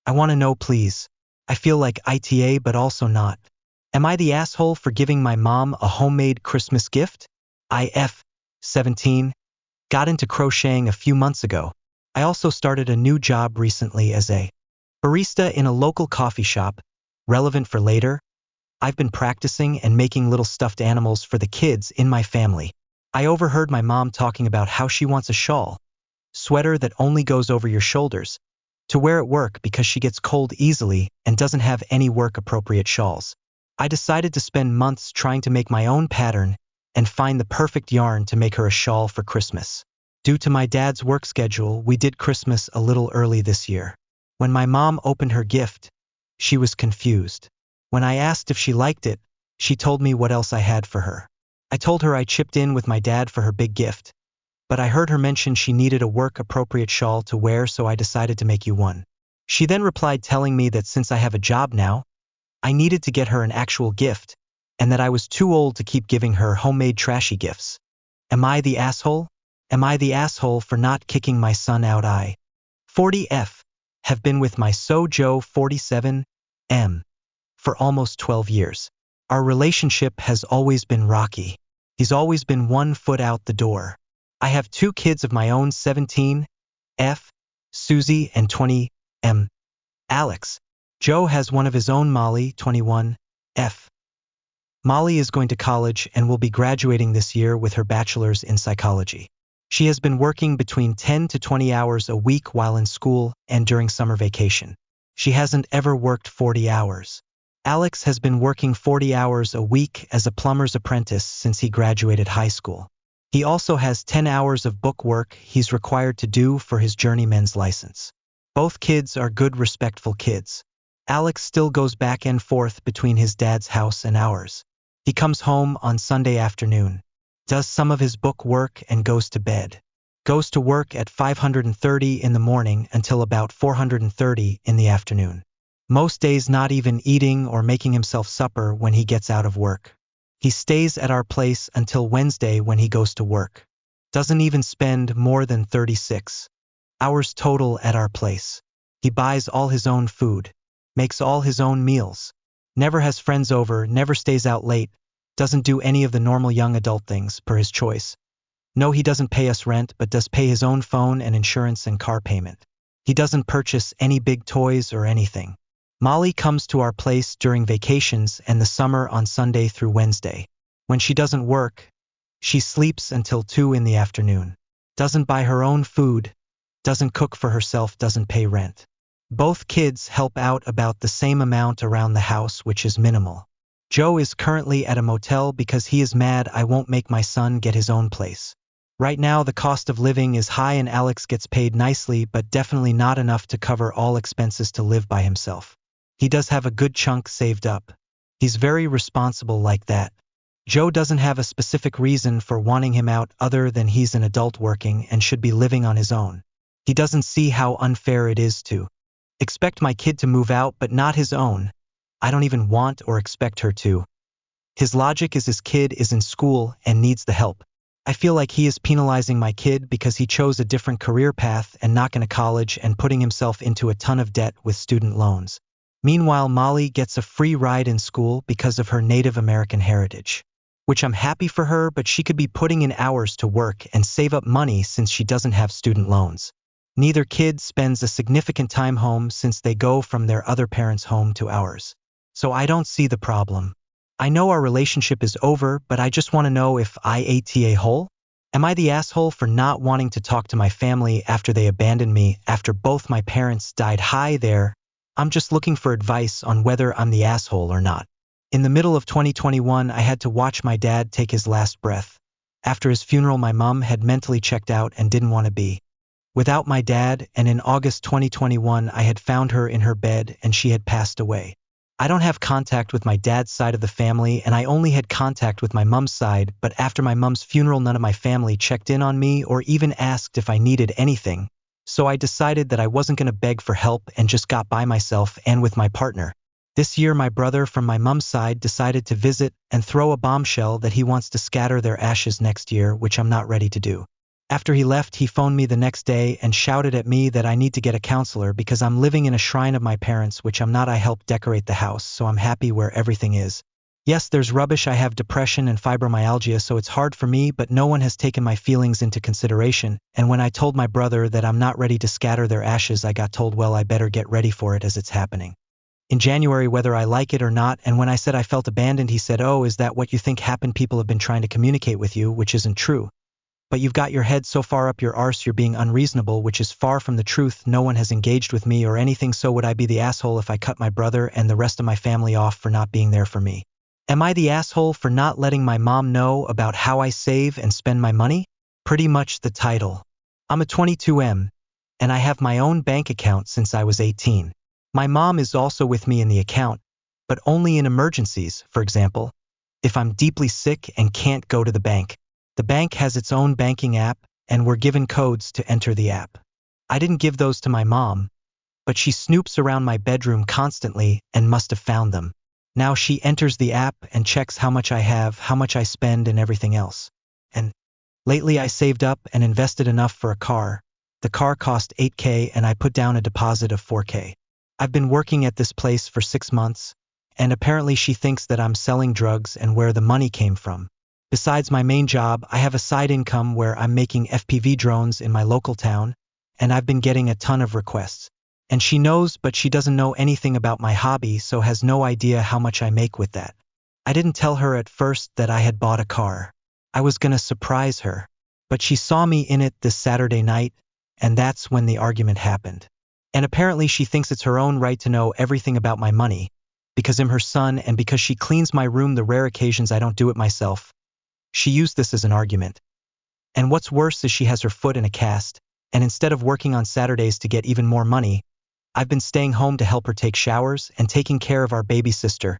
I want to know, please. I feel like AITA, but also not. Am I the asshole for giving my mom a homemade Christmas gift? IF 17. Got into crocheting a few months ago. I also started a new job recently as a barista in a local coffee shop. Relevant for later. I've been practicing and making little stuffed animals for the kids in my family. I overheard my mom talking about how she wants a shawl, sweater that only goes over your shoulders, to wear at work because she gets cold easily and doesn't have any work-appropriate shawls. I decided to spend months trying to make my own pattern and find the perfect yarn to make her a shawl for Christmas. Due to my dad's work schedule, we did Christmas a little early this year. When my mom opened her gift, she was confused. When I asked if she liked it, she told me what else I had for her. I told her I chipped in with my dad for her big gift, but I heard her mention she needed a work-appropriate shawl to wear, so I decided to make you one. She then replied telling me that since I have a job now, I needed to get her an actual gift, and that I was too old to keep giving her homemade trashy gifts. Am I the asshole? Am I the asshole for not kicking my son out? I, 40F, have been with my Sojo 47M for almost 12 years. Our relationship has always been rocky. He's always been 1 foot out the door. I have 2 kids of my own, 17F, Susie, and 20M, Alex. Joe has one of his own, Molly, 21F. Molly is going to college and will be graduating this year with her bachelor's in psychology. She has been working between 10 to 20 hours a week while in school and during summer vacation. She hasn't ever worked 40 hours. Alex has been working 40 hours a week as a plumber's apprentice since he graduated high school. He also has 10 hours of book work he's required to do for his journeyman's license. Both kids are good, respectful kids. Alex still goes back and forth between his dad's house and ours. He comes home on Sunday afternoon, does some of his book work and goes to bed. Goes to work at 5:30 in the morning until about 4:30 in the afternoon. Most days not even eating or making himself supper when he gets out of work. He stays at our place until Wednesday when he goes to work. Doesn't even spend more than 36 hours total at our place. He buys all his own food, makes all his own meals, never has friends over, never stays out late, doesn't do any of the normal young adult things per his choice. No, he doesn't pay us rent but does pay his own phone and insurance and car payment. He doesn't purchase any big toys or anything. Molly comes to our place during vacations and the summer on Sunday through Wednesday. When she doesn't work, she sleeps until 2 in the afternoon. Doesn't buy her own food, doesn't cook for herself, doesn't pay rent. Both kids help out about the same amount around the house, which is minimal. Joe is currently at a motel because he is mad I won't make my son get his own place. Right now the cost of living is high and Alex gets paid nicely but definitely not enough to cover all expenses to live by himself. He does have a good chunk saved up. He's very responsible like that. Joe doesn't have a specific reason for wanting him out other than he's an adult working and should be living on his own. He doesn't see how unfair it is to expect my kid to move out but not his own. I don't even want or expect her to. His logic is his kid is in school and needs the help. I feel like he is penalizing my kid because he chose a different career path and not going to college and putting himself into a ton of debt with student loans. Meanwhile, Molly gets a free ride in school because of her Native American heritage. Which I'm happy for her, but she could be putting in hours to work and save up money since she doesn't have student loans. Neither kid spends a significant time home since they go from their other parents' home to ours. So I don't see the problem. I know our relationship is over, but I just want to know if IATA whole? Am I the asshole for not wanting to talk to my family after they abandoned me after both my parents died? Hi there. I'm just looking for advice on whether I'm the asshole or not. In the middle of 2021, I had to watch my dad take his last breath. After his funeral, my mom had mentally checked out and didn't want to be without my dad, and in August 2021, I had found her in her bed and she had passed away. I don't have contact with my dad's side of the family and I only had contact with my mom's side, but after my mom's funeral, none of my family checked in on me or even asked if I needed anything. So I decided that I wasn't going to beg for help and just got by myself and with my partner. This year, my brother from my mom's side decided to visit and throw a bombshell that he wants to scatter their ashes next year, which I'm not ready to do. After he left, he phoned me the next day and shouted at me that I need to get a counselor because I'm living in a shrine of my parents, which I'm not. I helped decorate the house, so I'm happy where everything is. Yes, there's rubbish. I have depression and fibromyalgia, so it's hard for me, but no one has taken my feelings into consideration. And when I told my brother that I'm not ready to scatter their ashes, I got told, well, I better get ready for it as it's happening in January, whether I like it or not. And when I said I felt abandoned, he said, oh, is that what you think happened? People have been trying to communicate with you, which isn't true. But you've got your head so far up your arse, you're being unreasonable, which is far from the truth. No one has engaged with me or anything, so would I be the asshole if I cut my brother and the rest of my family off for not being there for me? Am I the asshole for not letting my mom know about how I save and spend my money? Pretty much the title. I'm a 22M, and I have my own bank account since I was 18. My mom is also with me in the account, but only in emergencies. For example, if I'm deeply sick and can't go to the bank. The bank has its own banking app, and we're given codes to enter the app. I didn't give those to my mom, but she snoops around my bedroom constantly and must have found them. Now she enters the app and checks how much I have, how much I spend, and everything else. And lately I saved up and invested enough for a car. The car cost $8K and I put down a deposit of $4K. I've been working at this place for 6 months, and apparently she thinks that I'm selling drugs and where the money came from. Besides my main job, I have a side income where I'm making FPV drones in my local town, and I've been getting a ton of requests. And she knows, but she doesn't know anything about my hobby, so has no idea how much I make with that. I didn't tell her at first that I had bought a car. I was gonna surprise her. but she saw me in it this Saturday night, and that's when the argument happened. And apparently she thinks it's her own right to know everything about my money, because I'm her son and because she cleans my room the rare occasions I don't do it myself. She used this as an argument. And what's worse is she has her foot in a cast, and instead of working on Saturdays to get even more money, I've been staying home to help her take showers and taking care of our baby sister.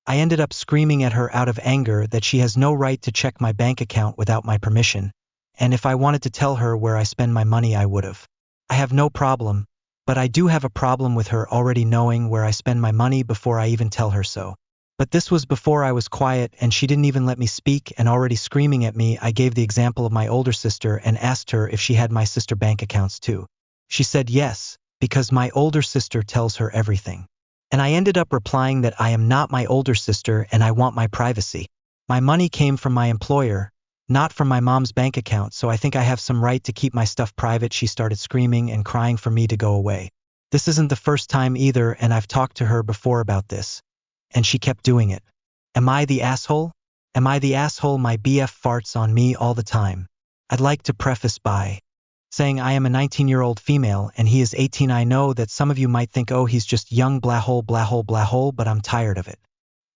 I ended up screaming at her out of anger that she has no right to check my bank account without my permission, and if I wanted to tell her where I spend my money I would've. I have no problem, but I do have a problem with her already knowing where I spend my money before I even tell her so. But this was before I was quiet and she didn't even let me speak, and already screaming at me I gave the example of my older sister and asked her if she had my sister bank accounts too. She said yes, because my older sister tells her everything. And I ended up replying that I am not my older sister and I want my privacy. My money came from my employer, not from my mom's bank account, so I think I have some right to keep my stuff private. She started screaming and crying for me to go away. This isn't the first time either, and I've talked to her before about this. And she kept doing it. Am I the asshole? Am I the asshole? My BF farts on me all the time. I'd like to preface by saying I am a 19-year-old female and he is 18. I know that some of you might think, oh, he's just young, blah hole, blah hole, blah hole, but I'm tired of it.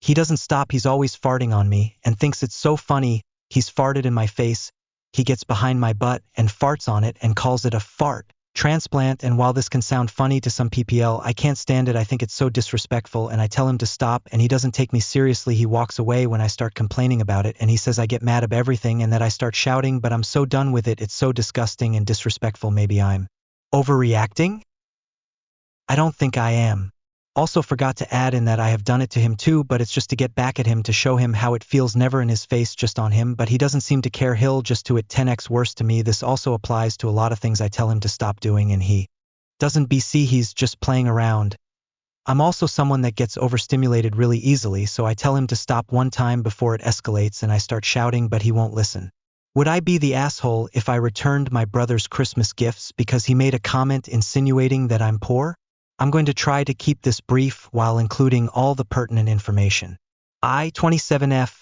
He doesn't stop, he's always farting on me and thinks it's so funny. He's farted in my face, he gets behind my butt and farts on it and calls it a fart transplant, and while this can sound funny to some PPL, I can't stand it. I think it's so disrespectful, and I tell him to stop and he doesn't take me seriously. He walks away when I start complaining about it, and he says I get mad at everything and that I start shouting, but I'm so done with it. It's so disgusting and disrespectful. Maybe I'm overreacting? I don't think I am. Also forgot to add in that I have done it to him too, but it's just to get back at him, to show him how it feels, never in his face, just on him, but he doesn't seem to care. He'll just do it 10x worse to me. This also applies to a lot of things I tell him to stop doing and he doesn't. BC, he's just playing around. I'm also someone that gets overstimulated really easily, so I tell him to stop one time before it escalates and I start shouting, but he won't listen. Would I be the asshole if I returned my brother's Christmas gifts because he made a comment insinuating that I'm poor? I'm going to try to keep this brief while including all the pertinent information. I, 27F,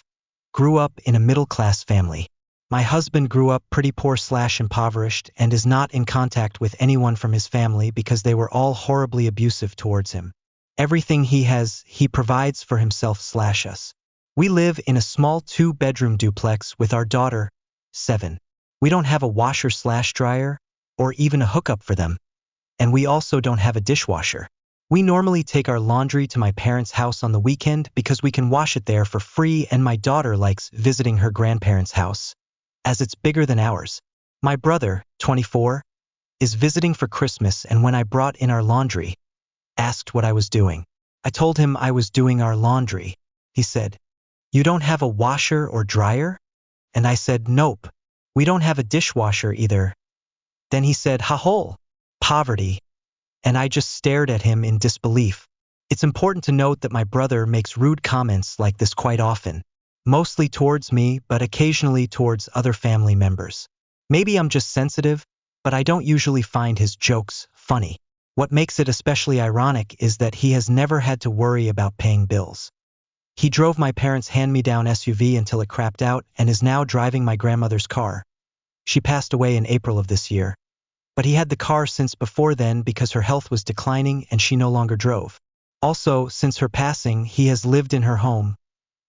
grew up in a middle-class family. My husband grew up pretty poor/impoverished and is not in contact with anyone from his family because they were all horribly abusive towards him. Everything he has, he provides for himself/us. We live in a small 2-bedroom duplex with our daughter, 7. We don't have a washer/dryer or even a hookup for them. And we also don't have a dishwasher. We normally take our laundry to my parents' house on the weekend because we can wash it there for free, and my daughter likes visiting her grandparents' house, as it's bigger than ours. My brother, 24, is visiting for Christmas, and when I brought in our laundry, asked what I was doing. I told him I was doing our laundry. He said, "You don't have a washer or dryer?" And I said, "Nope. We don't have a dishwasher either." Then he said, "Ha hole. Poverty." And I just stared at him in disbelief. It's important to note that my brother makes rude comments like this quite often, mostly towards me, but occasionally towards other family members. Maybe I'm just sensitive, but I don't usually find his jokes funny. What makes it especially ironic is that he has never had to worry about paying bills. He drove my parents' hand-me-down SUV until it crapped out and is now driving my grandmother's car. She passed away in April of this year. But he had the car since before then because her health was declining and she no longer drove. Also, since her passing, he has lived in her home,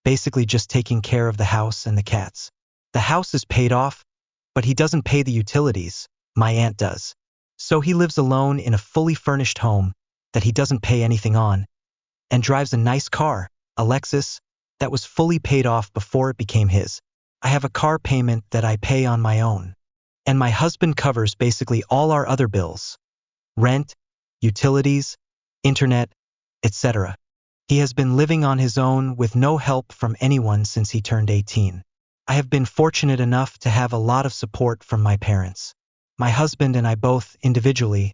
basically just taking care of the house and the cats. The house is paid off, but he doesn't pay the utilities. My aunt does. So he lives alone in a fully furnished home that he doesn't pay anything on, and drives a nice car, a Lexus, that was fully paid off before it became his. I have a car payment that I pay on my own. And my husband covers basically all our other bills: rent, utilities, internet, etc. He has been living on his own with no help from anyone since he turned 18. I have been fortunate enough to have a lot of support from my parents. My husband and I both, individually,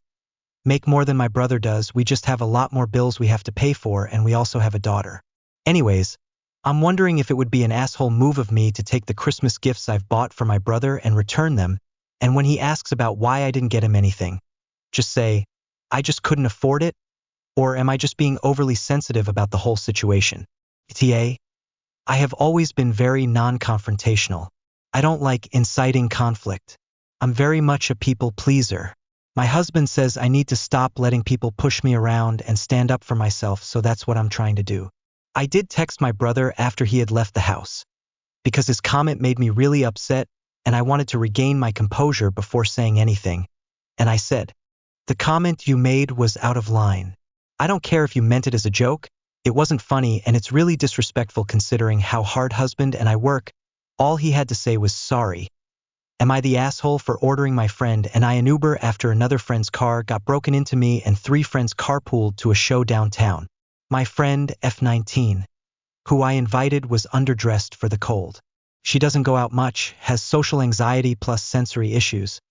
make more than my brother does. We just have a lot more bills we have to pay for, and we also have a daughter. Anyways, I'm wondering if it would be an asshole move of me to take the Christmas gifts I've bought for my brother and return them, and when he asks about why I didn't get him anything, just say, "I just couldn't afford it," or am I just being overly sensitive about the whole situation? I have always been very non-confrontational. I don't like inciting conflict. I'm very much a people pleaser. My husband says I need to stop letting people push me around and stand up for myself, so that's what I'm trying to do. I did text my brother after he had left the house, because his comment made me really upset and I wanted to regain my composure before saying anything. And I said, "The comment you made was out of line. I don't care if you meant it as a joke. It wasn't funny and it's really disrespectful considering how hard husband and I work." All he had to say was sorry. Am I the asshole for ordering my friend and I an Uber after another friend's car got broken into me and 3 friends carpooled to a show downtown? My friend, F19, who I invited, was underdressed for the cold. She doesn't go out much, has social anxiety plus sensory issues.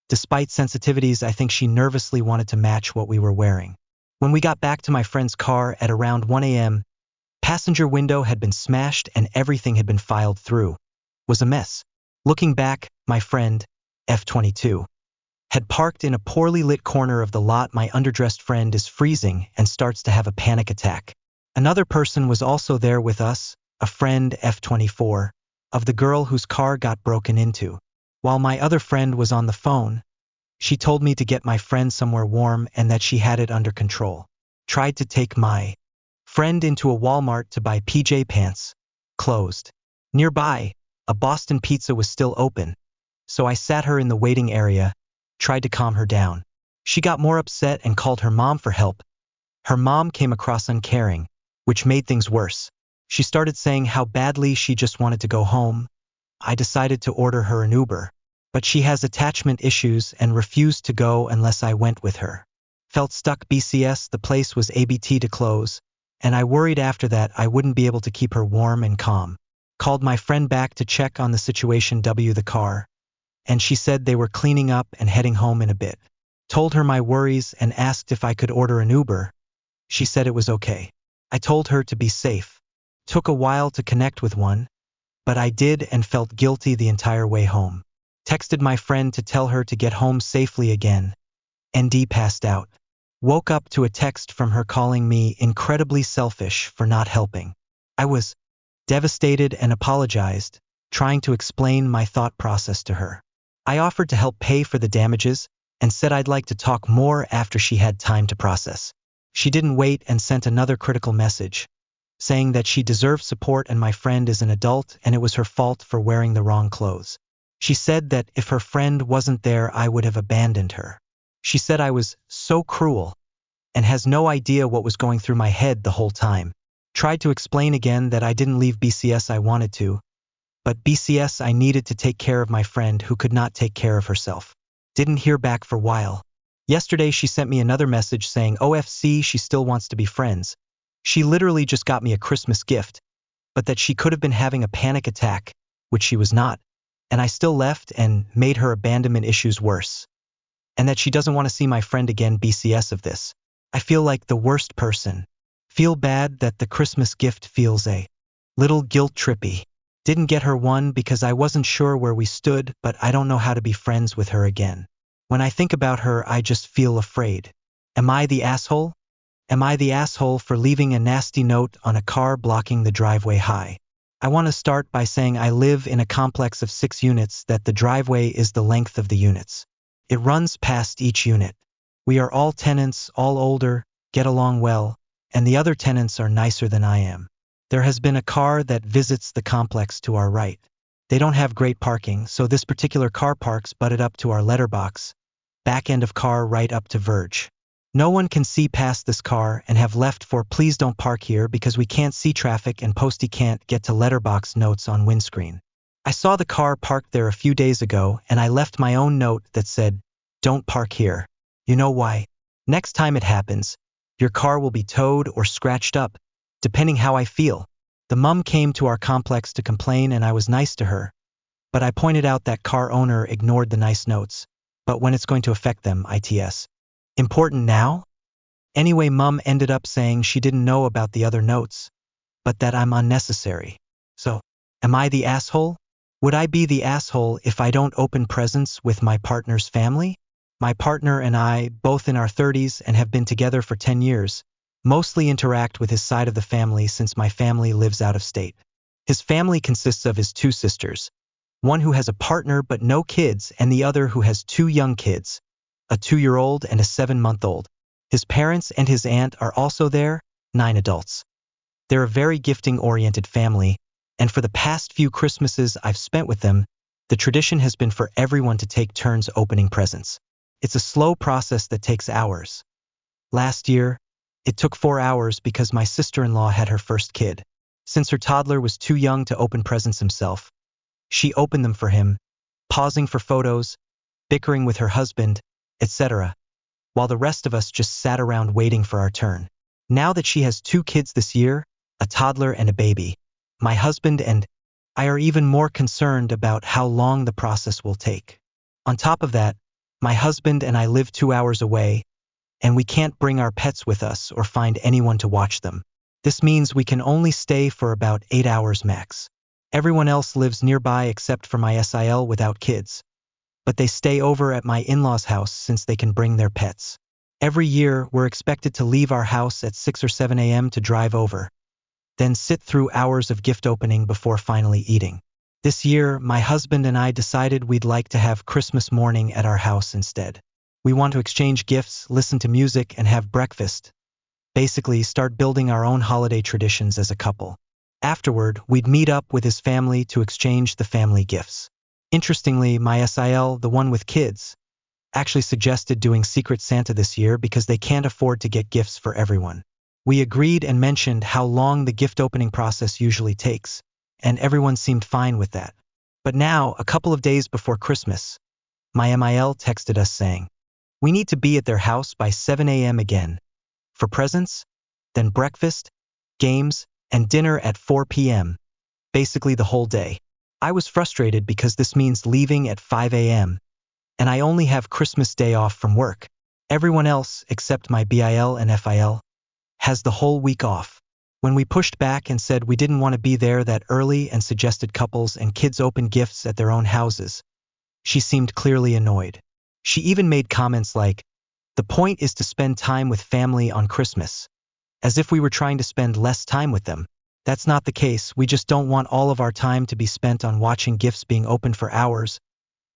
Despite sensitivities, I think she nervously wanted to match what we were wearing. When we got back to my friend's car at around 1 a.m., passenger window had been smashed and everything had been filed through. Was a mess. Looking back, my friend, F22, had parked in a poorly lit corner of the lot. My underdressed friend is freezing and starts to have a panic attack. Another person was also there with us, a friend, F24, of the girl whose car got broken into. While my other friend was on the phone, she told me to get my friend somewhere warm and that she had it under control. Tried to take my friend into a Walmart to buy PJ pants. Closed. Nearby, a Boston Pizza was still open, so I sat her in the waiting area, tried to calm her down. She got more upset and called her mom for help. Her mom came across uncaring, which made things worse. She started saying how badly she just wanted to go home. I decided to order her an Uber, but she has attachment issues and refused to go unless I went with her. Felt stuck. BCS, the place was ABT to close, and I worried after that I wouldn't be able to keep her warm and calm. Called my friend back to check on the situation, the car, and she said they were cleaning up and heading home in a bit. Told her my worries and asked if I could order an Uber. She said it was okay. I told her to be safe. Took a while to connect with one, but I did and felt guilty the entire way home. Texted my friend to tell her to get home safely again. ND passed out. Woke up to a text from her calling me incredibly selfish for not helping. I was devastated and apologized, trying to explain my thought process to her. I offered to help pay for the damages and said I'd like to talk more after she had time to process. She didn't wait and sent another critical message, saying that she deserved support and my friend is an adult and it was her fault for wearing the wrong clothes. She said that if her friend wasn't there, I would have abandoned her. She said I was so cruel and has no idea what was going through my head the whole time. Tried to explain again that I didn't leave BCS, I wanted to, but BCS, I needed to take care of my friend who could not take care of herself. Didn't hear back for a while. Yesterday she sent me another message saying OFC she still wants to be friends. She literally just got me a Christmas gift, but that she could have been having a panic attack, which she was not, and I still left and made her abandonment issues worse. And that she doesn't want to see my friend again. BCS of this. I feel like the worst person. Feel bad that the Christmas gift feels a little guilt trippy. Didn't get her one because I wasn't sure where we stood, but I don't know how to be friends with her again. When I think about her, I just feel afraid. Am I the asshole? Am I the asshole for leaving a nasty note on a car blocking the driveway? Hi. I want to start by saying I live in a complex of 6 units, that the driveway is the length of the units. It runs past each unit. We are all tenants, all older, get along well, and the other tenants are nicer than I am. There has been a car that visits the complex to our right. They don't have great parking, so this particular car parks butted up to our letterbox, back end of car right up to verge. No one can see past this car and have left for "please don't park here" because we can't see traffic and Posty can't get to letterbox notes on windscreen. I saw the car parked there a few days ago and I left my own note that said, "Don't park here." You know why? Next time it happens, your car will be towed or scratched up, depending how I feel. The mom came to our complex to complain and I was nice to her, but I pointed out that car owner ignored the nice notes. But when it's going to affect them, ITS. Important now? Anyway, mom ended up saying she didn't know about the other notes, but that I'm unnecessary. So, am I the asshole? Would I be the asshole if I don't open presents with my partner's family? My partner and I, both in our 30s and have been together for 10 years, mostly interact with his side of the family since my family lives out of state. His family consists of his 2 sisters, one who has a partner but no kids and the other who has 2 young kids, a 2-year-old and a 7-month-old. His parents and his aunt are also there, 9 adults. They're a very gifting-oriented family, and for the past few Christmases I've spent with them, the tradition has been for everyone to take turns opening presents. It's a slow process that takes hours. Last year, it took 4 hours because my sister-in-law had her first kid. Since her toddler was too young to open presents himself, she opened them for him, pausing for photos, bickering with her husband, etc., while the rest of us just sat around waiting for our turn. Now that she has 2 kids this year, a toddler and a baby, my husband and I are even more concerned about how long the process will take. On top of that, my husband and I live 2 hours away, and we can't bring our pets with us or find anyone to watch them. This means we can only stay for about 8 hours max. Everyone else lives nearby except for my SIL without kids, but they stay over at my in-laws' house since they can bring their pets. Every year, we're expected to leave our house at 6 or 7 a.m. to drive over, then sit through hours of gift opening before finally eating. This year, my husband and I decided we'd like to have Christmas morning at our house instead. We want to exchange gifts, listen to music, and have breakfast. Basically, start building our own holiday traditions as a couple. Afterward, we'd meet up with his family to exchange the family gifts. Interestingly, my SIL, the one with kids, actually suggested doing Secret Santa this year because they can't afford to get gifts for everyone. We agreed and mentioned how long the gift opening process usually takes, and everyone seemed fine with that. But now, a couple of days before Christmas, my MIL texted us saying, "We need to be at their house by 7 a.m. again. For presents, then breakfast, games, and dinner at 4 p.m. Basically the whole day." I was frustrated because this means leaving at 5 a.m., and I only have Christmas Day off from work. Everyone else, except my BIL and FIL, has the whole week off. When we pushed back and said we didn't want to be there that early and suggested couples and kids open gifts at their own houses, she seemed clearly annoyed. She even made comments like, "The point is to spend time with family on Christmas," as if we were trying to spend less time with them. That's not the case. We just don't want all of our time to be spent on watching gifts being opened for hours,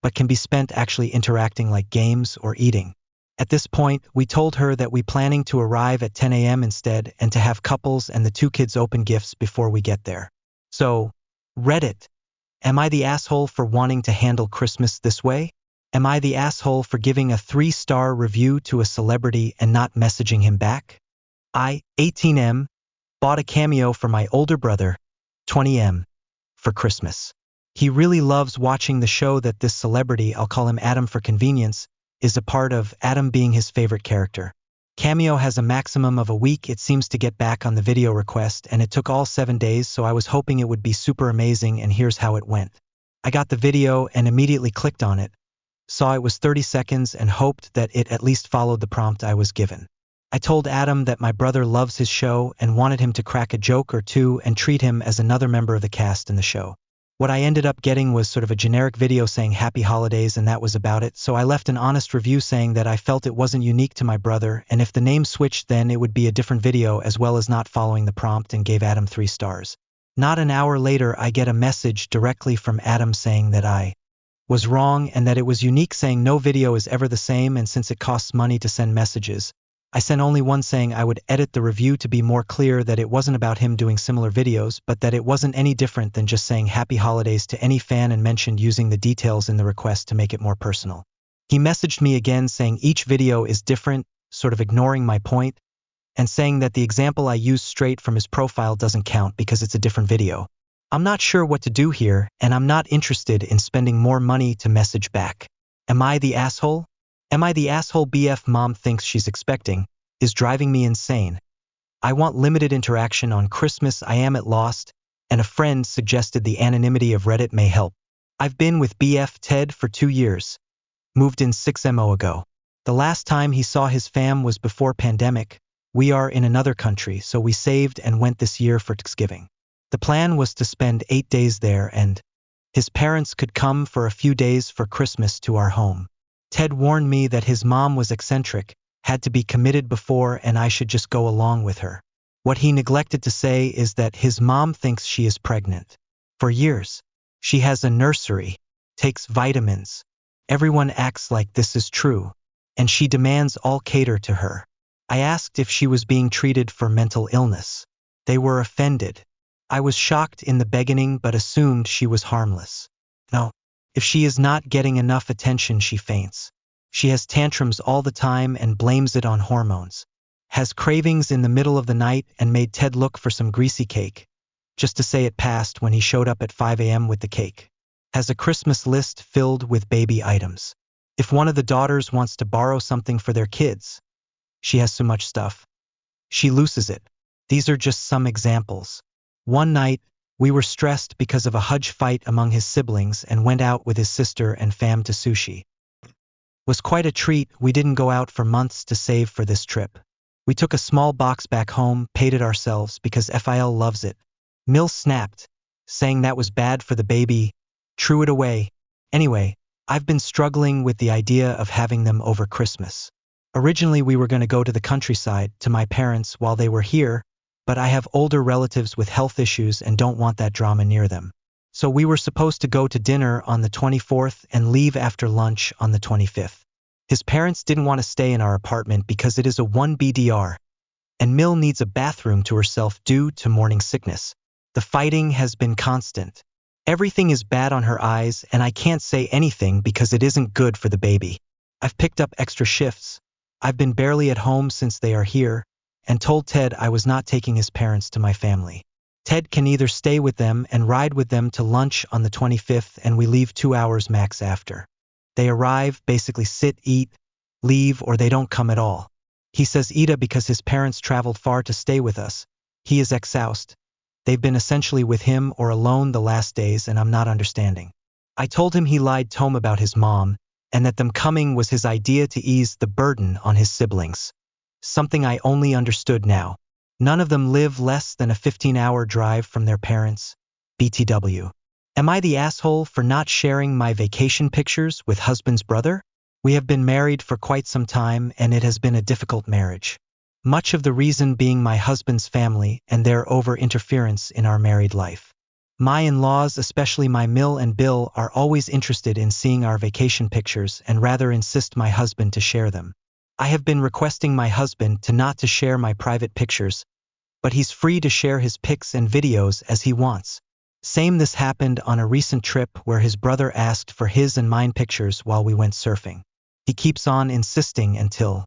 but can be spent actually interacting like games or eating. At this point, we told her that we planning to arrive at 10 a.m. instead and to have couples and the 2 kids open gifts before we get there. So, Reddit, am I the asshole for wanting to handle Christmas this way? Am I the asshole for giving a 3-star review to a celebrity and not messaging him back? I, 18M, bought a cameo for my older brother, 20M, for Christmas. He really loves watching the show that this celebrity, I'll call him Adam for convenience, is a part of, Adam being his favorite character. Cameo has a maximum of a week it seems to get back on the video request, and it took all 7 days, so I was hoping it would be super amazing, and here's how it went. I got the video and immediately clicked on it, saw it was 30 seconds and hoped that it at least followed the prompt I was given. I told Adam that my brother loves his show and wanted him to crack a joke or two and treat him as another member of the cast in the show. What I ended up getting was sort of a generic video saying happy holidays, and that was about it, so I left an honest review saying that I felt it wasn't unique to my brother, and if the name switched then it would be a different video, as well as not following the prompt, and gave Adam 3 stars. Not an hour later I get a message directly from Adam saying that I was wrong and that it was unique, saying no video is ever the same, and since it costs money to send messages, I sent only one saying I would edit the review to be more clear that it wasn't about him doing similar videos, but that it wasn't any different than just saying happy holidays to any fan, and mentioned using the details in the request to make it more personal. He messaged me again saying each video is different, sort of ignoring my point, and saying that the example I used straight from his profile doesn't count because it's a different video. I'm not sure what to do here, and I'm not interested in spending more money to message back. Am I the asshole? Am I the asshole BF mom thinks she's expecting, is driving me insane? I want limited interaction on Christmas. I am at lost, and a friend suggested the anonymity of Reddit may help. I've been with BF Ted for 2 years. Moved in 6 mo ago. The last time he saw his fam was before pandemic. We are in another country, so we saved and went this year for Thanksgiving. The plan was to spend 8 days there, and his parents could come for a few days for Christmas to our home. Ted warned me that his mom was eccentric, had to be committed before, and I should just go along with her. What he neglected to say is that his mom thinks she is pregnant. For years, She has a nursery, takes vitamins. Everyone acts like this is true, and she demands all cater to her. I asked if she was being treated for mental illness. They were offended. I was shocked in the beginning but assumed she was harmless. No, if she is not getting enough attention she faints. She has tantrums all the time and blames it on hormones. Has cravings in the middle of the night and made Ted look for some greasy cake, just to say it passed when he showed up at 5 a.m. with the cake. Has a Christmas list filled with baby items. If one of the daughters wants to borrow something for their kids, she has so much stuff. She loses it. These are just some examples. One night, we were stressed because of a huge fight among his siblings and went out with his sister and fam to sushi. Was quite a treat. We didn't go out for months to save for this trip. We took a small box back home, paid it ourselves because FIL loves it. Mill snapped, saying that was bad for the baby, threw it away. Anyway, I've been struggling with the idea of having them over Christmas. Originally we were going to go to the countryside, to my parents while they were here, but I have older relatives with health issues and don't want that drama near them. So we were supposed to go to dinner on the 24th and leave after lunch on the 25th. His parents didn't want to stay in our apartment because it is a 1BDR, and Mill needs a bathroom to herself due to morning sickness. The fighting has been constant. Everything is bad on her eyes and I can't say anything because it isn't good for the baby. I've picked up extra shifts. I've been barely at home since they are here, and told Ted I was not taking his parents to my family. Ted can either stay with them and ride with them to lunch on the 25th and we leave 2 hours max after. They arrive, basically sit, eat, leave, or they don't come at all. He says AITA because his parents traveled far to stay with us. He is exhausted. They've been essentially with him or alone the last days and I'm not understanding. I told him he lied to him about his mom, and that them coming was his idea to ease the burden on his siblings. Something I only understood now. None of them live less than a 15-hour drive from their parents. BTW. Am I the asshole for not sharing my vacation pictures with husband's brother? We have been married for quite some time and it has been a difficult marriage. Much of the reason being my husband's family and their over-interference in our married life. My in-laws, especially my Mill and Bill, are always interested in seeing our vacation pictures and rather insist my husband to share them. I have been requesting my husband to not to share my private pictures, but he's free to share his pics and videos as he wants. Same this happened on a recent trip where his brother asked for his and mine pictures while we went surfing. He keeps on insisting until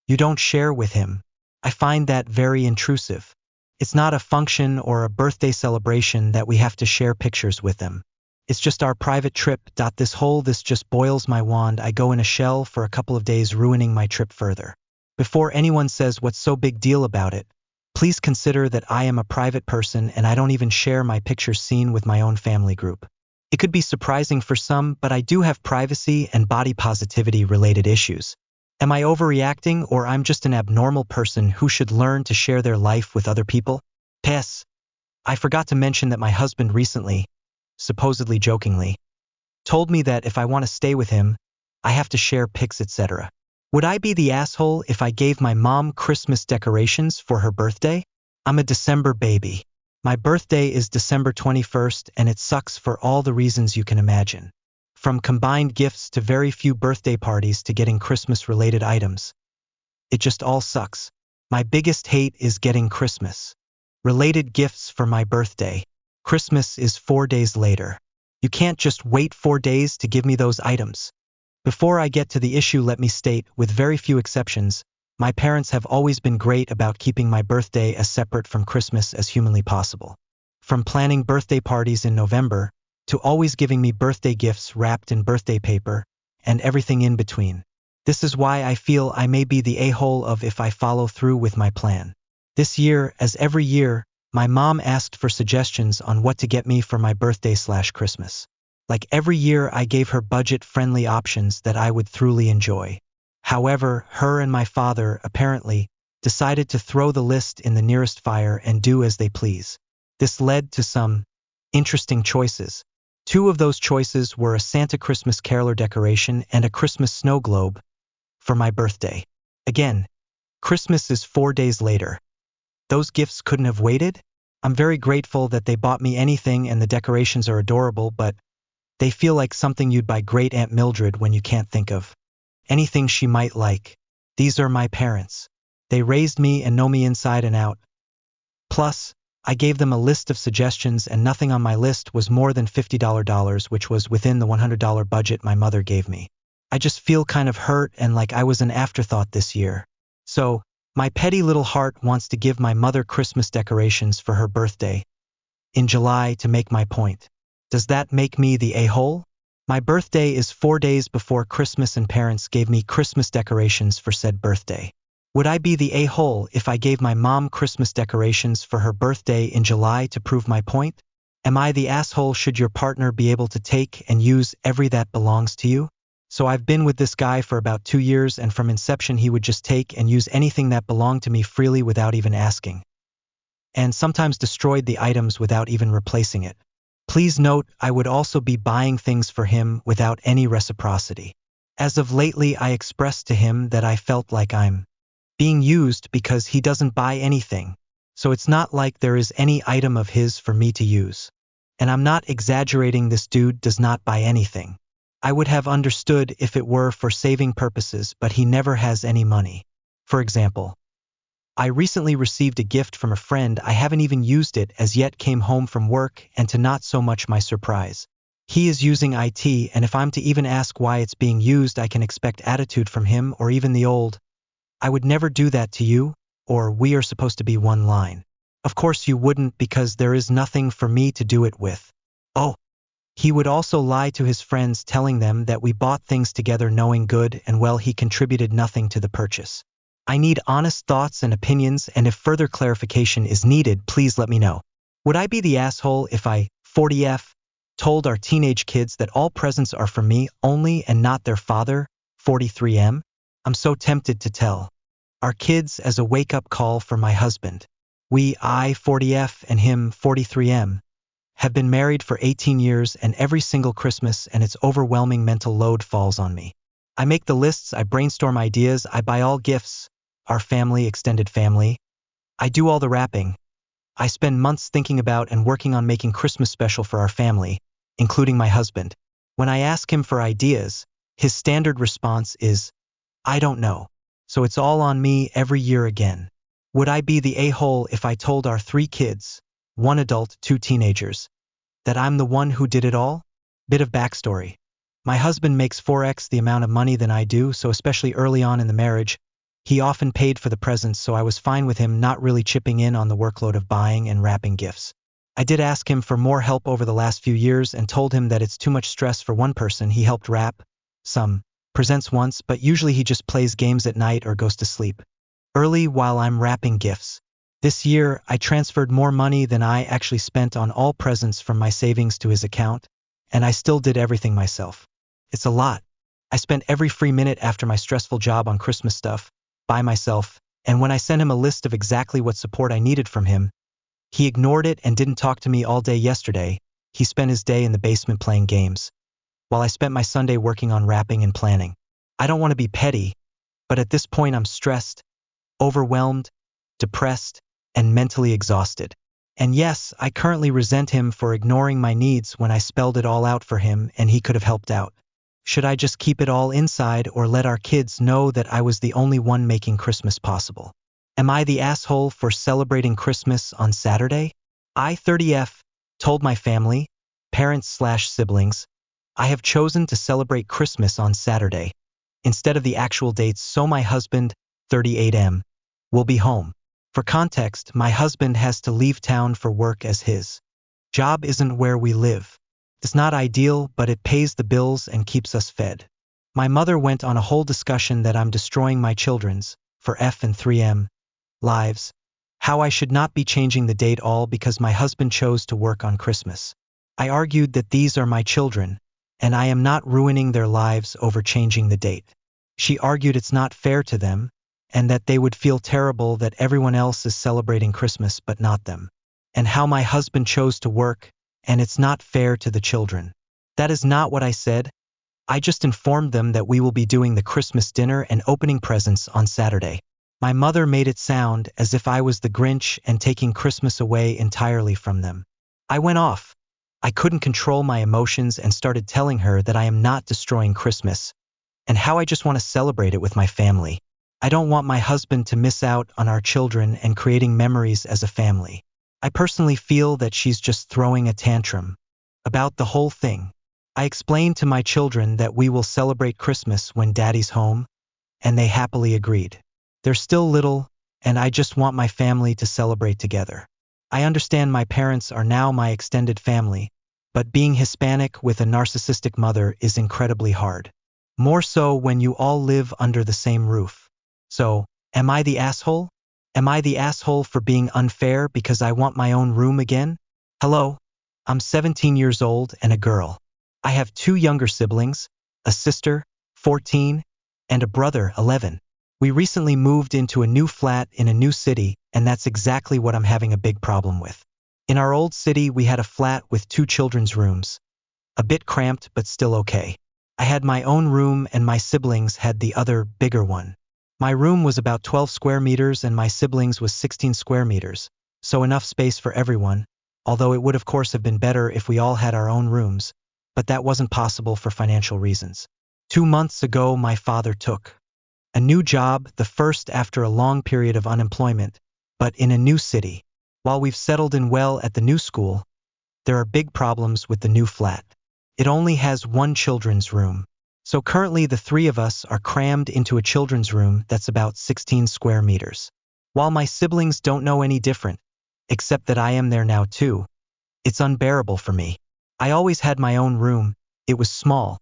you don't share with him. I find that very intrusive. It's not a function or a birthday celebration that we have to share pictures with them. It's just our private trip. This just boils my wand. I go in a shell for a couple of days, ruining my trip further. Before anyone says what's so big deal about it, please consider that I am a private person and I don't even share my pictures seen with my own family group. It could be surprising for some, but I do have privacy and body positivity related issues. Am I overreacting, or I'm just an abnormal person who should learn to share their life with other people? P.S. I forgot to mention that my husband recently, supposedly jokingly, told me that if I want to stay with him, I have to share pics, etc. Would I be the asshole if I gave my mom Christmas decorations for her birthday? I'm a December baby. My birthday is December 21st and it sucks for all the reasons you can imagine. From combined gifts to very few birthday parties to getting Christmas-related items. It just all sucks. My biggest hate is getting Christmas-related gifts for my birthday. Christmas is 4 days later. You can't just wait 4 days to give me those items. Before I get to the issue, let me state, with very few exceptions, my parents have always been great about keeping my birthday as separate from Christmas as humanly possible. From planning birthday parties in November, to always giving me birthday gifts wrapped in birthday paper, and everything in between. This is why I feel I may be the a-hole of if I follow through with my plan. This year, as every year, my mom asked for suggestions on what to get me for my birthday/Christmas. Like every year, I gave her budget-friendly options that I would thoroughly enjoy. However, her and my father, apparently, decided to throw the list in the nearest fire and do as they please. This led to some interesting choices. 2 of those choices were a Santa Christmas Caroler decoration and a Christmas snow globe for my birthday. Again, Christmas is 4 days later. Those gifts couldn't have waited? I'm very grateful that they bought me anything and the decorations are adorable, but they feel like something you'd buy Great Aunt Mildred when you can't think of anything she might like. These are my parents. They raised me and know me inside and out. Plus, I gave them a list of suggestions and nothing on my list was more than $50, which was within the $100 budget my mother gave me. I just feel kind of hurt and like I was an afterthought this year. So, my petty little heart wants to give my mother Christmas decorations for her birthday in July to make my point. Does that make me the a-hole? My birthday is 4 days before Christmas and parents gave me Christmas decorations for said birthday. Would I be the a-hole if I gave my mom Christmas decorations for her birthday in July to prove my point? Am I the asshole should your partner be able to take and use every that belongs to you? So I've been with this guy for about 2 years and from inception he would just take and use anything that belonged to me freely without even asking. And sometimes destroyed the items without even replacing it. Please note, I would also be buying things for him without any reciprocity. As of lately I expressed to him that I felt like I'm being used because he doesn't buy anything, so it's not like there is any item of his for me to use. And I'm not exaggerating, this dude does not buy anything. I would have understood if it were for saving purposes, but he never has any money. For example, I recently received a gift from a friend. I haven't even used it as yet, came home from work, and to not so much my surprise, he is using IT, and if I'm to even ask why it's being used I can expect attitude from him or even the old, I would never do that to you, or we are supposed to be one line. Of course you wouldn't because there is nothing for me to do it with. Oh, he would also lie to his friends telling them that we bought things together knowing good and well he contributed nothing to the purchase. I need honest thoughts and opinions, and if further clarification is needed please let me know. Would I be the asshole if I, 40F, told our teenage kids that all presents are for me only and not their father, 43M? I'm so tempted to tell our kids as a wake-up call for my husband. I, 40F, and him, 43M, have been married for 18 years and every single Christmas and its overwhelming mental load falls on me. I make the lists, I brainstorm ideas, I buy all gifts, our family, extended family. I do all the wrapping. I spend months thinking about and working on making Christmas special for our family, including my husband. When I ask him for ideas, his standard response is, I don't know. So it's all on me every year again. Would I be the a-hole if I told our 3 kids, 1 adult, 2 teenagers, that I'm the one who did it all? Bit of backstory. My husband makes 4x the amount of money than I do, so especially early on in the marriage, he often paid for the presents, so I was fine with him not really chipping in on the workload of buying and wrapping gifts. I did ask him for more help over the last few years and told him that it's too much stress for one person. He helped wrap some presents once, but usually he just plays games at night or goes to sleep early while I'm wrapping gifts. This year, I transferred more money than I actually spent on all presents from my savings to his account, and I still did everything myself. It's a lot. I spent every free minute after my stressful job on Christmas stuff, by myself, and when I sent him a list of exactly what support I needed from him, he ignored it and didn't talk to me all day yesterday. He spent his day in the basement playing games, while I spent my Sunday working on wrapping and planning. I don't want to be petty, but at this point I'm stressed, overwhelmed, depressed, and mentally exhausted. And yes, I currently resent him for ignoring my needs when I spelled it all out for him and he could have helped out. Should I just keep it all inside or let our kids know that I was the only one making Christmas possible? Am I the asshole for celebrating Christmas on Saturday? I, 30F, told my family, parents/siblings, I have chosen to celebrate Christmas on Saturday, instead of the actual dates, so my husband, 38M, will be home. For context, my husband has to leave town for work as his job isn't where we live. It's not ideal, but it pays the bills and keeps us fed. My mother went on a whole discussion that I'm destroying my children's, for F and 3M, lives, how I should not be changing the date all because my husband chose to work on Christmas. I argued that these are my children, and I am not ruining their lives over changing the date. She argued it's not fair to them, and that they would feel terrible that everyone else is celebrating Christmas but not them, and how my husband chose to work, and it's not fair to the children. That is not what I said. I just informed them that we will be doing the Christmas dinner and opening presents on Saturday. My mother made it sound as if I was the Grinch and taking Christmas away entirely from them. I went off. I couldn't control my emotions and started telling her that I am not destroying Christmas and how I just want to celebrate it with my family. I don't want my husband to miss out on our children and creating memories as a family. I personally feel that she's just throwing a tantrum about the whole thing. I explained to my children that we will celebrate Christmas when Daddy's home, and they happily agreed. They're still little, and I just want my family to celebrate together. I understand my parents are now my extended family, but being Hispanic with a narcissistic mother is incredibly hard. More so when you all live under the same roof. So, am I the asshole? Am I the asshole for being unfair because I want my own room again? Hello? I'm 17 years old and a girl. I have 2 younger siblings, a sister, 14, and a brother, 11. We recently moved into a new flat in a new city, and that's exactly what I'm having a big problem with. In our old city, we had a flat with 2 children's rooms. A bit cramped, but still okay. I had my own room and my siblings had the other, bigger one. My room was about 12 square meters and my siblings was 16 square meters, so enough space for everyone, although it would of course have been better if we all had our own rooms, but that wasn't possible for financial reasons. 2 months ago, my father took a new job, the first after a long period of unemployment, but in a new city. While we've settled in well at the new school, there are big problems with the new flat. It only has 1 children's room. So currently the 3 of us are crammed into a children's room that's about 16 square meters. While my siblings don't know any different, except that I am there now too, it's unbearable for me. I always had my own room, it was small,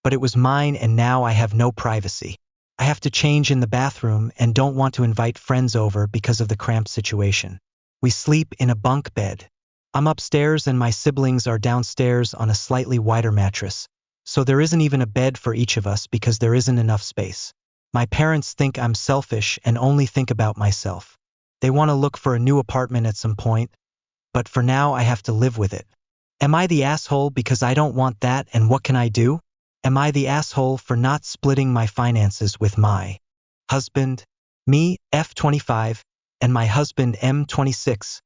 but it was mine and now I have no privacy. I have to change in the bathroom and don't want to invite friends over because of the cramped situation. We sleep in a bunk bed. I'm upstairs and my siblings are downstairs on a slightly wider mattress, so there isn't even a bed for each of us because there isn't enough space. My parents think I'm selfish and only think about myself. They want to look for a new apartment at some point, but for now I have to live with it. Am I the asshole because I don't want that and what can I do? Am I the asshole for not splitting my finances with my husband? Me, F25, and my husband, M26,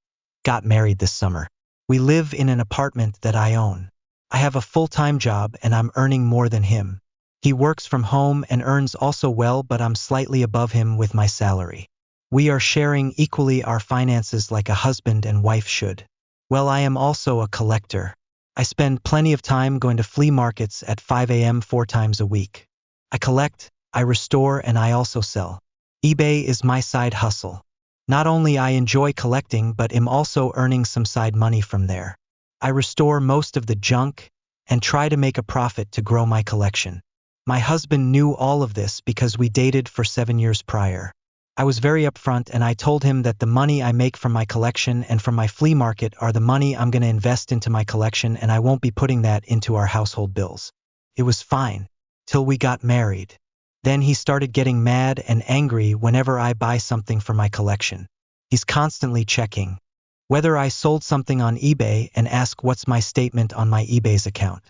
got married this summer. We live in an apartment that I own. I have a full-time job and I'm earning more than him. He works from home and earns also well, but I'm slightly above him with my salary. We are sharing equally our finances like a husband and wife should. Well, I am also a collector. I spend plenty of time going to flea markets at 5 a.m. 4 times a week. I collect, I restore, and I also sell. eBay is my side hustle. Not only I enjoy collecting, but am also earning some side money from there. I restore most of the junk and try to make a profit to grow my collection. My husband knew all of this because we dated for 7 years prior. I was very upfront and I told him that the money I make from my collection and from my flea market are the money I'm going to invest into my collection and I won't be putting that into our household bills. It was fine, till we got married. Then he started getting mad and angry whenever I buy something for my collection. He's constantly checking whether I sold something on eBay and ask what's my statement on my eBay's account.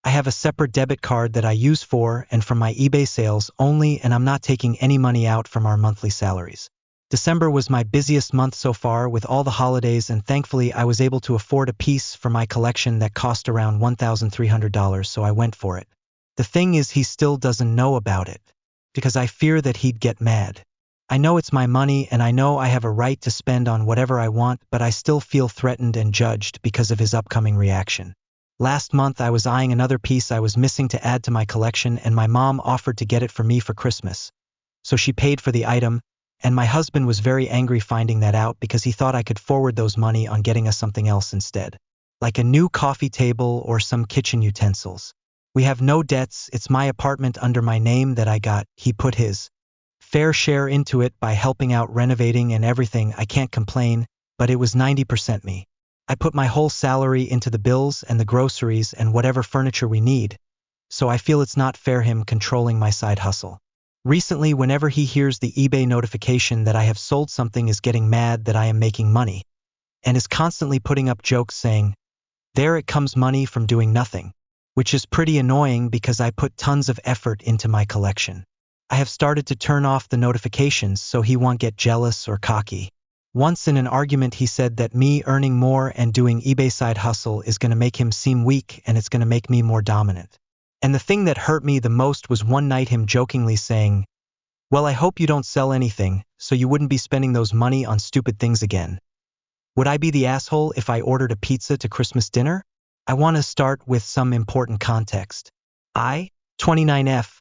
I have a separate debit card that I use for and from my eBay sales only, and I'm not taking any money out from our monthly salaries. December was my busiest month so far with all the holidays, and thankfully I was able to afford a piece for my collection that cost around $1,300, so I went for it. The thing is, he still doesn't know about it, because I fear that he'd get mad. I know it's my money and I know I have a right to spend on whatever I want, but I still feel threatened and judged because of his upcoming reaction. Last month I was eyeing another piece I was missing to add to my collection, and my mom offered to get it for me for Christmas. So she paid for the item, and my husband was very angry finding that out because he thought I could forward those money on getting us something else instead. Like a new coffee table or some kitchen utensils. We have no debts, it's my apartment under my name that I got. He put his fair share into it by helping out renovating and everything. I can't complain, but it was 90% me. I put my whole salary into the bills and the groceries and whatever furniture we need, so I feel it's not fair him controlling my side hustle. Recently, whenever he hears the eBay notification that I have sold something, is getting mad that I am making money, and is constantly putting up jokes saying, "There it comes money from doing nothing," which is pretty annoying because I put tons of effort into my collection. I have started to turn off the notifications so he won't get jealous or cocky. Once in an argument he said that me earning more and doing eBay side hustle is going to make him seem weak and it's going to make me more dominant. And the thing that hurt me the most was one night him jokingly saying, "Well, I hope you don't sell anything, so you wouldn't be spending those money on stupid things again." Would I be the asshole if I ordered a pizza to Christmas dinner? I want to start with some important context. I, 29F,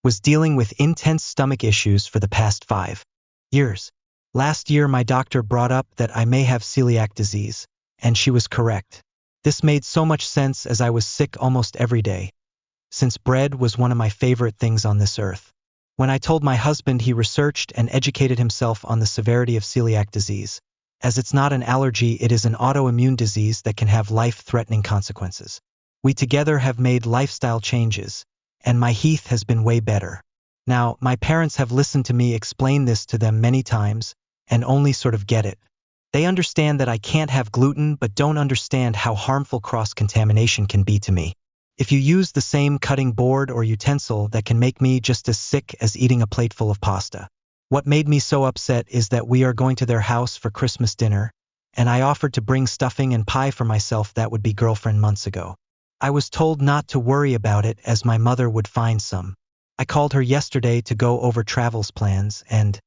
was dealing with intense stomach issues for the past 5 years. Last year my doctor brought up that I may have celiac disease, and she was correct. This made so much sense as I was sick almost every day, since bread was one of my favorite things on this earth. When I told my husband, he researched and educated himself on the severity of celiac disease. As it's not an allergy, it is an autoimmune disease that can have life-threatening consequences. We together have made lifestyle changes, and my health has been way better. Now, my parents have listened to me explain this to them many times, and only sort of get it. They understand that I can't have gluten but don't understand how harmful cross-contamination can be to me. If you use the same cutting board or utensil, that can make me just as sick as eating a plate full of pasta. What made me so upset is that we are going to their house for Christmas dinner, and I offered to bring stuffing and pie for myself that would be girlfriend months ago. I was told not to worry about it as my mother would find some. I called her yesterday to go over travels plans, and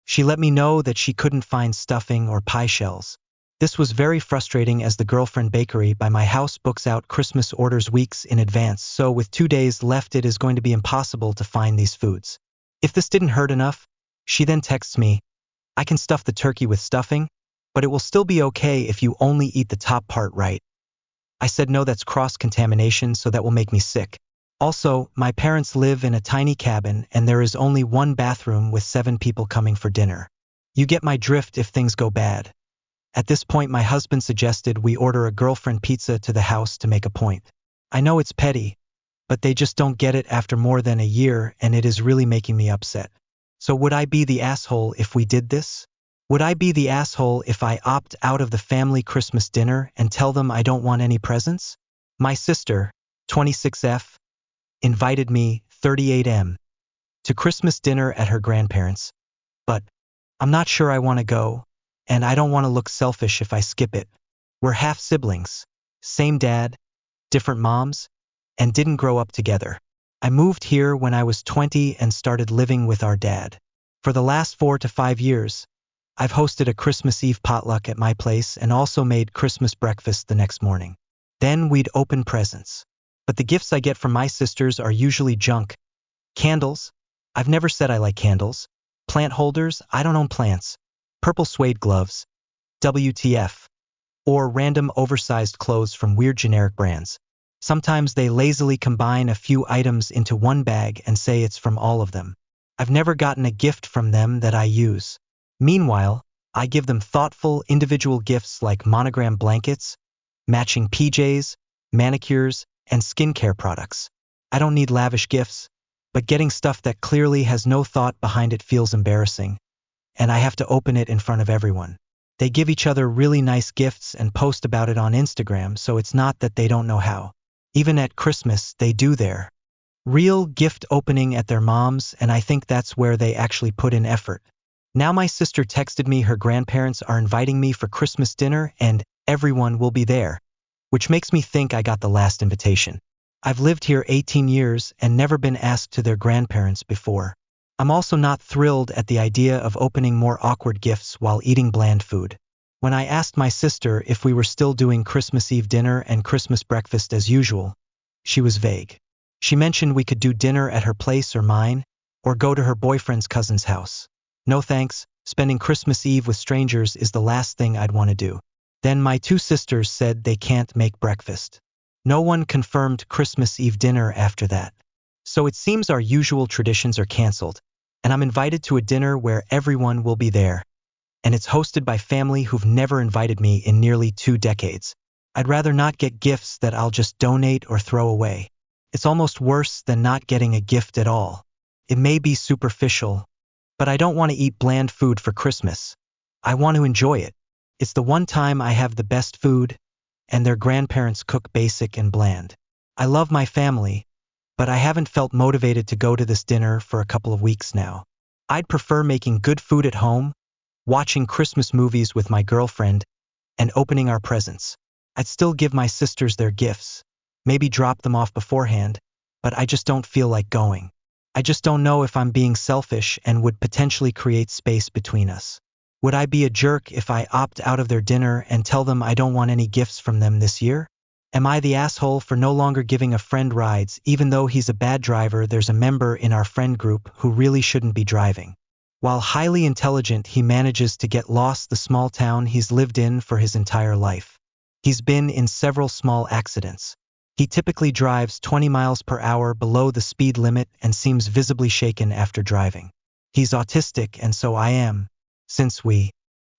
she let me know that she couldn't find stuffing or pie shells. This was very frustrating as the girlfriend bakery by my house books out Christmas orders weeks in advance, so with 2 days left it is going to be impossible to find these foods. If this didn't hurt enough, she then texts me, "I can stuff the turkey with stuffing, but it will still be okay if you only eat the top part, right?" I said no, that's cross-contamination, so that will make me sick. Also, my parents live in a tiny cabin and there is only one bathroom with 7 people coming for dinner. You get my drift if things go bad. At this point my husband suggested we order a girlfriend pizza to the house to make a point. I know it's petty, but they just don't get it after more than a year, and it is really making me upset. So would I be the asshole if we did this? Would I be the asshole if I opt out of the family Christmas dinner and tell them I don't want any presents? My sister, 26F, invited me, 38M, to Christmas dinner at her grandparents', but I'm not sure I want to go, and I don't want to look selfish if I skip it. We're half siblings, same dad, different moms, and didn't grow up together. I moved here when I was 20 and started living with our dad. For the last 4 to 5 years, I've hosted a Christmas Eve potluck at my place and also made Christmas breakfast the next morning. Then we'd open presents. But the gifts I get from my sisters are usually junk. Candles? I've never said I like candles. Plant holders? I don't own plants. Purple suede gloves? WTF. Or random oversized clothes from weird generic brands. Sometimes they lazily combine a few items into one bag and say it's from all of them. I've never gotten a gift from them that I use. Meanwhile, I give them thoughtful, individual gifts like monogram blankets, matching PJs, manicures, and skincare products. I don't need lavish gifts, but getting stuff that clearly has no thought behind it feels embarrassing, and I have to open it in front of everyone. They give each other really nice gifts and post about it on Instagram, so it's not that they don't know how. Even at Christmas, they do their real gift opening at their mom's, and I think that's where they actually put in effort. Now my sister texted me her grandparents are inviting me for Christmas dinner and everyone will be there, which makes me think I got the last invitation. I've lived here 18 years and never been asked to their grandparents before. I'm also not thrilled at the idea of opening more awkward gifts while eating bland food. When I asked my sister if we were still doing Christmas Eve dinner and Christmas breakfast as usual, she was vague. She mentioned we could do dinner at her place or mine, or go to her boyfriend's cousin's house. No thanks, spending Christmas Eve with strangers is the last thing I'd want to do. Then my 2 sisters said they can't make breakfast. No one confirmed Christmas Eve dinner after that. So it seems our usual traditions are canceled, and I'm invited to a dinner where everyone will be there. And it's hosted by family who've never invited me in nearly 2 decades. I'd rather not get gifts that I'll just donate or throw away. It's almost worse than not getting a gift at all. It may be superficial, but I don't want to eat bland food for Christmas. I want to enjoy it. It's the one time I have the best food, and their grandparents cook basic and bland. I love my family, but I haven't felt motivated to go to this dinner for a couple of weeks now. I'd prefer making good food at home, watching Christmas movies with my girlfriend, and opening our presents. I'd still give my sisters their gifts, maybe drop them off beforehand, but I just don't feel like going. I just don't know if I'm being selfish and would potentially create space between us. Would I be a jerk if I opt out of their dinner and tell them I don't want any gifts from them this year? Am I the asshole for no longer giving a friend rides even though he's a bad driver? There's a member in our friend group who really shouldn't be driving. While highly intelligent, he manages to get lost the small town he's lived in for his entire life. He's been in several small accidents. He typically drives 20 miles per hour below the speed limit and seems visibly shaken after driving. He's autistic, and so I am. Since we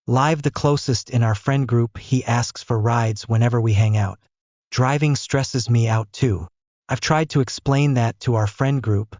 live the closest in our friend group, he asks for rides whenever we hang out. Driving stresses me out too. I've tried to explain that to our friend group,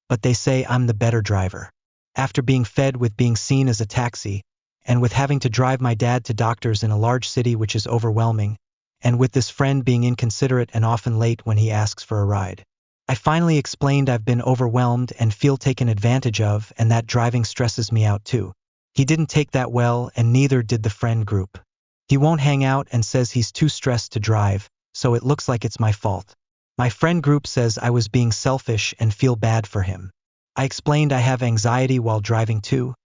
but they say I'm the better driver. After being fed with being seen as a taxi, and with having to drive my dad to doctors in a large city which is overwhelming, and with this friend being inconsiderate and often late when he asks for a ride, I finally explained I've been overwhelmed and feel taken advantage of, and that driving stresses me out too. He didn't take that well, and neither did the friend group. He won't hang out and says he's too stressed to drive, so it looks like it's my fault. My friend group says I was being selfish and feel bad for him. I explained I have anxiety while driving too,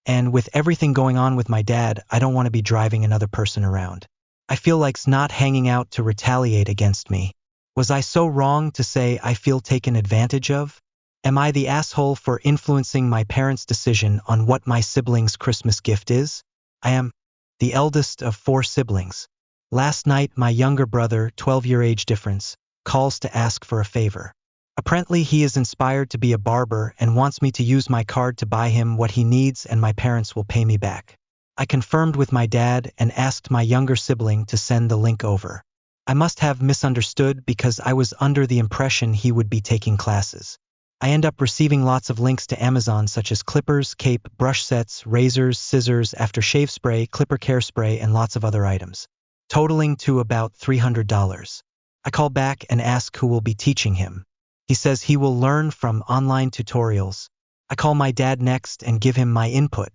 and with everything going on with my dad, I don't want to be driving another person around. I feel like's not hanging out to retaliate against me. Was I so wrong to say I feel taken advantage of? Am I the asshole for influencing my parents' decision on what my siblings' Christmas gift is? I am the eldest of 4 siblings. Last night, my younger brother, 12-year age difference, calls to ask for a favor. Apparently, he is inspired to be a barber and wants me to use my card to buy him what he needs, and my parents will pay me back. I confirmed with my dad and asked my younger sibling to send the link over. I must have misunderstood because I was under the impression he would be taking classes. I end up receiving lots of links to Amazon such as clippers, cape, brush sets, razors, scissors, aftershave spray, clipper care spray, and lots of other items, totaling to about $300. I call back and ask who will be teaching him. He says he will learn from online tutorials. I call my dad next and give him my input.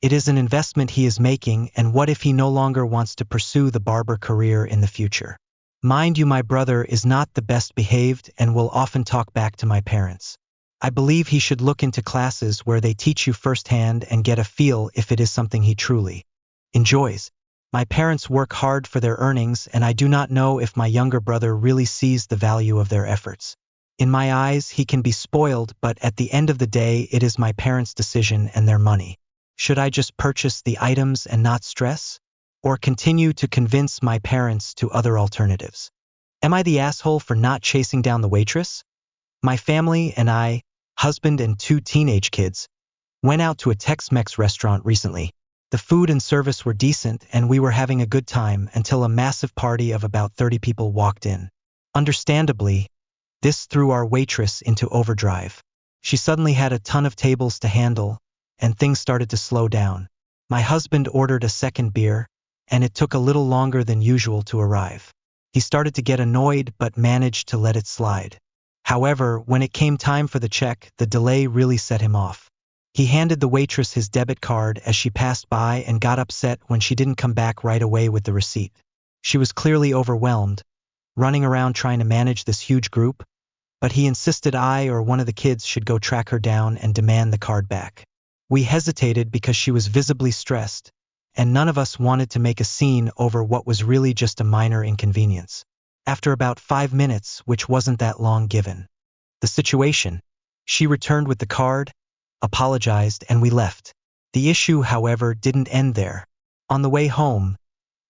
It is an investment he is making, and what if he no longer wants to pursue the barber career in the future? Mind you, my brother is not the best behaved and will often talk back to my parents. I believe he should look into classes where they teach you firsthand and get a feel if it is something he truly enjoys. My parents work hard for their earnings, and I do not know if my younger brother really sees the value of their efforts. In my eyes, he can be spoiled, but at the end of the day, it is my parents' decision and their money. Should I just purchase the items and not stress? Or continue to convince my parents to other alternatives? Am I the asshole for not chasing down the waitress? My family and I, husband and 2 teenage kids, went out to a Tex-Mex restaurant recently. The food and service were decent, and we were having a good time until a massive party of about 30 people walked in. Understandably, this threw our waitress into overdrive. She suddenly had a ton of tables to handle, and things started to slow down. My husband ordered a second beer, and it took a little longer than usual to arrive. He started to get annoyed but managed to let it slide. However, when it came time for the check, the delay really set him off. He handed the waitress his debit card as she passed by and got upset when she didn't come back right away with the receipt. She was clearly overwhelmed, running around trying to manage this huge group, but he insisted I or one of the kids should go track her down and demand the card back. We hesitated because she was visibly stressed, and none of us wanted to make a scene over what was really just a minor inconvenience. After about 5 minutes, which wasn't that long given the situation, she returned with the card, apologized, and we left. The issue, however, didn't end there. On the way home,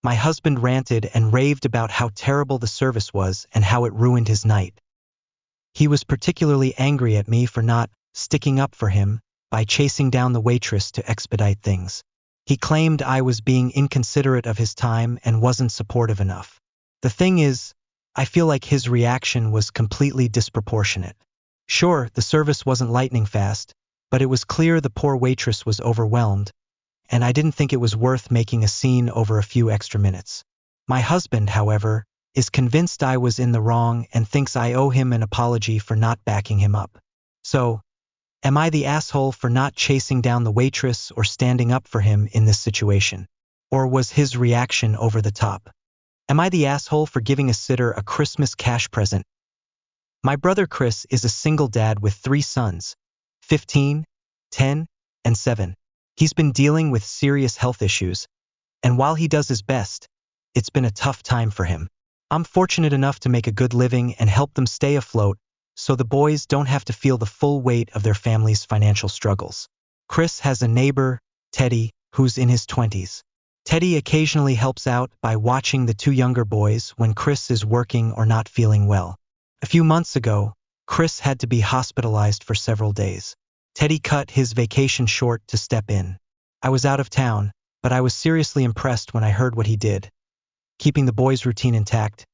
my husband ranted and raved about how terrible the service was and how it ruined his night. He was particularly angry at me for not sticking up for him by chasing down the waitress to expedite things. He claimed I was being inconsiderate of his time and wasn't supportive enough. The thing is, I feel like his reaction was completely disproportionate. Sure, the service wasn't lightning fast, but it was clear the poor waitress was overwhelmed, and I didn't think it was worth making a scene over a few extra minutes. My husband, however, is convinced I was in the wrong and thinks I owe him an apology for not backing him up. So, am I the asshole for not chasing down the waitress or standing up for him in this situation? Or was his reaction over the top? Am I the asshole for giving a sitter a Christmas cash present? My brother Chris is a single dad with 3 sons, 15, 10, and 7. He's been dealing with serious health issues, and while he does his best, it's been a tough time for him. I'm fortunate enough to make a good living and help them stay afloat so the boys don't have to feel the full weight of their family's financial struggles. Chris has a neighbor, Teddy, who's in his 20s. Teddy occasionally helps out by watching the 2 younger boys when Chris is working or not feeling well. A few months ago, Chris had to be hospitalized for several days. Teddy cut his vacation short to step in. I was out of town, but I was seriously impressed when I heard what he did. Keeping the boys' routine intact,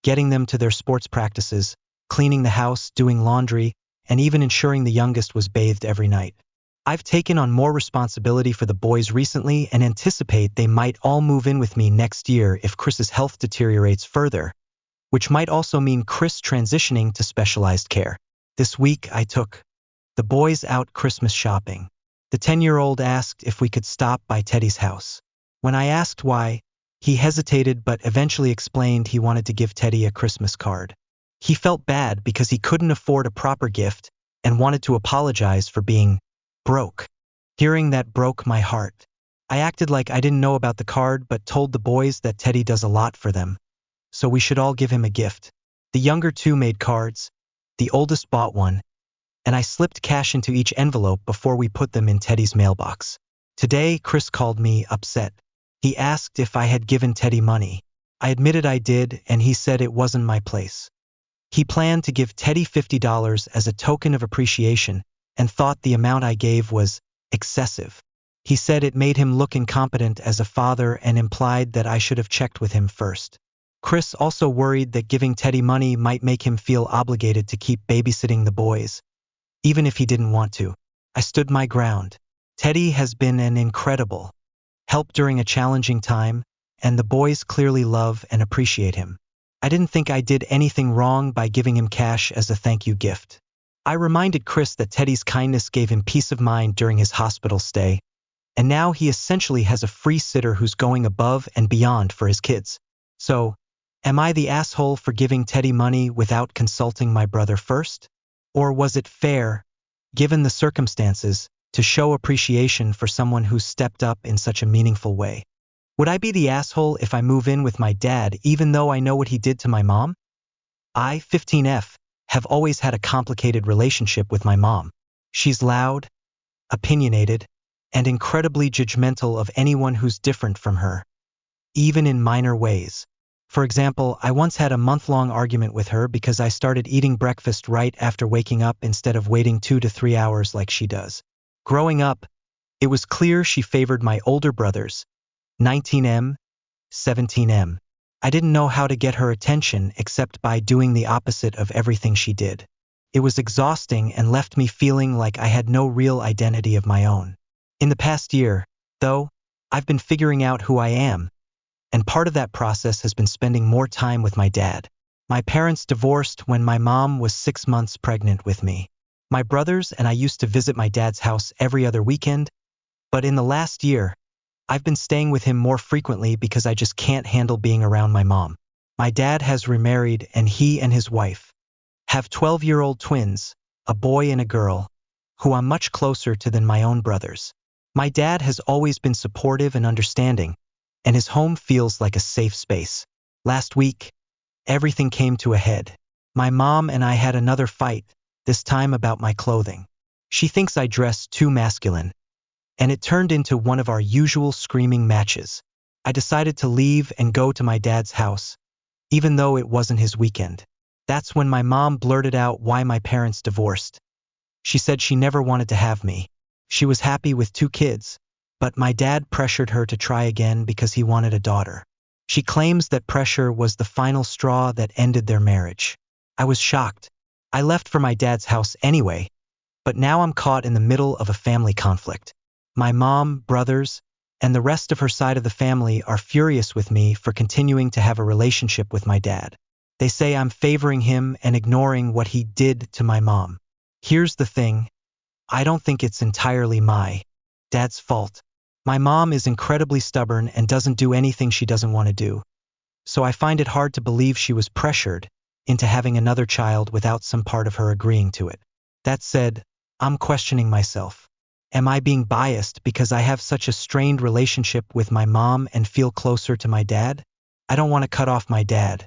getting them to their sports practices, cleaning the house, doing laundry, and even ensuring the youngest was bathed every night. I've taken on more responsibility for the boys recently and anticipate they might all move in with me next year if Chris's health deteriorates further, which might also mean Chris transitioning to specialized care. This week I took the boys out Christmas shopping. The 10-year-old asked if we could stop by Teddy's house. When I asked why, he hesitated but eventually explained he wanted to give Teddy a Christmas card. He felt bad because he couldn't afford a proper gift and wanted to apologize for being broke. Hearing that broke my heart. I acted like I didn't know about the card but told the boys that Teddy does a lot for them, so we should all give him a gift. The younger 2 made cards, the oldest bought one, and I slipped cash into each envelope before we put them in Teddy's mailbox. Today, Chris called me upset. He asked if I had given Teddy money. I admitted I did, and he said it wasn't my place. He planned to give Teddy $50 as a token of appreciation and thought the amount I gave was excessive. He said it made him look incompetent as a father and implied that I should have checked with him first. Chris also worried that giving Teddy money might make him feel obligated to keep babysitting the boys, even if he didn't want to. I stood my ground. Teddy has been an incredible help during a challenging time, and the boys clearly love and appreciate him. I didn't think I did anything wrong by giving him cash as a thank you gift. I reminded Chris that Teddy's kindness gave him peace of mind during his hospital stay, and now he essentially has a free sitter who's going above and beyond for his kids. So, am I the asshole for giving Teddy money without consulting my brother first? Or was it fair, given the circumstances, to show appreciation for someone who stepped up in such a meaningful way? Would I be the asshole if I move in with my dad even though I know what he did to my mom? I, 15F, have always had a complicated relationship with my mom. She's loud, opinionated, and incredibly judgmental of anyone who's different from her, even in minor ways. For example, I once had a month-long argument with her because I started eating breakfast right after waking up instead of waiting 2 to 3 hours like she does. Growing up, it was clear she favored my older brothers, 19M, 17M. I didn't know how to get her attention except by doing the opposite of everything she did. It was exhausting and left me feeling like I had no real identity of my own. In the past year, though, I've been figuring out who I am, and part of that process has been spending more time with my dad. My parents divorced when my mom was 6 months pregnant with me. My brothers and I used to visit my dad's house every other weekend, but in the last year, I've been staying with him more frequently because I just can't handle being around my mom. My dad has remarried and he and his wife have 12-year-old twins, a boy and a girl, who I'm much closer to than my own brothers. My dad has always been supportive and understanding, and his home feels like a safe space. Last week, everything came to a head. My mom and I had another fight, this time about my clothing. She thinks I dress too masculine, and it turned into one of our usual screaming matches. I decided to leave and go to my dad's house, even though it wasn't his weekend. That's when my mom blurted out why my parents divorced. She said she never wanted to have me. She was happy with 2 kids, but my dad pressured her to try again because he wanted a daughter. She claims that pressure was the final straw that ended their marriage. I was shocked. I left for my dad's house anyway, but now I'm caught in the middle of a family conflict. My mom, brothers, and the rest of her side of the family are furious with me for continuing to have a relationship with my dad. They say I'm favoring him and ignoring what he did to my mom. Here's the thing, I don't think it's entirely my dad's fault. My mom is incredibly stubborn and doesn't do anything she doesn't want to do, so I find it hard to believe she was pressured into having another child without some part of her agreeing to it. That said, I'm questioning myself. Am I being biased because I have such a strained relationship with my mom and feel closer to my dad? I don't want to cut off my dad.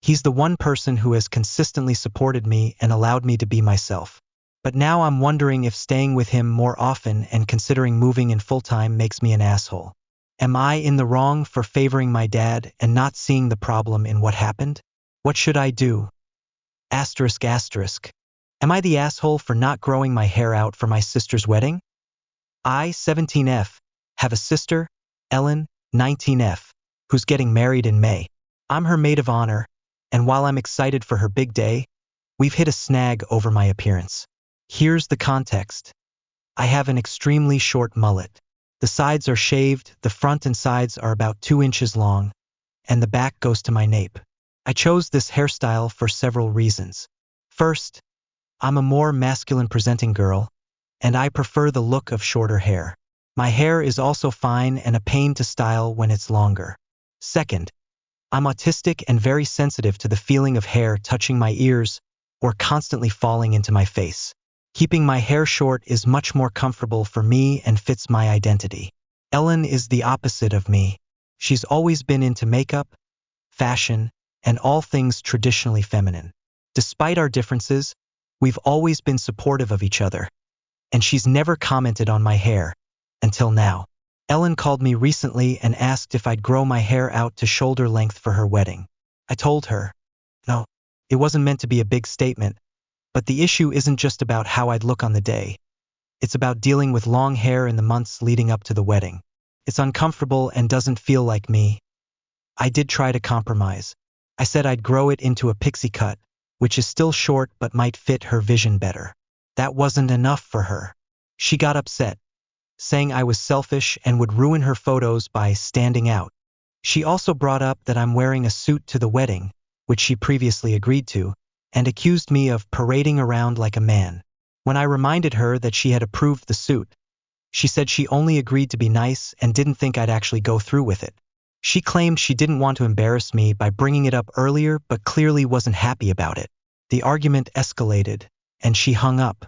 He's the one person who has consistently supported me and allowed me to be myself. But now I'm wondering if staying with him more often and considering moving in full-time makes me an asshole. Am I in the wrong for favoring my dad and not seeing the problem in what happened? What should I do? Asterisk asterisk. Am I the asshole for not growing my hair out for my sister's wedding? I, 17F, have a sister, Ellen, 19F, who's getting married in May. I'm her maid of honor, and while I'm excited for her big day, we've hit a snag over my appearance. Here's the context. I have an extremely short mullet. The sides are shaved, the front and sides are about 2 inches long, and the back goes to my nape. I chose this hairstyle for several reasons. First, I'm a more masculine-presenting girl, and I prefer the look of shorter hair. My hair is also fine and a pain to style when it's longer. Second, I'm autistic and very sensitive to the feeling of hair touching my ears or constantly falling into my face. Keeping my hair short is much more comfortable for me and fits my identity. Ellen is the opposite of me. She's always been into makeup, fashion, and all things traditionally feminine. Despite our differences, we've always been supportive of each other, and she's never commented on my hair, until now. Ellen called me recently and asked if I'd grow my hair out to shoulder length for her wedding. I told her, no, it wasn't meant to be a big statement, but the issue isn't just about how I'd look on the day. It's about dealing with long hair in the months leading up to the wedding. It's uncomfortable and doesn't feel like me. I did try to compromise. I said I'd grow it into a pixie cut, which is still short but might fit her vision better. That wasn't enough for her. She got upset, saying I was selfish and would ruin her photos by standing out. She also brought up that I'm wearing a suit to the wedding, which she previously agreed to, and accused me of parading around like a man. When I reminded her that she had approved the suit, she said she only agreed to be nice and didn't think I'd actually go through with it. She claimed she didn't want to embarrass me by bringing it up earlier but clearly wasn't happy about it. The argument escalated, and she hung up.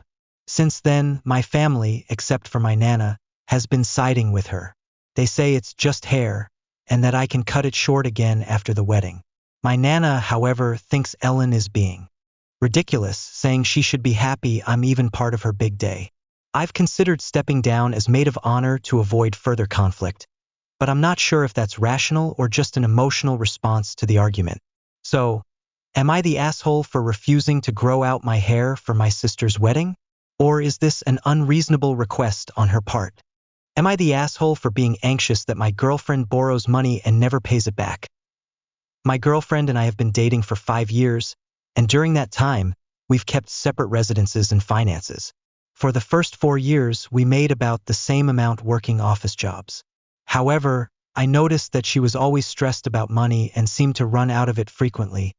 Since then, my family, except for my nana, has been siding with her. They say it's just hair, and that I can cut it short again after the wedding. My nana, however, thinks Ellen is being ridiculous, saying she should be happy I'm even part of her big day. I've considered stepping down as maid of honor to avoid further conflict, but I'm not sure if that's rational or just an emotional response to the argument. So, am I the asshole for refusing to grow out my hair for my sister's wedding? Or is this an unreasonable request on her part? Am I the asshole for being anxious that my girlfriend borrows money and never pays it back? My girlfriend and I have been dating for 5 years, and during that time, we've kept separate residences and finances. For the first 4 years, we made about the same amount working office jobs. However, I noticed that she was always stressed about money and seemed to run out of it frequently,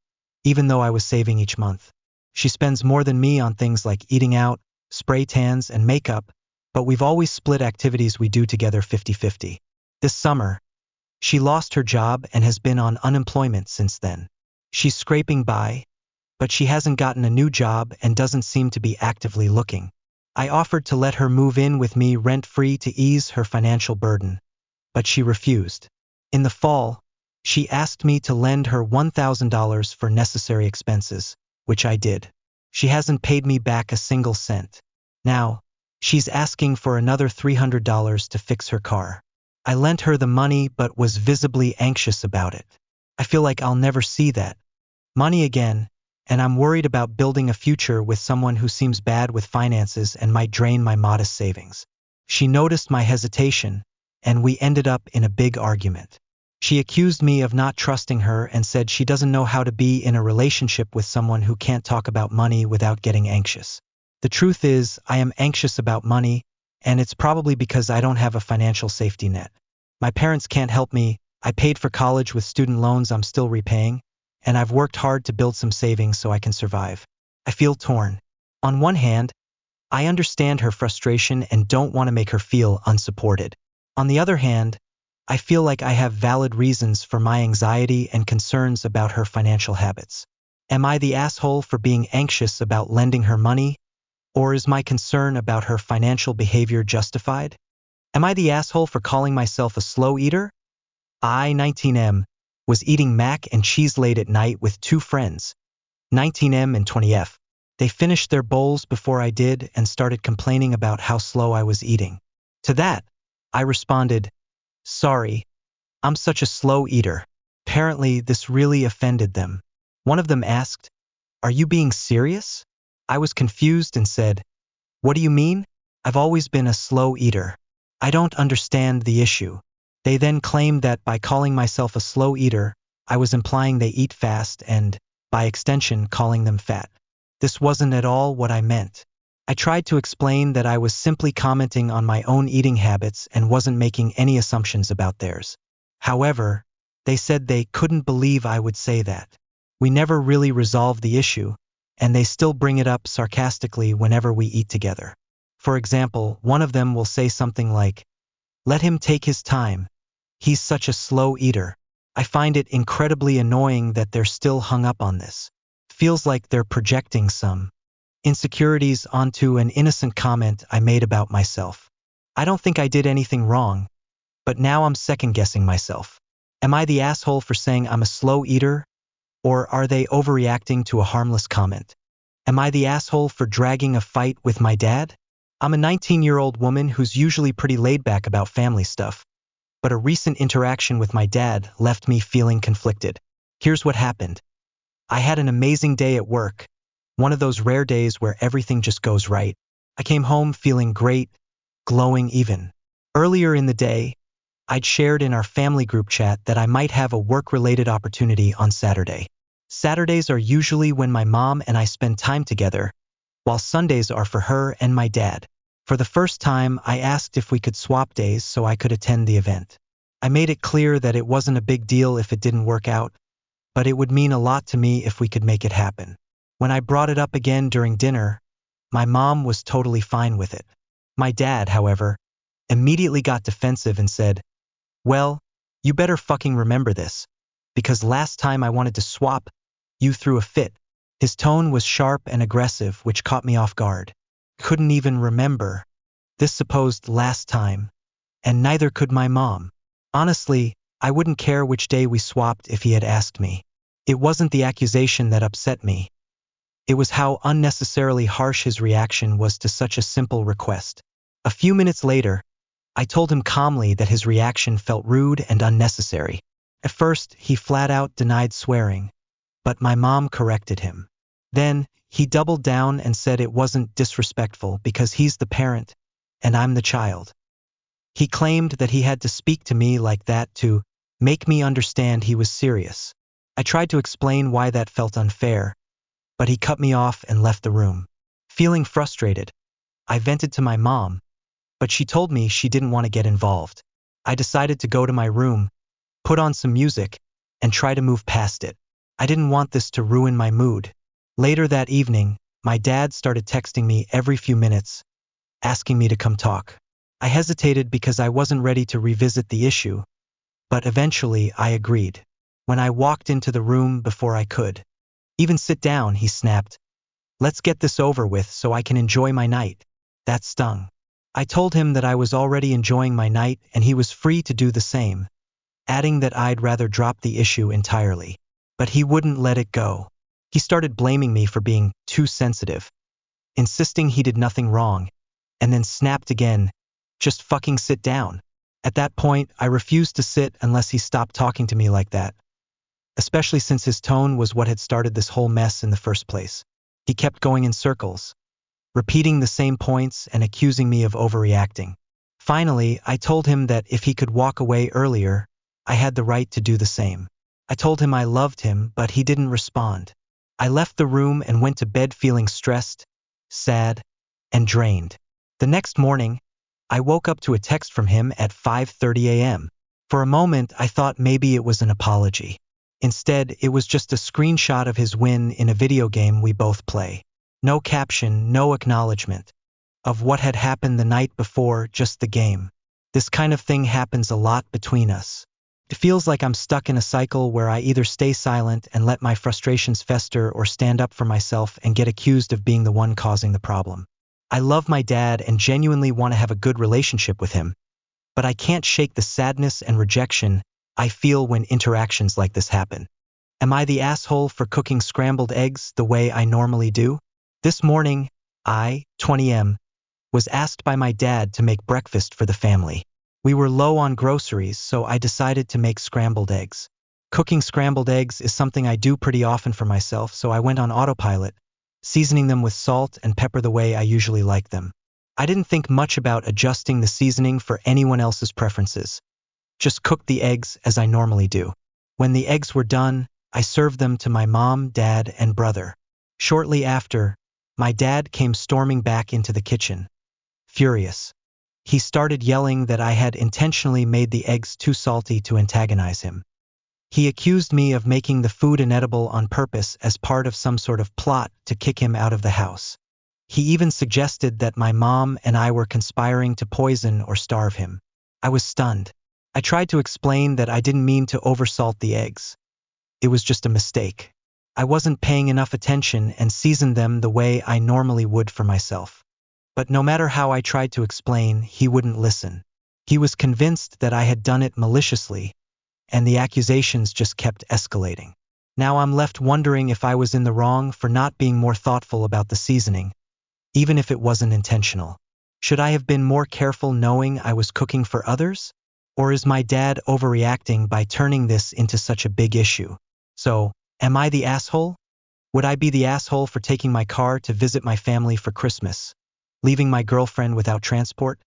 even though I was saving each month. She spends more than me on things like eating out, spray tans, and makeup, but we've always split activities we do together 50-50. This summer, she lost her job and has been on unemployment since then. She's scraping by, but she hasn't gotten a new job and doesn't seem to be actively looking. I offered to let her move in with me rent-free to ease her financial burden, but she refused. In the fall, she asked me to lend her $1,000 for necessary expenses, which I did. She hasn't paid me back a single cent. Now, she's asking for another $300 to fix her car. I lent her the money but was visibly anxious about it. I feel like I'll never see that money again, and I'm worried about building a future with someone who seems bad with finances and might drain my modest savings. She noticed my hesitation, and we ended up in a big argument. She accused me of not trusting her and said she doesn't know how to be in a relationship with someone who can't talk about money without getting anxious. The truth is, I am anxious about money, and it's probably because I don't have a financial safety net. My parents can't help me. I paid for college with student loans I'm still repaying, and I've worked hard to build some savings so I can survive. I feel torn. On one hand, I understand her frustration and don't want to make her feel unsupported. On the other hand, I feel like I have valid reasons for my anxiety and concerns about her financial habits. Am I the asshole for being anxious about lending her money, or is my concern about her financial behavior justified? Am I the asshole for calling myself a slow eater? I, 19M, was eating mac and cheese late at night with two friends, 19M and 20F. They finished their bowls before I did and started complaining about how slow I was eating. To that, I responded, "Sorry, I'm such a slow eater." Apparently, this really offended them. One of them asked, "Are you being serious?" I was confused and said, "What do you mean? I've always been a slow eater. I don't understand the issue." They then claimed that by calling myself a slow eater, I was implying they eat fast and, by extension, calling them fat. This wasn't at all what I meant. I tried to explain that I was simply commenting on my own eating habits and wasn't making any assumptions about theirs. However, they said they couldn't believe I would say that. We never really resolved the issue, and they still bring it up sarcastically whenever we eat together. For example, one of them will say something like, "Let him take his time. He's such a slow eater." I find it incredibly annoying that they're still hung up on this. Feels like they're projecting some insecurities onto an innocent comment I made about myself. I don't think I did anything wrong, but now I'm second-guessing myself. Am I the asshole for saying I'm a slow eater, or are they overreacting to a harmless comment? Am I the asshole for dragging a fight with my dad? I'm a 19-year-old woman who's usually pretty laid back about family stuff, but a recent interaction with my dad left me feeling conflicted. Here's what happened. I had an amazing day at work, one of those rare days where everything just goes right. I came home feeling great, glowing even. Earlier in the day, I'd shared in our family group chat that I might have a work-related opportunity on Saturday. Saturdays are usually when my mom and I spend time together, while Sundays are for her and my dad. For the first time, I asked if we could swap days so I could attend the event. I made it clear that it wasn't a big deal if it didn't work out, but it would mean a lot to me if we could make it happen. When I brought it up again during dinner, my mom was totally fine with it. My dad, however, immediately got defensive and said, "Well, you better fucking remember this, because last time I wanted to swap, you threw a fit." His tone was sharp and aggressive, which caught me off guard. Couldn't even remember this supposed last time, and neither could my mom. Honestly, I wouldn't care which day we swapped if he had asked me. It wasn't the accusation that upset me. It was how unnecessarily harsh his reaction was to such a simple request. A few minutes later, I told him calmly that his reaction felt rude and unnecessary. At first, he flat out denied swearing, but my mom corrected him. Then, he doubled down and said it wasn't disrespectful because he's the parent, and I'm the child. He claimed that he had to speak to me like that to make me understand he was serious. I tried to explain why that felt unfair, but he cut me off and left the room. Feeling frustrated, I vented to my mom, but she told me she didn't want to get involved. I decided to go to my room, put on some music, and try to move past it. I didn't want this to ruin my mood. Later that evening, my dad started texting me every few minutes, asking me to come talk. I hesitated because I wasn't ready to revisit the issue, but eventually I agreed. When I walked into the room before I could even sit down, he snapped, "Let's get this over with so I can enjoy my night." That stung. I told him that I was already enjoying my night and he was free to do the same, adding that I'd rather drop the issue entirely. But he wouldn't let it go. He started blaming me for being too sensitive, insisting he did nothing wrong, and then snapped again, "Just fucking sit down." At that point, I refused to sit unless he stopped talking to me like that, especially since his tone was what had started this whole mess in the first place. He kept going in circles, repeating the same points and accusing me of overreacting. Finally, I told him that if he could walk away earlier, I had the right to do the same. I told him I loved him, but he didn't respond. I left the room and went to bed feeling stressed, sad, and drained. The next morning, I woke up to a text from him at 5:30 a.m. For a moment, I thought maybe it was an apology. Instead, it was just a screenshot of his win in a video game we both play. No caption, no acknowledgement of what had happened the night before, just the game. This kind of thing happens a lot between us. It feels like I'm stuck in a cycle where I either stay silent and let my frustrations fester or stand up for myself and get accused of being the one causing the problem. I love my dad and genuinely want to have a good relationship with him, but I can't shake the sadness and rejection I feel when interactions like this happen. Am I the asshole for cooking scrambled eggs the way I normally do? This morning, I, 20M, was asked by my dad to make breakfast for the family. We were low on groceries, so I decided to make scrambled eggs. Cooking scrambled eggs is something I do pretty often for myself, so I went on autopilot, seasoning them with salt and pepper the way I usually like them. I didn't think much about adjusting the seasoning for anyone else's preferences. Just cooked the eggs as I normally do. When the eggs were done, I served them to my mom, dad, and brother. Shortly after, my dad came storming back into the kitchen, furious. He started yelling that I had intentionally made the eggs too salty to antagonize him. He accused me of making the food inedible on purpose as part of some sort of plot to kick him out of the house. He even suggested that my mom and I were conspiring to poison or starve him. I was stunned. I tried to explain that I didn't mean to oversalt the eggs. It was just a mistake. I wasn't paying enough attention and seasoned them the way I normally would for myself. But no matter how I tried to explain, he wouldn't listen. He was convinced that I had done it maliciously, and the accusations just kept escalating. Now I'm left wondering if I was in the wrong for not being more thoughtful about the seasoning, even if it wasn't intentional. Should I have been more careful knowing I was cooking for others? Or is my dad overreacting by turning this into such a big issue? So, am I the asshole? Would I be the asshole for taking my car to visit my family for Christmas, leaving my girlfriend without transport?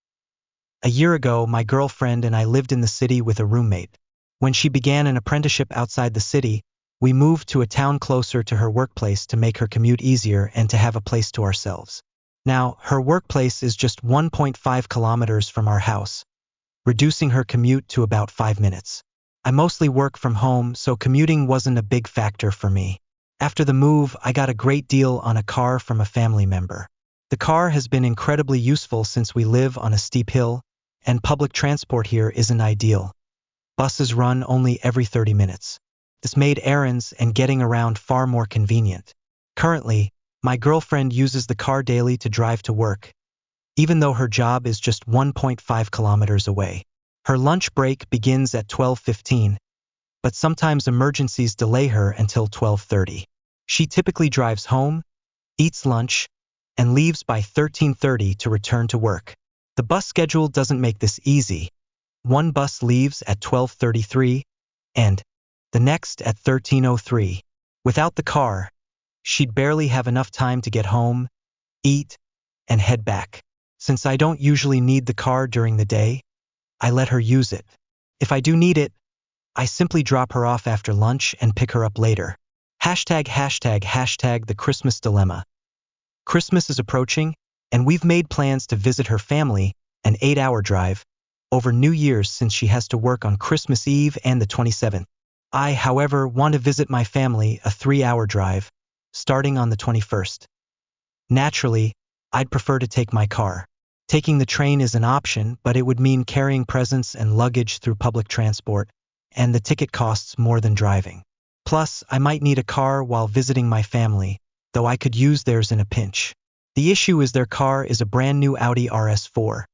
A year ago, my girlfriend and I lived in the city with a roommate. When she began an apprenticeship outside the city, we moved to a town closer to her workplace to make her commute easier and to have a place to ourselves. Now, her workplace is just 1.5 kilometers from our house, reducing her commute to about 5 minutes. I mostly work from home, so commuting wasn't a big factor for me. After the move, I got a great deal on a car from a family member. The car has been incredibly useful since we live on a steep hill, and public transport here isn't ideal. Buses run only every 30 minutes. This made errands and getting around far more convenient. Currently, my girlfriend uses the car daily to drive to work, even though her job is just 1.5 kilometers away. Her lunch break begins at 12:15, but sometimes emergencies delay her until 12:30. She typically drives home, eats lunch, and leaves by 13:30 to return to work. The bus schedule doesn't make this easy. One bus leaves at 12:33, and the next at 13:03. Without the car, she'd barely have enough time to get home, eat, and head back. Since I don't usually need the car during the day, I let her use it. If I do need it, I simply drop her off after lunch and pick her up later. ####the Christmas dilemma. Christmas is approaching, and we've made plans to visit her family, an 8-hour drive, over New Year's since she has to work on Christmas Eve and the 27th. I, however, want to visit my family, a 3-hour drive, starting on the 21st. Naturally, I'd prefer to take my car. Taking the train is an option, but it would mean carrying presents and luggage through public transport, and the ticket costs more than driving. Plus, I might need a car while visiting my family, though I could use theirs in a pinch. The issue is their car is a brand new Audi RS4,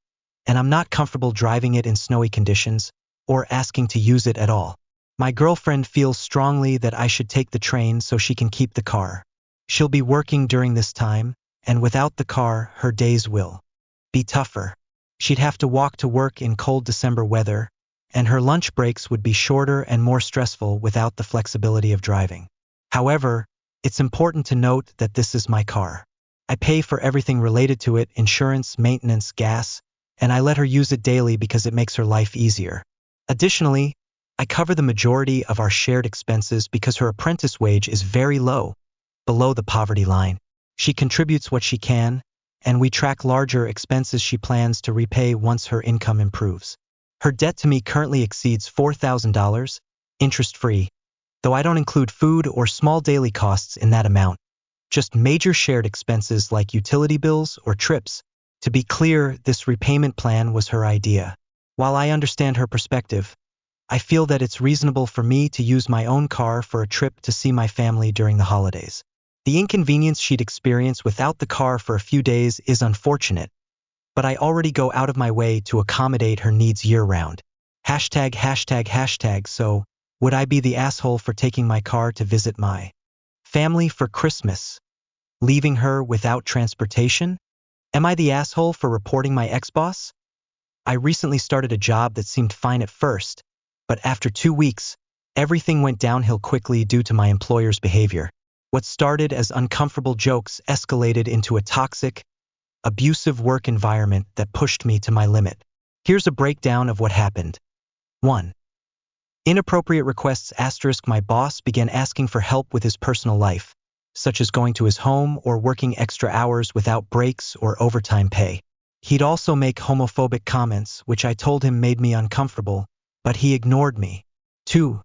and I'm not comfortable driving it in snowy conditions or asking to use it at all. My girlfriend feels strongly that I should take the train so she can keep the car. She'll be working during this time, and without the car, her days will be tougher. She'd have to walk to work in cold December weather, and her lunch breaks would be shorter and more stressful without the flexibility of driving. However, it's important to note that this is my car. I pay for everything related to it, insurance, maintenance, gas, and I let her use it daily because it makes her life easier. Additionally, I cover the majority of our shared expenses because her apprentice wage is very low, below the poverty line. She contributes what she can, and we track larger expenses she plans to repay once her income improves. Her debt to me currently exceeds $4,000, interest-free, though I don't include food or small daily costs in that amount, just major shared expenses like utility bills or trips. To be clear, this repayment plan was her idea. While I understand her perspective, I feel that it's reasonable for me to use my own car for a trip to see my family during the holidays. The inconvenience she'd experience without the car for a few days is unfortunate, but I already go out of my way to accommodate her needs year-round. ####. So, would I be the asshole for taking my car to visit my family for Christmas, leaving her without transportation? Am I the asshole for reporting my ex-boss? I recently started a job that seemed fine at first, but after 2 weeks, everything went downhill quickly due to my employer's behavior. What started as uncomfortable jokes escalated into a toxic, abusive work environment that pushed me to my limit. Here's a breakdown of what happened. 1. Inappropriate requests. My boss began asking for help with his personal life, such as going to his home or working extra hours without breaks or overtime pay. He'd also make homophobic comments, which I told him made me uncomfortable, but he ignored me. 2.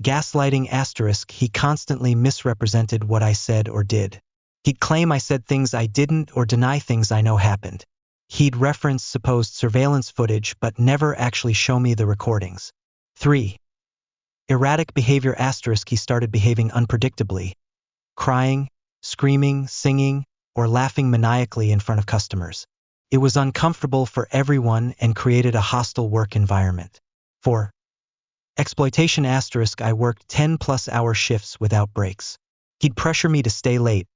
Gaslighting. He constantly misrepresented what I said or did. He'd claim I said things I didn't or deny things I know happened. He'd reference supposed surveillance footage but never actually show me the recordings. 3. Erratic behavior. He started behaving unpredictably, crying, screaming, singing, or laughing maniacally in front of customers. It was uncomfortable for everyone and created a hostile work environment. 4. Exploitation. I worked 10-plus-hour shifts without breaks. He'd pressure me to stay late,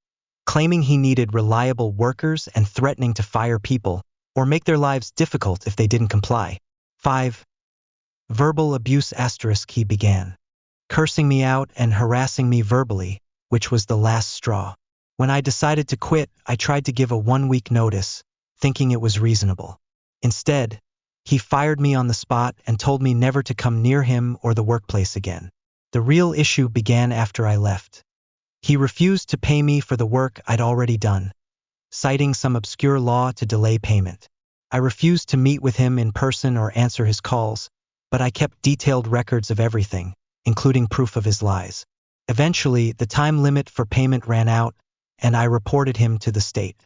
claiming he needed reliable workers and threatening to fire people or make their lives difficult if they didn't comply. 5. Verbal abuse. He began cursing me out and harassing me verbally, which was the last straw. When I decided to quit, I tried to give a 1-week notice, thinking it was reasonable. Instead, he fired me on the spot and told me never to come near him or the workplace again. The real issue began after I left. He refused to pay me for the work I'd already done, citing some obscure law to delay payment. I refused to meet with him in person or answer his calls, but I kept detailed records of everything, including proof of his lies. Eventually, the time limit for payment ran out, and I reported him to the state.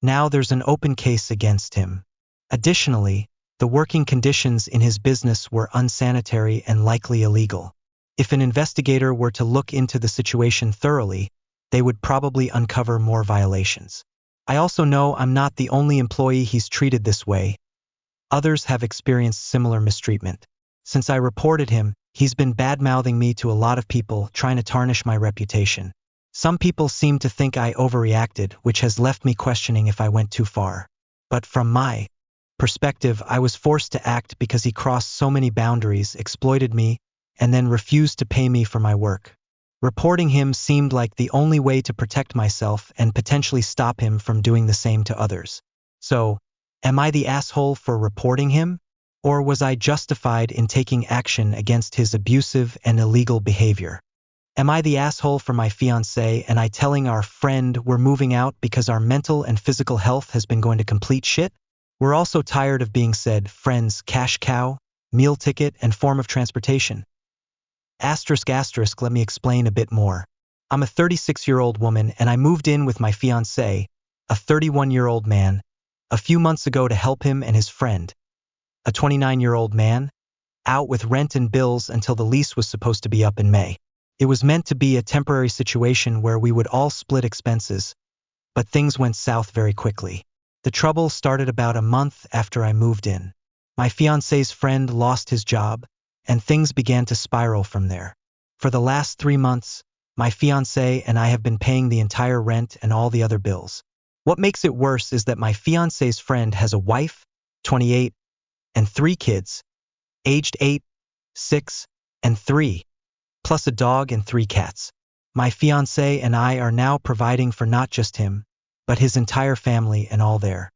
Now there's an open case against him. Additionally, the working conditions in his business were unsanitary and likely illegal. If an investigator were to look into the situation thoroughly, they would probably uncover more violations. I also know I'm not the only employee he's treated this way. Others have experienced similar mistreatment. Since I reported him, he's been bad-mouthing me to a lot of people, trying to tarnish my reputation. Some people seem to think I overreacted, which has left me questioning if I went too far. But from my perspective, I was forced to act because he crossed so many boundaries, exploited me, and then refused to pay me for my work. Reporting him seemed like the only way to protect myself and potentially stop him from doing the same to others. So, am I the asshole for reporting him? Or was I justified in taking action against his abusive and illegal behavior? Am I the asshole for my fiancé and I telling our friend we're moving out because our mental and physical health has been going to complete shit? We're also tired of being said friend's cash cow, meal ticket, and form of transportation. Let me explain a bit more. I'm a 36-year-old woman and I moved in with my fiancé, a 31-year-old man, a few months ago to help him and his friend, a 29-year-old man, out with rent and bills until the lease was supposed to be up in May. It was meant to be a temporary situation where we would all split expenses, but things went south very quickly. The trouble started about a month after I moved in. My fiancé's friend lost his job, and things began to spiral from there. For the last 3 months, my fiancé and I have been paying the entire rent and all the other bills. What makes it worse is that my fiancé's friend has a wife, 28, and 3 kids, aged 8, 6, and 3, plus a dog and 3 cats. My fiancé and I are now providing for not just him, but his entire family and all their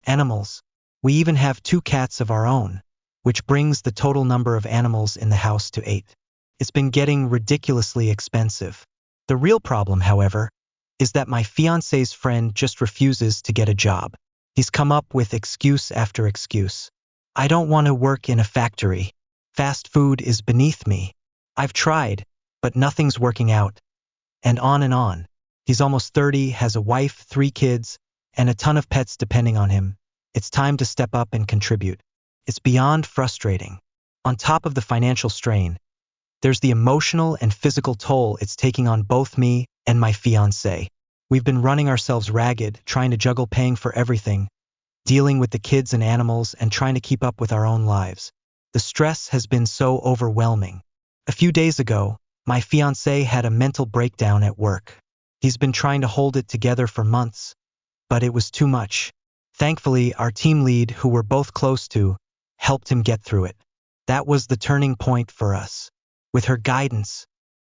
animals. We even have 2 cats of our own, which brings the total number of animals in the house to 8. It's been getting ridiculously expensive. The real problem, however, is that my fiancé's friend just refuses to get a job. He's come up with excuse after excuse. I don't want to work in a factory. Fast food is beneath me. I've tried, but nothing's working out. And on and on. He's almost 30, has a wife, 3 kids, and a ton of pets depending on him. It's time to step up and contribute. It's beyond frustrating. On top of the financial strain, there's the emotional and physical toll it's taking on both me and my fiancé. We've been running ourselves ragged, trying to juggle paying for everything, dealing with the kids and animals, and trying to keep up with our own lives. The stress has been so overwhelming. A few days ago, my fiancé had a mental breakdown at work. He's been trying to hold it together for months, but it was too much. Thankfully, our team lead, who we're both close to, helped him get through it. That was the turning point for us. With her guidance,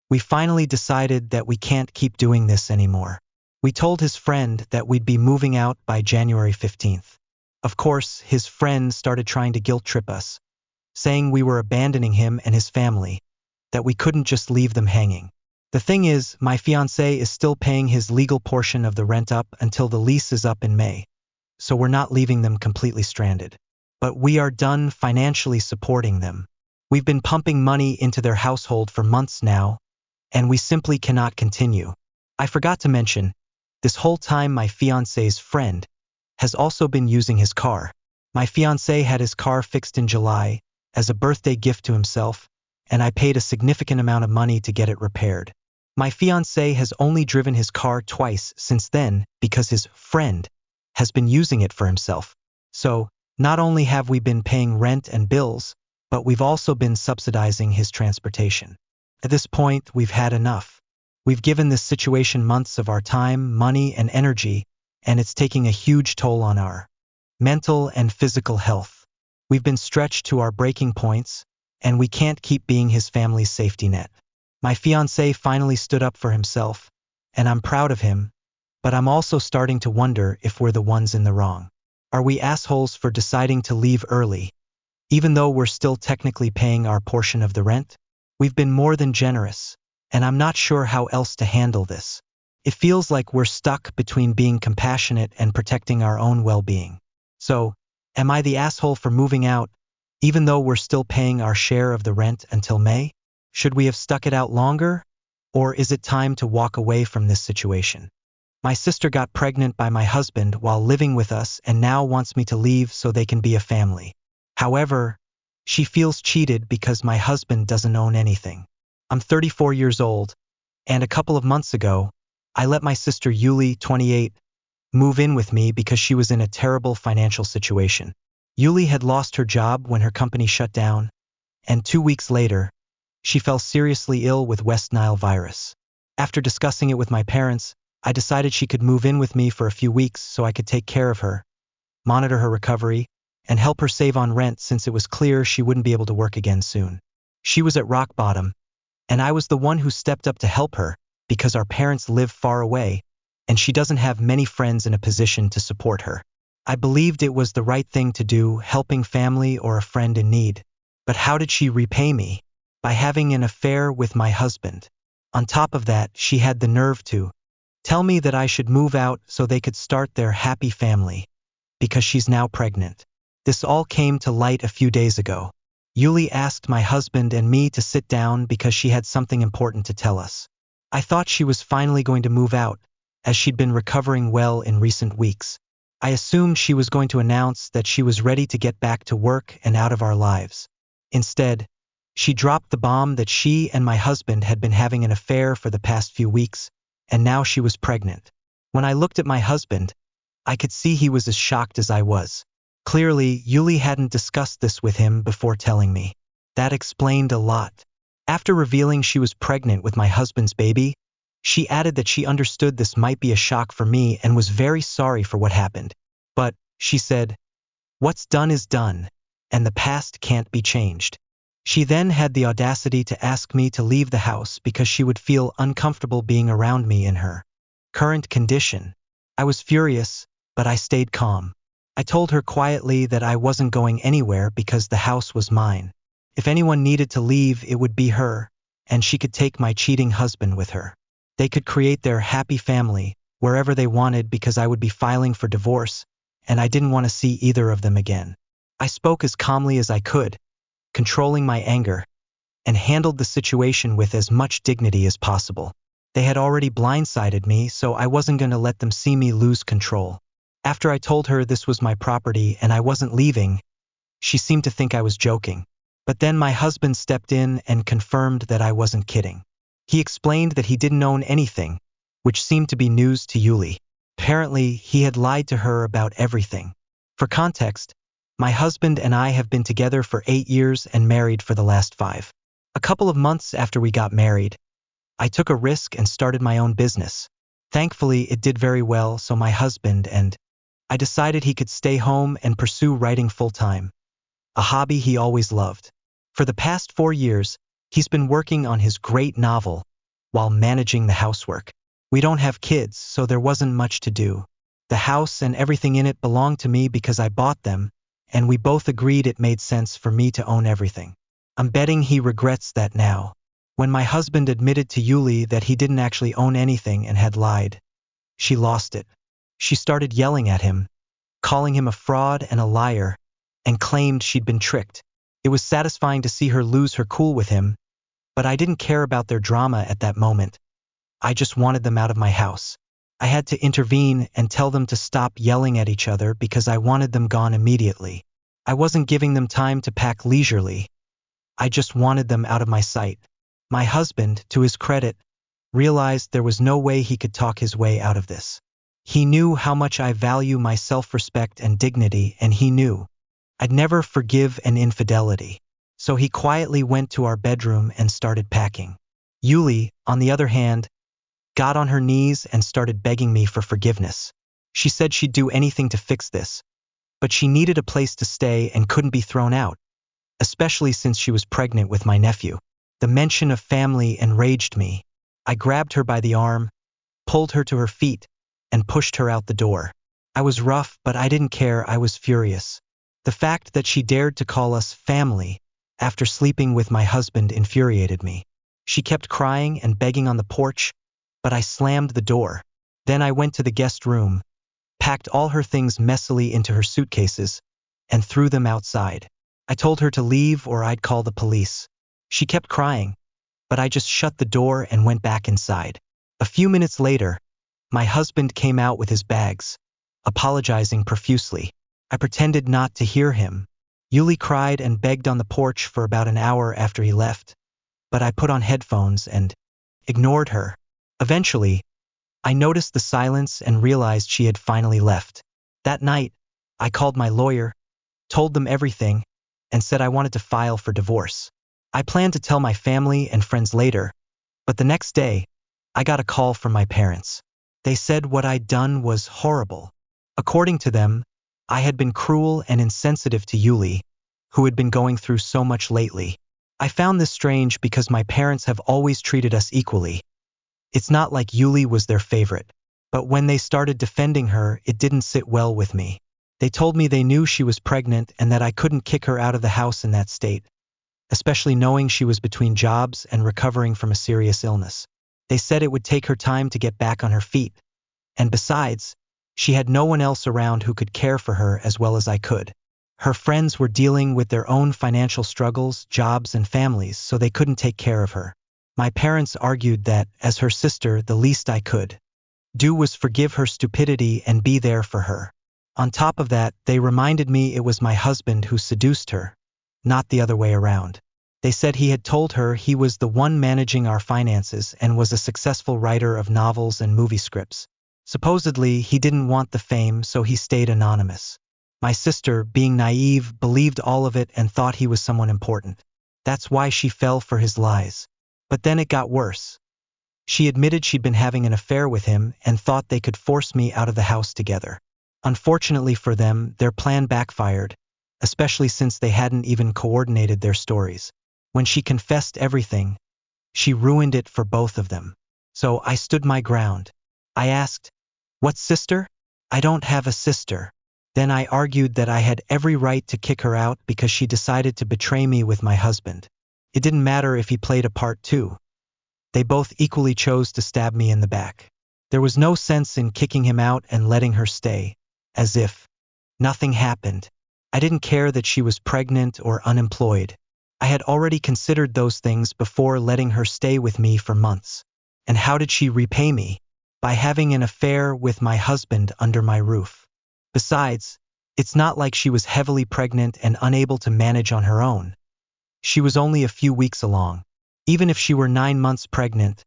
we finally decided that we can't keep doing this anymore. We told his friend that we'd be moving out by January 15th. Of course, his friend started trying to guilt trip us, saying we were abandoning him and his family, that we couldn't just leave them hanging. The thing is, my fiancé is still paying his legal portion of the rent up until the lease is up in May, so we're not leaving them completely stranded. But we are done financially supporting them. We've been pumping money into their household for months now, and we simply cannot continue. I forgot to mention, this whole time my fiancé's friend has also been using his car. My fiancé had his car fixed in July as a birthday gift to himself, and I paid a significant amount of money to get it repaired. My fiancé has only driven his car twice since then because his friend has been using it for himself. So, not only have we been paying rent and bills, but we've also been subsidizing his transportation. At this point, we've had enough. We've given this situation months of our time, money, and energy, and it's taking a huge toll on our mental and physical health. We've been stretched to our breaking points, and we can't keep being his family's safety net. My fiancé finally stood up for himself, and I'm proud of him, but I'm also starting to wonder if we're the ones in the wrong. Are we assholes for deciding to leave early, even though we're still technically paying our portion of the rent? We've been more than generous, and I'm not sure how else to handle this. It feels like we're stuck between being compassionate and protecting our own well-being. So, am I the asshole for moving out, even though we're still paying our share of the rent until May? Should we have stuck it out longer? Or is it time to walk away from this situation? My sister got pregnant by my husband while living with us and now wants me to leave so they can be a family. However, she feels cheated because my husband doesn't own anything. I'm 34 years old, and a couple of months ago, I let my sister Yuli, 28, move in with me because she was in a terrible financial situation. Yuli had lost her job when her company shut down, and 2 weeks later, she fell seriously ill with West Nile virus. After discussing it with my parents, I decided she could move in with me for a few weeks so I could take care of her, monitor her recovery, and help her save on rent since it was clear she wouldn't be able to work again soon. She was at rock bottom, and I was the one who stepped up to help her because our parents live far away, and she doesn't have many friends in a position to support her. I believed it was the right thing to do, helping family or a friend in need. But how did she repay me? By having an affair with my husband. On top of that, she had the nerve to tell me that I should move out so they could start their happy family, because she's now pregnant. This all came to light a few days ago. Yuli asked my husband and me to sit down because she had something important to tell us. I thought she was finally going to move out, as she'd been recovering well in recent weeks. I assumed she was going to announce that she was ready to get back to work and out of our lives. Instead, she dropped the bomb that she and my husband had been having an affair for the past few weeks, and now she was pregnant. When I looked at my husband, I could see he was as shocked as I was. Clearly, Yuli hadn't discussed this with him before telling me. That explained a lot. After revealing she was pregnant with my husband's baby, she added that she understood this might be a shock for me and was very sorry for what happened. But, she said, what's done is done, and the past can't be changed. She then had the audacity to ask me to leave the house because she would feel uncomfortable being around me in her current condition. I was furious, but I stayed calm. I told her quietly that I wasn't going anywhere because the house was mine. If anyone needed to leave, it would be her, and she could take my cheating husband with her. They could create their happy family wherever they wanted because I would be filing for divorce, and I didn't want to see either of them again. I spoke as calmly as I could, controlling my anger, and handled the situation with as much dignity as possible. They had already blindsided me, so I wasn't going to let them see me lose control. After I told her this was my property and I wasn't leaving, she seemed to think I was joking. But then my husband stepped in and confirmed that I wasn't kidding. He explained that he didn't own anything, which seemed to be news to Yuli. Apparently, he had lied to her about everything. For context, my husband and I have been together for 8 years and married for the last 5. A couple of months after we got married, I took a risk and started my own business. Thankfully, it did very well, so my husband and I decided he could stay home and pursue writing full-time, a hobby he always loved. For the past 4 years, he's been working on his great novel while managing the housework. We don't have kids, so there wasn't much to do. The house and everything in it belonged to me because I bought them, and we both agreed it made sense for me to own everything. I'm betting he regrets that now. When my husband admitted to Yuli that he didn't actually own anything and had lied, she lost it. She started yelling at him, calling him a fraud and a liar, and claimed she'd been tricked. It was satisfying to see her lose her cool with him, but I didn't care about their drama at that moment. I just wanted them out of my house. I had to intervene and tell them to stop yelling at each other because I wanted them gone immediately. I wasn't giving them time to pack leisurely. I just wanted them out of my sight. My husband, to his credit, realized there was no way he could talk his way out of this. He knew how much I value my self-respect and dignity, and he knew I'd never forgive an infidelity. So he quietly went to our bedroom and started packing. Yuli, on the other hand, got on her knees and started begging me for forgiveness. She said she'd do anything to fix this, but she needed a place to stay and couldn't be thrown out, especially since she was pregnant with my nephew. The mention of family enraged me. I grabbed her by the arm, pulled her to her feet, and pushed her out the door. I was rough, but I didn't care. I was furious. The fact that she dared to call us family after sleeping with my husband infuriated me. She kept crying and begging on the porch, but I slammed the door. Then I went to the guest room, packed all her things messily into her suitcases, and threw them outside. I told her to leave or I'd call the police. She kept crying, but I just shut the door and went back inside. A few minutes later, my husband came out with his bags, apologizing profusely. I pretended not to hear him. Yuli cried and begged on the porch for about an hour after he left, but I put on headphones and ignored her. Eventually, I noticed the silence and realized she had finally left. That night, I called my lawyer, told them everything, and said I wanted to file for divorce. I planned to tell my family and friends later, but the next day, I got a call from my parents. They said what I'd done was horrible. According to them, I had been cruel and insensitive to Yuli, who had been going through so much lately. I found this strange because my parents have always treated us equally. It's not like Yuli was their favorite, but when they started defending her, it didn't sit well with me. They told me they knew she was pregnant and that I couldn't kick her out of the house in that state, especially knowing she was between jobs and recovering from a serious illness. They said it would take her time to get back on her feet, and besides, she had no one else around who could care for her as well as I could. Her friends were dealing with their own financial struggles, jobs, and families, so they couldn't take care of her. My parents argued that, as her sister, the least I could do was forgive her stupidity and be there for her. On top of that, they reminded me it was my husband who seduced her, not the other way around. They said he had told her he was the one managing our finances and was a successful writer of novels and movie scripts. Supposedly, he didn't want the fame, so he stayed anonymous. My sister, being naive, believed all of it and thought he was someone important. That's why she fell for his lies. But then it got worse. She admitted she'd been having an affair with him and thought they could force me out of the house together. Unfortunately for them, their plan backfired, especially since they hadn't even coordinated their stories. When she confessed everything, she ruined it for both of them. So I stood my ground. I asked, "What sister? I don't have a sister." Then I argued that I had every right to kick her out because she decided to betray me with my husband. It didn't matter if he played a part too. They both equally chose to stab me in the back. There was no sense in kicking him out and letting her stay, as if nothing happened. I didn't care that she was pregnant or unemployed. I had already considered those things before letting her stay with me for months. And how did she repay me? By having an affair with my husband under my roof. Besides, it's not like she was heavily pregnant and unable to manage on her own. She was only a few weeks along. Even if she were 9 months pregnant,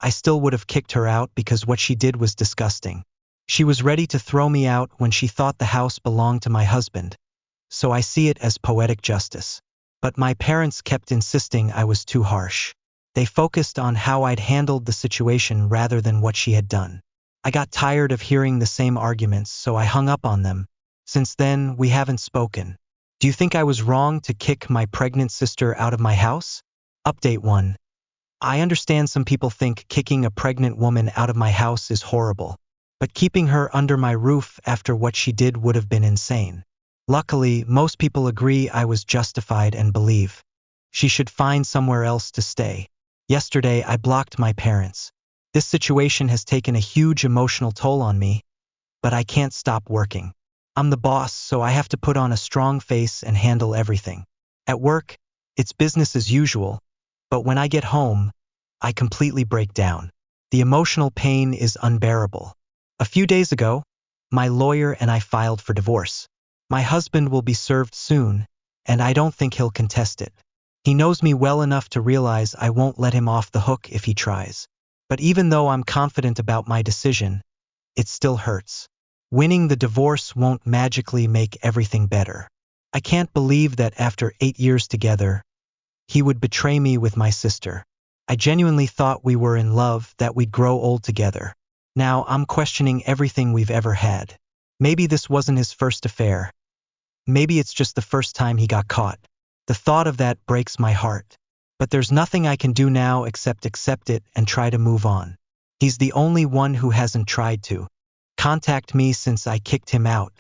I still would have kicked her out because what she did was disgusting. She was ready to throw me out when she thought the house belonged to my husband. So I see it as poetic justice. But my parents kept insisting I was too harsh. They focused on how I'd handled the situation rather than what she had done. I got tired of hearing the same arguments, so I hung up on them. Since then, we haven't spoken. Do you think I was wrong to kick my pregnant sister out of my house? Update 1. I understand some people think kicking a pregnant woman out of my house is horrible, but keeping her under my roof after what she did would have been insane. Luckily, most people agree I was justified and believe she should find somewhere else to stay. Yesterday, I blocked my parents. This situation has taken a huge emotional toll on me, but I can't stop working. I'm the boss, so I have to put on a strong face and handle everything. At work, it's business as usual, but when I get home, I completely break down. The emotional pain is unbearable. A few days ago, my lawyer and I filed for divorce. My husband will be served soon, and I don't think he'll contest it. He knows me well enough to realize I won't let him off the hook if he tries. But even though I'm confident about my decision, it still hurts. Winning the divorce won't magically make everything better. I can't believe that after 8 years together, he would betray me with my sister. I genuinely thought we were in love, that we'd grow old together. Now I'm questioning everything we've ever had. Maybe this wasn't his first affair. Maybe it's just the first time he got caught. The thought of that breaks my heart. But there's nothing I can do now except accept it and try to move on. He's the only one who hasn't tried to contact me since I kicked him out.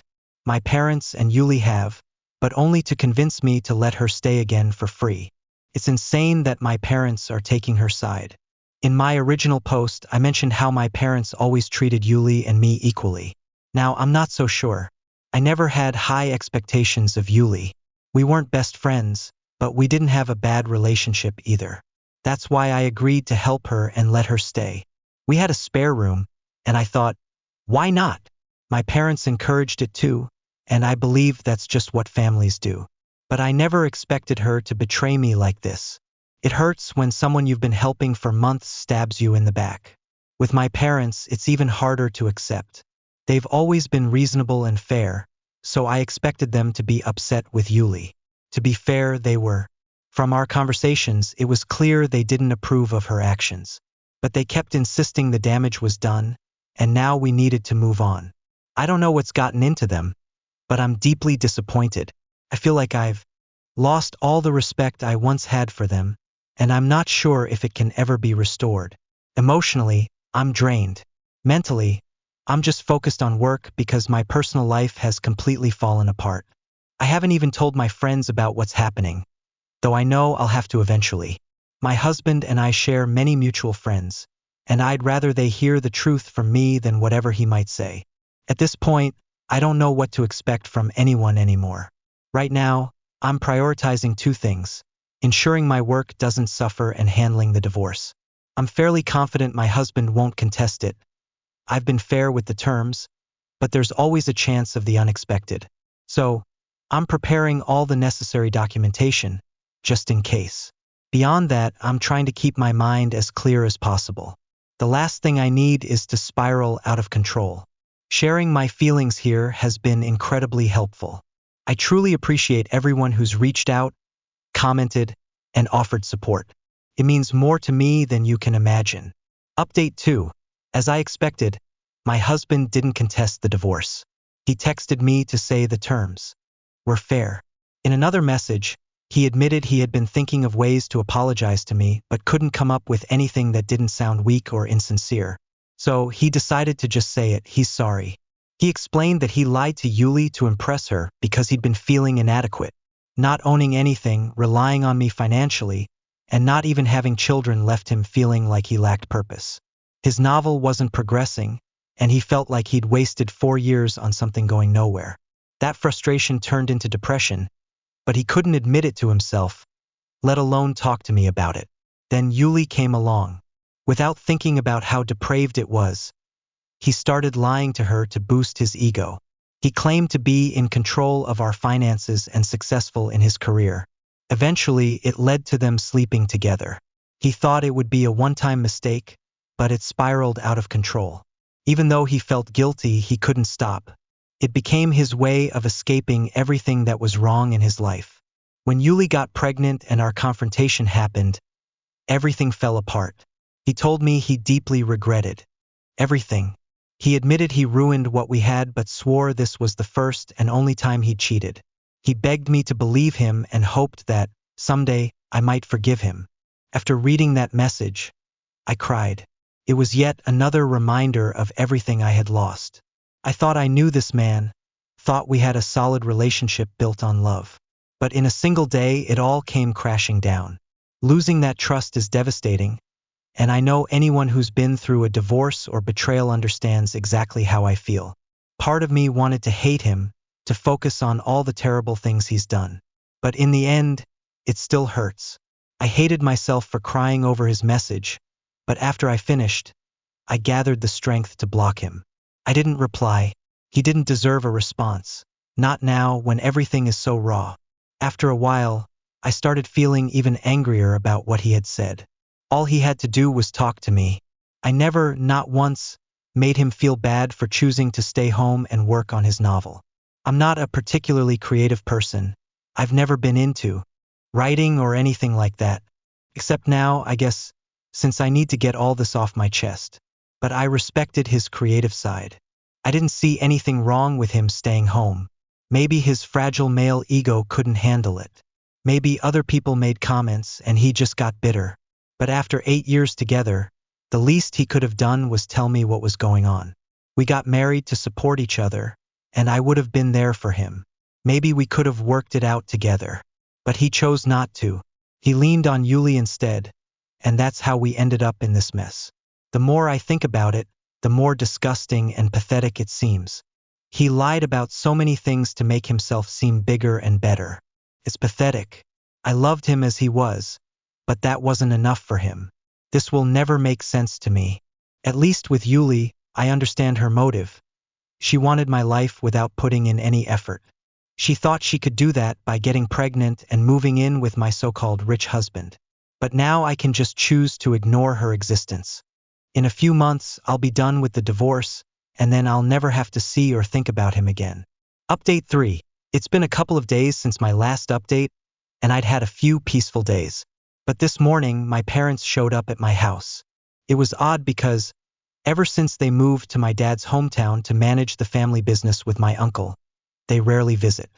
My parents and Yuli have, but only to convince me to let her stay again for free. It's insane that my parents are taking her side. In my original post, I mentioned how my parents always treated Yuli and me equally. Now, I'm not so sure. I never had high expectations of Yuli. We weren't best friends, but we didn't have a bad relationship either. That's why I agreed to help her and let her stay. We had a spare room, and I thought, why not? My parents encouraged it too, and I believe that's just what families do. But I never expected her to betray me like this. It hurts when someone you've been helping for months stabs you in the back. With my parents, it's even harder to accept. They've always been reasonable and fair, so I expected them to be upset with Yuli. To be fair, they were. From our conversations, it was clear they didn't approve of her actions. But they kept insisting the damage was done, and now we needed to move on. I don't know what's gotten into them, but I'm deeply disappointed. I feel like I've lost all the respect I once had for them, and I'm not sure if it can ever be restored. Emotionally, I'm drained. Mentally, I'm just focused on work because my personal life has completely fallen apart. I haven't even told my friends about what's happening, though I know I'll have to eventually. My husband and I share many mutual friends, and I'd rather they hear the truth from me than whatever he might say. At this point, I don't know what to expect from anyone anymore. Right now, I'm prioritizing 2 things: ensuring my work doesn't suffer and handling the divorce. I'm fairly confident my husband won't contest it. I've been fair with the terms, but there's always a chance of the unexpected. So, I'm preparing all the necessary documentation, just in case. Beyond that, I'm trying to keep my mind as clear as possible. The last thing I need is to spiral out of control. Sharing my feelings here has been incredibly helpful. I truly appreciate everyone who's reached out, commented, and offered support. It means more to me than you can imagine. Update 2. As I expected, my husband didn't contest the divorce. He texted me to say the terms were fair. In another message, he admitted he had been thinking of ways to apologize to me but couldn't come up with anything that didn't sound weak or insincere. So he decided to just say it. He's sorry. He explained that he lied to Yuli to impress her because he'd been feeling inadequate, not owning anything, relying on me financially, and not even having children left him feeling like he lacked purpose. His novel wasn't progressing, and he felt like he'd wasted 4 years on something going nowhere. That frustration turned into depression, but he couldn't admit it to himself, let alone talk to me about it. Then Yuli came along. Without thinking about how depraved it was, he started lying to her to boost his ego. He claimed to be in control of our finances and successful in his career. Eventually, it led to them sleeping together. He thought it would be a one-time mistake, but it spiraled out of control. Even though he felt guilty, he couldn't stop. It became his way of escaping everything that was wrong in his life. When Yuli got pregnant and our confrontation happened, everything fell apart. He told me he deeply regretted everything. He admitted he ruined what we had but swore this was the first and only time he'd cheated. He begged me to believe him and hoped that, someday, I might forgive him. After reading that message, I cried. It was yet another reminder of everything I had lost. I thought I knew this man, thought we had a solid relationship built on love. But in a single day, it all came crashing down. Losing that trust is devastating, and I know anyone who's been through a divorce or betrayal understands exactly how I feel. Part of me wanted to hate him, to focus on all the terrible things he's done. But in the end, it still hurts. I hated myself for crying over his message, but after I finished, I gathered the strength to block him. I didn't reply. He didn't deserve a response. Not now, when everything is so raw. After a while, I started feeling even angrier about what he had said. All he had to do was talk to me. I never, not once, made him feel bad for choosing to stay home and work on his novel. I'm not a particularly creative person. I've never been into writing or anything like that. Except now, I guess, since I need to get all this off my chest. But I respected his creative side. I didn't see anything wrong with him staying home. Maybe his fragile male ego couldn't handle it. Maybe other people made comments and he just got bitter. But after 8 years together, the least he could have done was tell me what was going on. We got married to support each other, and I would have been there for him. Maybe we could have worked it out together. But he chose not to. He leaned on Yuli instead, and that's how we ended up in this mess. The more I think about it, the more disgusting and pathetic it seems. He lied about so many things to make himself seem bigger and better. It's pathetic. I loved him as he was, but that wasn't enough for him. This will never make sense to me. At least with Yuli, I understand her motive. She wanted my life without putting in any effort. She thought she could do that by getting pregnant and moving in with my so-called rich husband. But now I can just choose to ignore her existence. In a few months, I'll be done with the divorce, and then I'll never have to see or think about him again. Update 3. It's been a couple of days since my last update, and I'd had a few peaceful days. But this morning, my parents showed up at my house. It was odd because, ever since they moved to my dad's hometown to manage the family business with my uncle, they rarely visit.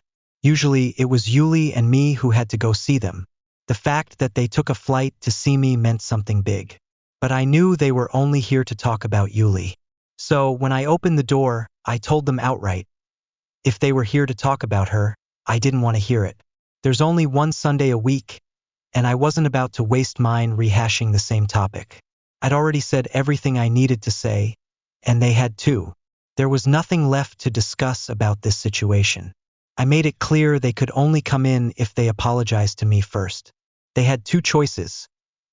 Usually, it was Yuli and me who had to go see them. The fact that they took a flight to see me meant something big. But I knew they were only here to talk about Yuli. So, when I opened the door, I told them outright. If they were here to talk about her, I didn't want to hear it. There's only one Sunday a week, and I wasn't about to waste mine rehashing the same topic. I'd already said everything I needed to say, and they had too. There was nothing left to discuss about this situation. I made it clear they could only come in if they apologized to me first. They had two choices: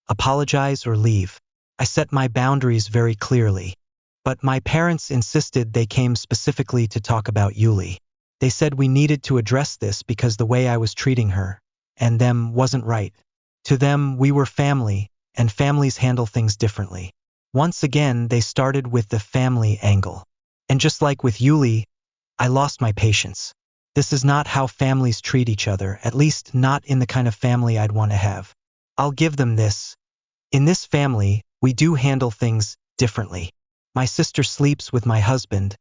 apologize or leave. I set my boundaries very clearly. But my parents insisted they came specifically to talk about Yuli. They said we needed to address this because the way I was treating her, and them, wasn't right. To them, we were family, and families handle things differently. Once again, they started with the family angle. And just like with Yuli, I lost my patience. This is not how families treat each other, at least not in the kind of family I'd want to have. I'll give them this. In this family, we do handle things differently. My sister sleeps with my husband,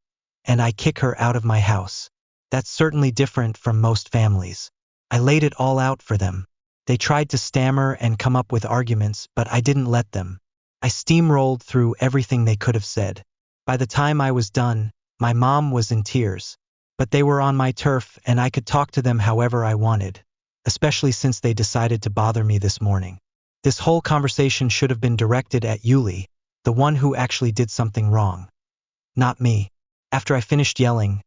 and I kick her out of my house. That's certainly different from most families. I laid it all out for them. They tried to stammer and come up with arguments, but I didn't let them. I steamrolled through everything they could have said. By the time I was done, my mom was in tears. But they were on my turf, and I could talk to them however I wanted, especially since they decided to bother me this morning. This whole conversation should have been directed at Yuli, the one who actually did something wrong. Not me. After I finished yelling,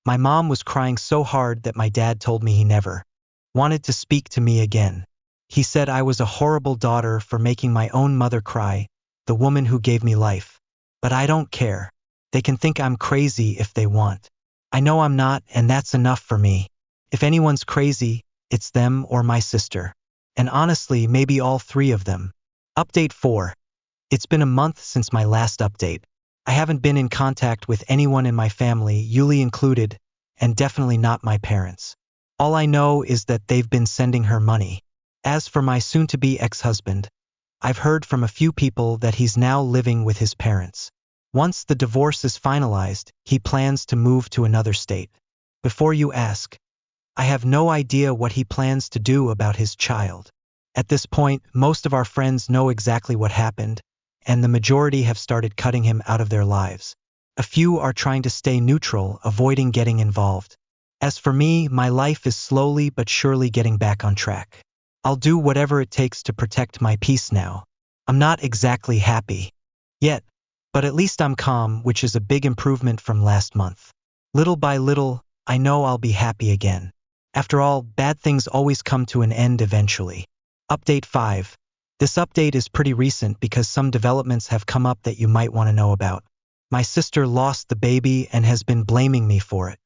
My mom was crying so hard that my dad told me he never wanted to speak to me again. He said I was a horrible daughter for making my own mother cry, the woman who gave me life. But I don't care. They can think I'm crazy if they want. I know I'm not, and that's enough for me. If anyone's crazy, it's them or my sister. And honestly, maybe all three of them. Update 4. It's been a month since my last update. I haven't been in contact with anyone in my family, Yuli included, and definitely not my parents. All I know is that they've been sending her money. As for my soon-to-be ex-husband, I've heard from a few people that he's now living with his parents. Once the divorce is finalized, he plans to move to another state. Before you ask, I have no idea what he plans to do about his child. At this point, most of our friends know exactly what happened, and the majority have started cutting him out of their lives. A few are trying to stay neutral, avoiding getting involved. As for me, my life is slowly but surely getting back on track. I'll do whatever it takes to protect my peace now. I'm not exactly happy yet, but at least I'm calm, which is a big improvement from last month. Little by little, I know I'll be happy again. After all, bad things always come to an end eventually. Update 5. This update is pretty recent because some developments have come up that you might want to know about. My sister lost the baby and has been blaming me for it.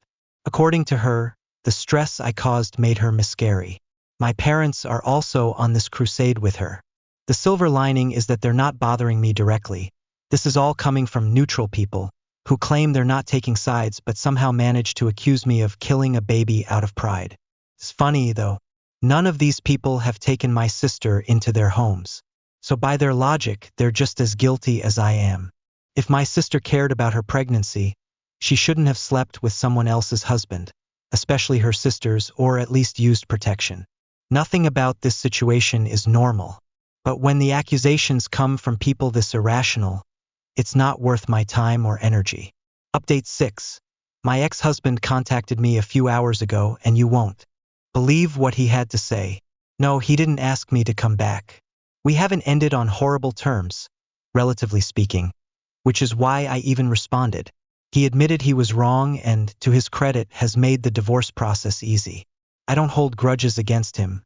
According to her, the stress I caused made her miscarry. My parents are also on this crusade with her. The silver lining is that they're not bothering me directly. This is all coming from neutral people, who claim they're not taking sides but somehow manage to accuse me of killing a baby out of pride. It's funny, though. None of these people have taken my sister into their homes. So by their logic, they're just as guilty as I am. If my sister cared about her pregnancy, she shouldn't have slept with someone else's husband, especially her sister's, or at least used protection. Nothing about this situation is normal. But when the accusations come from people this irrational, it's not worth my time or energy. Update 6. My ex-husband contacted me a few hours ago, and you won't believe what he had to say. No, he didn't ask me to come back. We haven't ended on horrible terms, relatively speaking, which is why I even responded. He admitted he was wrong and, to his credit, has made the divorce process easy. I don't hold grudges against him.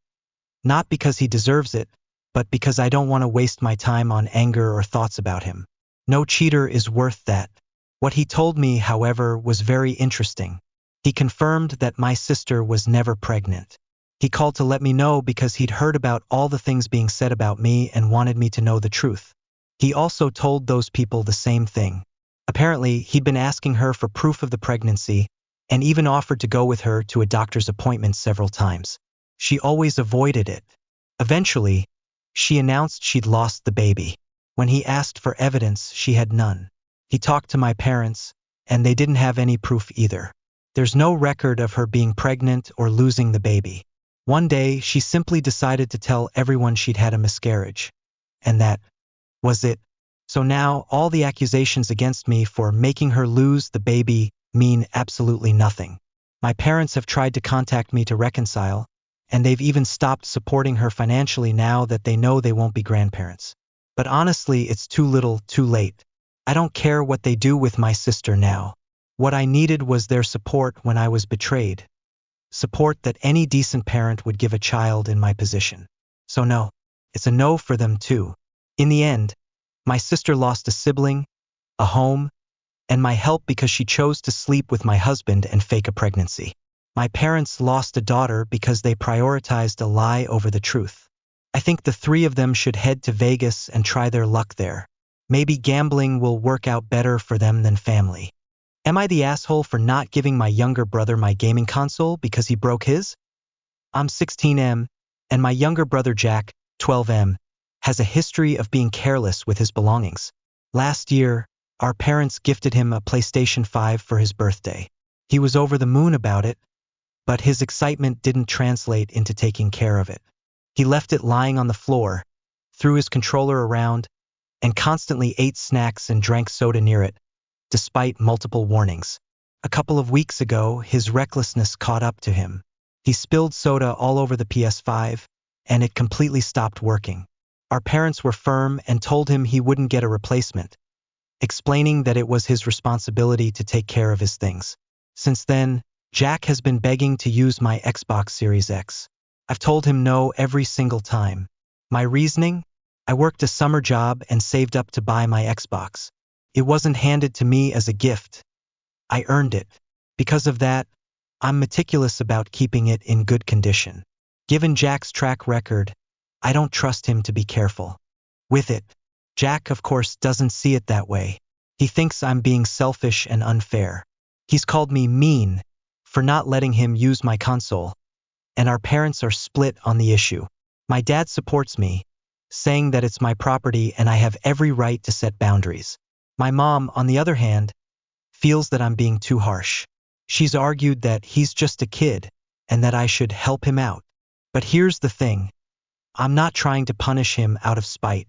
Not because he deserves it, but because I don't want to waste my time on anger or thoughts about him. No cheater is worth that. What he told me, however, was very interesting. He confirmed that my sister was never pregnant. He called to let me know because he'd heard about all the things being said about me and wanted me to know the truth. He also told those people the same thing. Apparently, he'd been asking her for proof of the pregnancy and even offered to go with her to a doctor's appointment several times. She always avoided it. Eventually, she announced she'd lost the baby. When he asked for evidence, she had none. He talked to my parents, and they didn't have any proof either. There's no record of her being pregnant or losing the baby. One day, she simply decided to tell everyone she'd had a miscarriage. And that was it. So now, all the accusations against me for making her lose the baby mean absolutely nothing. My parents have tried to contact me to reconcile, and they've even stopped supporting her financially now that they know they won't be grandparents. But honestly, it's too little, too late. I don't care what they do with my sister now. What I needed was their support when I was betrayed. Support that any decent parent would give a child in my position. So no, it's a no for them too. In the end, my sister lost a sibling, a home, and my help because she chose to sleep with my husband and fake a pregnancy. My parents lost a daughter because they prioritized a lie over the truth. I think the three of them should head to Vegas and try their luck there. Maybe gambling will work out better for them than family. Am I the asshole for not giving my younger brother my gaming console because he broke his? I'm 16M, and my younger brother Jack, 12M, has a history of being careless with his belongings. Last year, our parents gifted him a PlayStation 5 for his birthday. He was over the moon about it, but his excitement didn't translate into taking care of it. He left it lying on the floor, threw his controller around, and constantly ate snacks and drank soda near it, despite multiple warnings. A couple of weeks ago, his recklessness caught up to him. He spilled soda all over the PS5, and it completely stopped working. Our parents were firm and told him he wouldn't get a replacement, explaining that it was his responsibility to take care of his things. Since then, Jack has been begging to use my Xbox Series X. I've told him no every single time. My reasoning? I worked a summer job and saved up to buy my Xbox. It wasn't handed to me as a gift. I earned it. Because of that, I'm meticulous about keeping it in good condition. Given Jack's track record, I don't trust him to be careful with it. Jack, of course, doesn't see it that way. He thinks I'm being selfish and unfair. He's called me mean for not letting him use my console, and our parents are split on the issue. My dad supports me, saying that it's my property and I have every right to set boundaries. My mom, on the other hand, feels that I'm being too harsh. She's argued that he's just a kid and that I should help him out. But here's the thing. I'm not trying to punish him out of spite.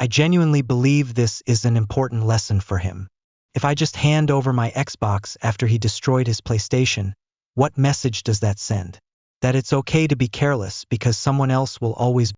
I genuinely believe this is an important lesson for him. If I just hand over my Xbox after he destroyed his PlayStation, what message does that send? That it's okay to be careless because someone else will always